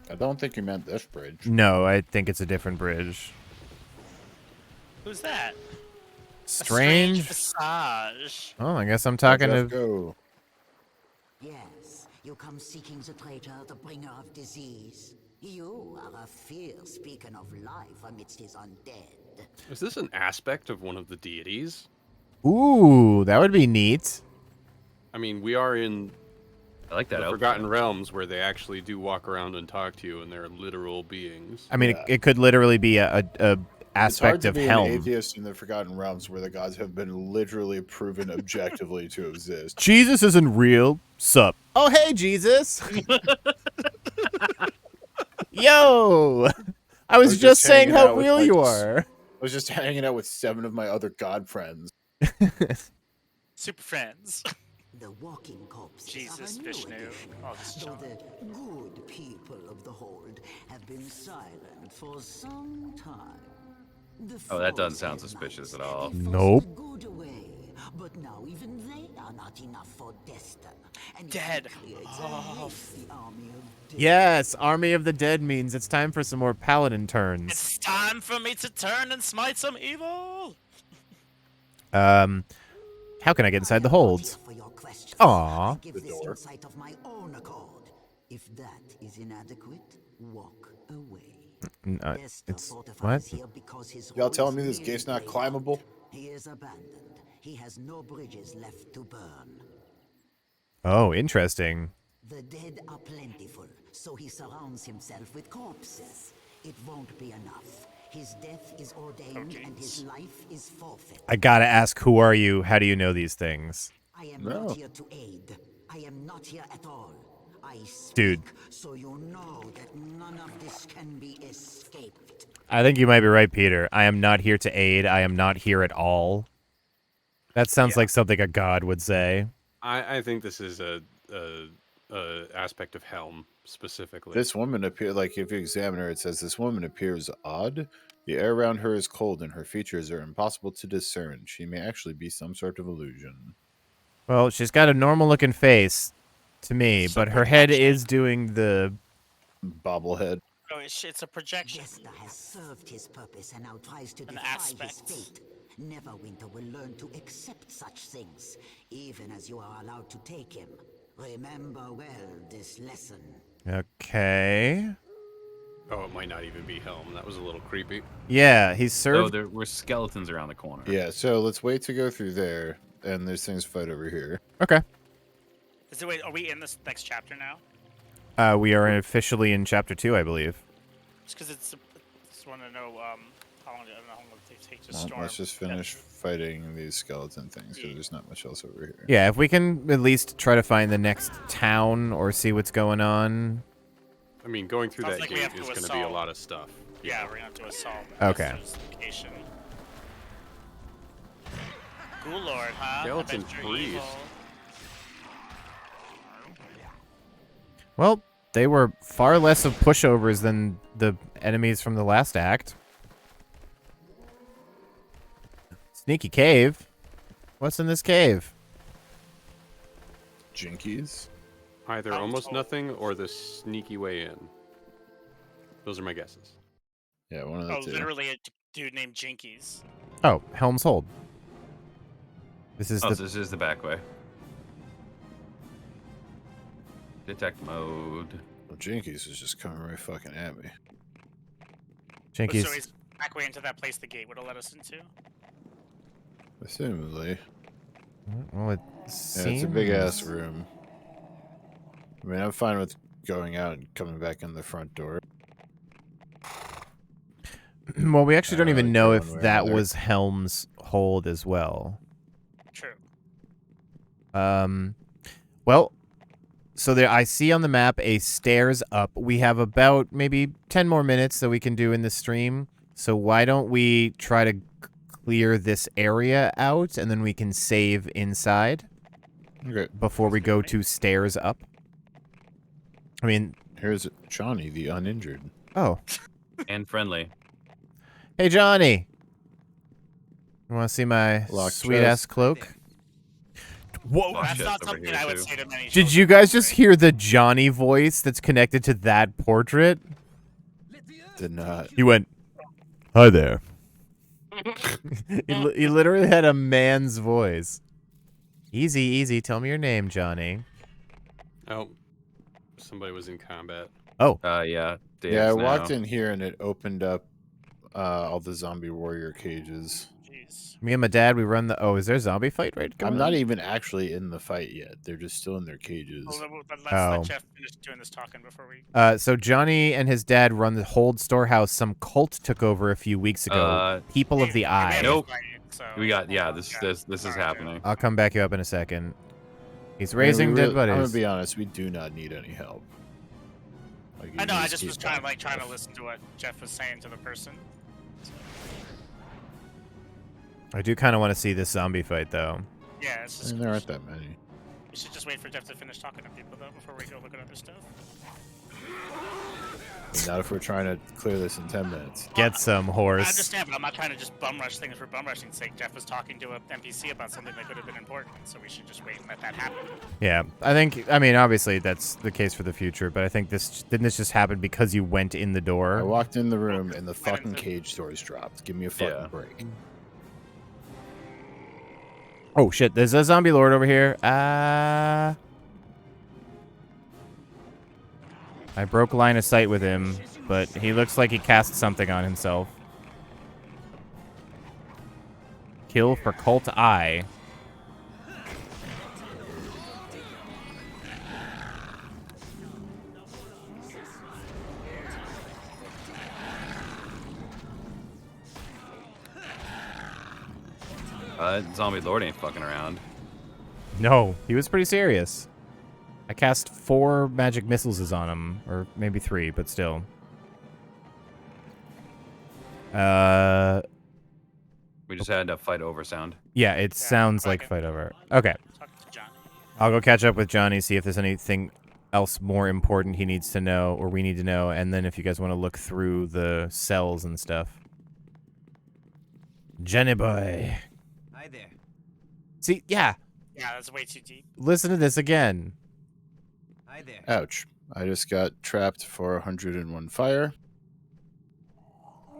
S2: I don't think you meant this bridge.
S1: No, I think it's a different bridge.
S3: Who's that?
S1: Strange.
S3: A strange visage.
S1: Oh, I guess I'm talking
S2: Let's
S1: to...
S2: go.
S9: Yes, you come seeking the traitor, the bringer of disease. You are a fierce beacon of life amidst his undead.
S4: Is this an aspect of one of the deities?
S1: Ooh, that would be neat.
S4: I mean, we are in
S5: I like that
S4: the
S5: outfit.
S4: Forgotten Realms where they actually do walk around and talk to you, and they're literal beings.
S1: I mean,
S2: Yeah.
S1: it could literally be a
S2: It's hard
S1: aspect
S2: to
S1: of
S2: be an
S1: Helm.
S2: atheist in the Forgotten Realms where the gods have been literally proven objectively to exist.
S1: Jesus isn't real. Sup? Oh, hey, Jesus. Yo. I was just saying
S2: hanging
S1: how
S2: out with,
S1: real
S2: like,
S1: you are.
S2: I was just hanging out with 7 of my other god friends.
S3: Super friends.
S9: The walking corpses
S3: Jesus,
S9: are a new
S3: Vishnu.
S9: addition,
S3: Oh, this is
S9: though
S3: John.
S9: the good people of the Hold have been silent for some time. The
S5: Oh, that doesn't
S9: foes
S5: sound
S9: have
S5: suspicious
S9: might.
S5: at all.
S9: They forced
S1: Nope.
S9: the good away, but now even they are not enough for Desta. And
S3: Dead.
S9: he creates
S3: Oh,
S9: a race, the army of dead.
S1: Yes, Army of the Dead means it's time for some more paladin turns.
S3: It's time for me to turn and smite some evil.
S1: How can I get inside the holds?
S9: For your questions.
S1: Aw.
S9: I give
S2: The
S9: this
S2: door.
S9: insight of my own accord. If that is inadequate, walk away. Desta
S1: It's
S9: fortifies
S1: what?
S9: here because his
S2: Y'all
S9: hold
S2: telling me
S9: is
S2: this
S9: merely
S2: gate's not
S9: laid out.
S2: climbable?
S9: He is abandoned. He has no bridges left to burn.
S1: Oh, interesting.
S9: The dead are plentiful, so he surrounds himself with corpses. It won't be enough. His death is ordained and his life is forfeit.
S1: I gotta ask, who are you? How do you know these things?
S9: I am
S2: No.
S9: not here to aid. I am not here at all. I speak
S1: Dude.
S9: so you know that none of this can be escaped.
S1: I think you might be right, Peter. I am not here to aid. I am not here at all. That sounds like something a god would say.
S4: I think this is a aspect of Helm specifically.
S2: This woman appears, like, if you examine her, it says this woman appears odd. The air around her is cold and her features are impossible to discern. She may actually be some sort of illusion.
S1: Well, she's got a normal looking face to me,
S3: So
S1: but her head
S3: projection.
S1: is doing the...
S2: Bobblehead.
S3: Oh, it's a projection.
S9: Desta has served his purpose and now tries to
S3: An
S9: defy
S3: aspect.
S9: his fate. Neverwinter will learn to accept such things, even as you are allowed to take him. Remember well this lesson.
S1: Okay.
S4: Oh, it might not even be Helm. That was a little creepy.
S1: Yeah, he's
S5: So
S1: served...
S5: there were skeletons around the corner.
S2: Yeah, so let's wait to go through there, and there's things to fight over here.
S1: Okay.
S3: Wait, are we in this next chapter now?
S1: We are officially in chapter 2, I believe.
S3: Just because just want to know how long it take to
S2: Well,
S3: storm.
S2: let's just finish fighting these skeleton things, because there's not much else over here.
S1: Yeah, if we can at least try to find the next town or see what's going on.
S4: I mean, going through
S3: Sounds
S4: that
S3: like we
S4: gate
S3: have to
S4: is going to be a
S3: assault.
S4: lot of stuff.
S3: Yeah, we're gonna have to assault.
S1: Okay.
S3: This location. Cool Lord, huh?
S4: Skeleton
S3: Adventure
S4: priest.
S3: evil.
S1: Well, they were far less of pushovers than the enemies from the last act. Sneaky cave. What's in this cave?
S2: Jinkies?
S4: Either
S3: I'm
S4: almost
S3: told.
S4: nothing or the sneaky way in. Those are my guesses.
S2: Yeah, one of the
S3: Oh,
S2: two.
S3: literally a dude named Jinkies.
S1: Oh, Helm's Hold. This is
S5: Oh,
S1: the...
S5: so this is the back way. Detect mode.
S2: Well, Jinkies is just coming right fucking at me.
S3: So
S1: Jinkies.
S3: he's back way into that place the gate would have let us into.
S2: Assumedly.
S1: Well, it
S2: Yeah, it's a big ass
S1: seems-
S2: room. I mean, I'm fine with going out and coming back in the front door.
S1: Well, we actually don't
S2: I
S1: even
S2: like
S1: know
S2: that
S1: if
S2: one way or
S1: that
S2: another.
S1: was Helm's Hold as well.
S3: True.
S1: Well, so there I see on the map a stairs up. We have about maybe 10 more minutes that we can do in the stream. So why don't we try to clear this area out and then we can save inside
S2: Okay,
S1: before we go to stairs up? I mean,
S2: here's Johnny, the uninjured.
S1: oh,
S5: And friendly.
S1: hey Johnny. You want to see my
S2: Locked
S1: sweet ass
S2: chest.
S1: cloak? Whoa.
S5: Lock
S3: That's
S5: chest
S3: not
S5: over
S3: something
S5: here,
S3: I would
S5: too.
S3: say to many.
S1: Did
S3: children,
S1: you guys just
S3: right?
S1: hear the Johnny voice that's connected to that portrait?
S2: Did not.
S1: He went, "Hi there." he literally had a man's voice. Easy, easy. Tell me your name, Johnny.
S4: Oh, somebody was in combat.
S1: Oh,
S5: Yeah.
S2: Yeah, I
S5: Dave's
S2: walked
S5: now.
S2: in here and it opened up all the zombie warrior cages.
S3: Jeez. zombies.
S1: Me and my dad, we run the. Oh, is there a zombie fight right going
S2: I'm not
S1: on?
S2: even actually in the fight yet. They're just still in their cages.
S3: Well, let's
S1: Oh.
S3: let Jeff finish doing this talking before we.
S1: So Johnny and his dad run the Hold Storehouse. Some cult took over a few weeks ago. People of the Eye.
S5: Nope.
S3: So
S5: We got this is happening.
S1: I'll come back you up in a second. He's raising dead
S2: I'm
S1: buddies.
S2: gonna be honest. We do not need any help. Like,
S3: I
S2: you
S3: know. I
S2: just
S3: just
S2: keep
S3: was trying
S2: fighting
S3: to
S2: stuff.
S3: listen to what Jeff was saying to the person.
S1: I do kind of want to see this zombie fight, though.
S3: Yeah, it's just.
S2: And there aren't that many.
S3: We should just wait for Jeff to finish talking to people though before we go look at other stuff.
S2: Not if we're trying to clear this in 10 minutes.
S1: Get some
S3: I
S1: horse.
S3: understand, but I'm not trying to just bum rush things for bum rushing's sake. Jeff was talking to an NPC about something that could have been important, so we should just wait and let that happen.
S1: Yeah, I mean, obviously that's the case for the future, but I think didn't this just happen because you went in the
S2: I
S1: door?
S2: walked in the room and the fucking cage doors dropped. Give me a fucking break.
S1: Oh shit, there's a zombie lord over here. I broke line of sight with him, but he looks like he cast something on himself. Kill for Cult Eye.
S5: Zombie Lord ain't fucking around.
S1: No, he was pretty serious. I cast 4 magic missiles on him, or maybe 3, but still.
S5: We just had a fight over sound.
S1: Yeah, it sounds like fight over. Okay.
S3: Talk to Johnny.
S1: I'll go catch up with Johnny, see if there's anything else more important he needs to know, or we need to know, and then if you guys want to look through the cells and stuff. Jenny boy.
S8: Hi there.
S1: See, yeah,
S3: Yeah, that's way too deep.
S1: listen to this again.
S8: Hi there.
S2: Ouch. I just got trapped for 101 fire.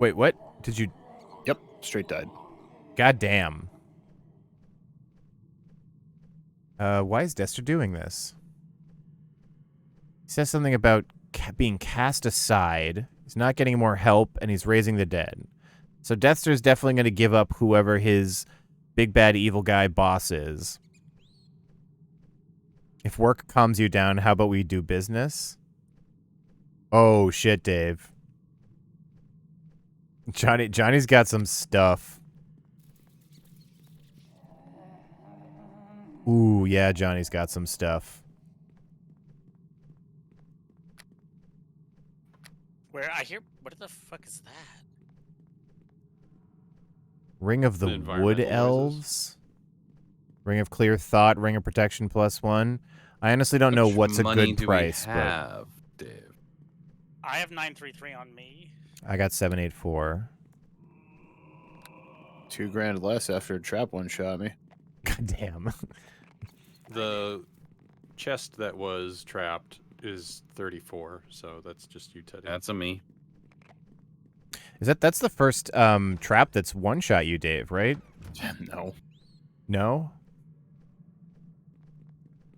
S1: Wait, what? Did you...
S2: Yep, straight died.
S1: God damn. Why is Dexter doing this? He says something about being cast aside. He's not getting more help, and he's raising the dead. So Dexter's definitely going to give up whoever his big bad evil guy boss is. If work calms you down, how about we do business? Oh shit, Dave. Johnny's got some stuff. Ooh, yeah, Johnny's got some stuff.
S3: Where I hear, what the fuck is that?
S1: Ring of the Wood
S4: Environmental
S1: Elves.
S4: noises.
S1: Ring of Clear Thought. Ring of Protection +1. I honestly don't know what's a
S5: money
S1: good
S5: do
S1: price,
S5: we
S1: but
S5: have, Dave?
S3: I have 933 on me.
S1: I got 784.
S2: $2,000 less after a trap one shot me.
S1: God damn.
S4: The chest that was trapped is 34, so that's just you, Teddy.
S5: That's a me.
S1: That's the first trap that's one-shot you, Dave, right?
S2: No.
S1: No?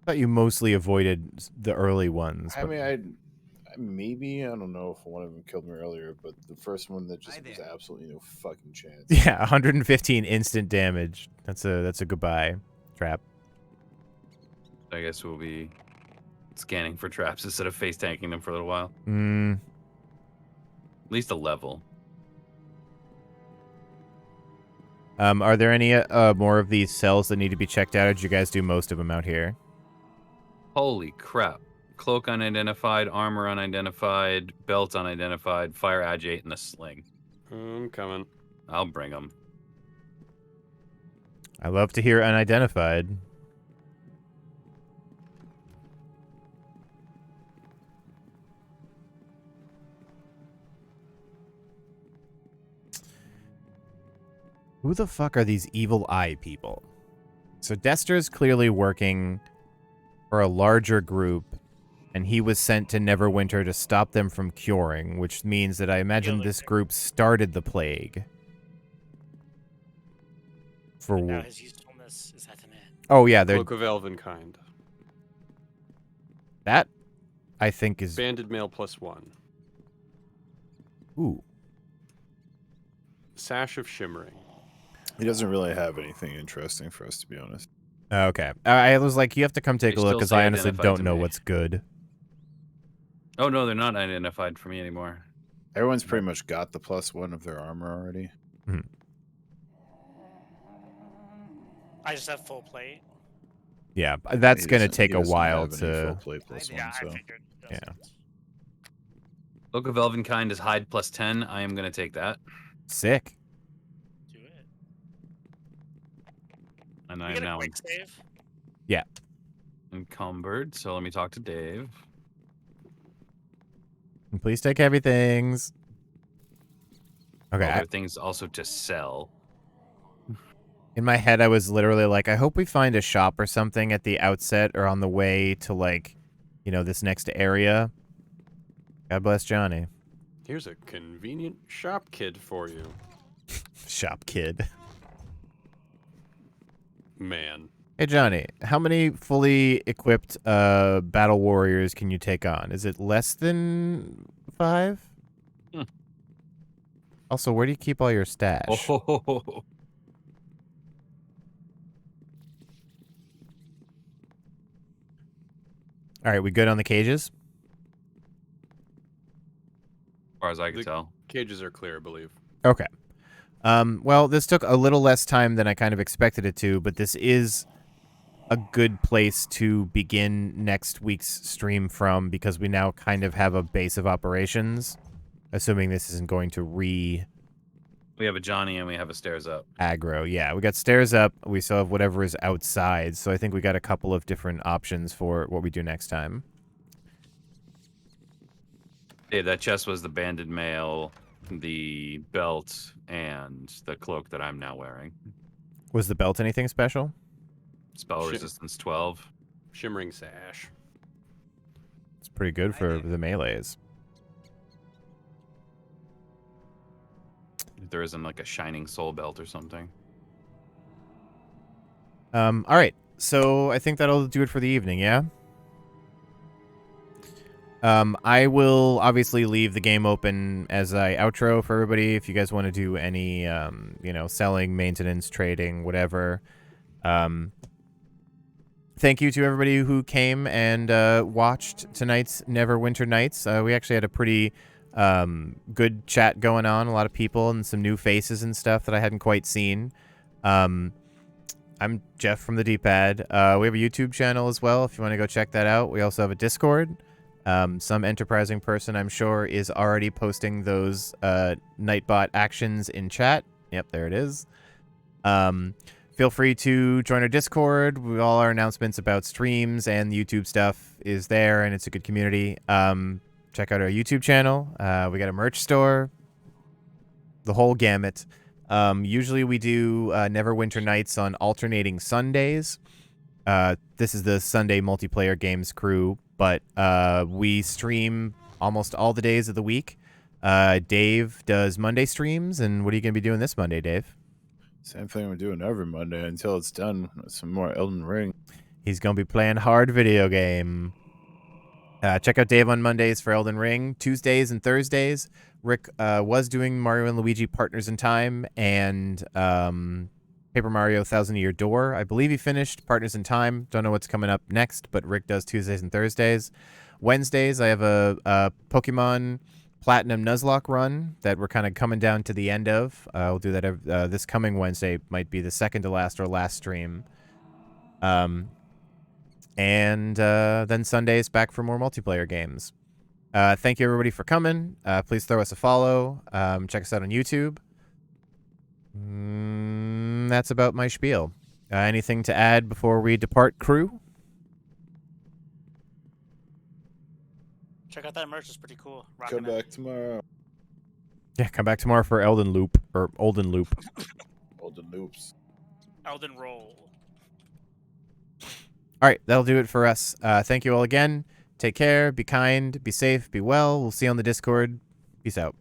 S1: I thought you mostly avoided the early ones.
S2: I
S1: but-
S2: mean, maybe, I don't know if one of them killed me earlier, but the first one that just
S8: Hi
S2: was
S8: there.
S2: absolutely no fucking chance.
S1: Yeah, 115 instant damage. That's a goodbye trap.
S5: I guess we'll be scanning for traps instead of face tanking them for a little while.
S1: Mm.
S5: At least a level.
S1: Are there any more of these cells that need to be checked out, or did you guys do most of them out here?
S5: Holy crap. Cloak unidentified, armor unidentified, belt unidentified, fire agate, and a sling.
S4: I'm coming.
S5: I'll bring them.
S1: I love to hear unidentified. Who the fuck are these evil eye people? So Dexter's clearly working for a larger group, and he was sent to Neverwinter to stop them from curing, which means that I imagine this group started the plague. For
S3: Now his usefulness is at an end.
S1: oh yeah, they're
S4: Cloak of Elvenkind.
S1: that I think is
S4: Banded Mail +1.
S1: ooh.
S4: Sash of Shimmering.
S2: He doesn't really have anything interesting for us, to be honest.
S1: Okay. I was like, you have to come take
S5: They
S1: a look
S5: still
S1: because
S5: say
S1: I honestly
S5: identified
S1: don't
S5: to
S1: know
S5: me.
S1: what's good.
S5: Oh no, they're not identified for me anymore.
S2: Everyone's pretty much got the +1 of their armor already.
S3: I just have full plate.
S1: Yeah, that's
S2: He
S1: going to
S2: doesn't-
S1: take
S2: he
S1: a
S2: doesn't
S1: while
S2: have any full
S1: to...
S2: plate +1,
S3: Yeah, I
S2: so.
S3: figured. It
S1: Yeah.
S3: doesn't.
S5: Book of Elvenkind is hide +10. I am gonna take that.
S1: Sick.
S3: Do it.
S5: And
S3: You
S5: I
S3: get
S5: am
S3: a
S5: now
S3: quick save.
S1: Yeah.
S5: encumbered, so let me talk to Dave.
S1: And please take heavy things. Okay.
S5: Well, there are things also to sell.
S1: In my head, I was literally like, I hope we find a shop or something at the outset or on the way to, like, you know, this next area. God bless Johnny.
S4: Here's a convenient shop kid for you.
S1: Shop kid.
S4: Man.
S1: Hey, Johnny, how many fully equipped battle warriors can you take on? Is it less than 5? Also, where do you keep all your stash?
S5: Oh,
S1: All right, we good on the cages?
S5: as far as I can tell.
S4: Cages are clear, I believe.
S1: Okay. Well, this took a little less time than I kind of expected it to, but this is a good place to begin next week's stream from because we now kind of have a base of operations, assuming this isn't going to
S5: We have a Johnny and we have a stairs up.
S1: aggro. Yeah, we got stairs up. We still have whatever is outside, so I think we got a couple of different options for what we do next time.
S5: Dave, that chest was the banded mail, the belt, and the cloak that I'm now wearing.
S1: Was the belt anything special?
S5: Spell
S4: Shit.
S5: resistance 12.
S4: Shimmering sash.
S1: It's pretty good for the melees.
S5: If there isn't like a shining soul belt or something.
S1: All right, so I think that'll do it for the evening, yeah? I will obviously leave the game open as I outro for everybody if you guys want to do any, you know, selling, maintenance, trading, whatever. Thank you to everybody who came and watched tonight's Neverwinter Nights. We actually had a pretty good chat going on, a lot of people and some new faces and stuff that I hadn't quite seen. I'm Jeff from the D-Pad. We have a YouTube channel as well if you want to go check that out. We also have a Discord. Some enterprising person, I'm sure, is already posting those Nightbot actions in chat. Yep, there it is. Feel free to join our Discord. All our announcements about streams and the YouTube stuff is there, and it's a good community. Check out our YouTube channel. We got a merch store. The whole gamut. Usually we do Neverwinter Nights on alternating Sundays. This is the Sunday multiplayer games crew, but we stream almost all the days of the week. Dave does Monday streams, and what are you going to be doing this Monday, Dave?
S2: Same thing we're doing every Monday until it's done. Some more Elden Ring.
S1: He's going to be playing hard video game. Check out Dave on Mondays for Elden Ring. Tuesdays and Thursdays, Rick was doing Mario and Luigi Partners in Time and Paper Mario Thousand Year Door. I believe he finished Partners in Time. Don't know what's coming up next, but Rick does Tuesdays and Thursdays. Wednesdays, I have a Pokemon Platinum Nuzlocke run that we're kind of coming down to the end of. We'll do that this coming Wednesday. Might be the second to last or last stream. And then Sundays back for more multiplayer games. Thank you, everybody, for coming. Please throw us a follow. Check us out on YouTube. That's about my spiel. Anything to add before we depart, crew?
S3: Check out that merch; it's pretty cool.
S2: Come back tomorrow.
S1: Yeah, come back tomorrow for Elden Loop or Olden Loop.
S2: Olden Loops.
S3: Elden Roll.
S1: All right, that'll do it for us. Thank you all again. Take care. Be kind. Be safe. Be well. We'll see you on the Discord. Peace out.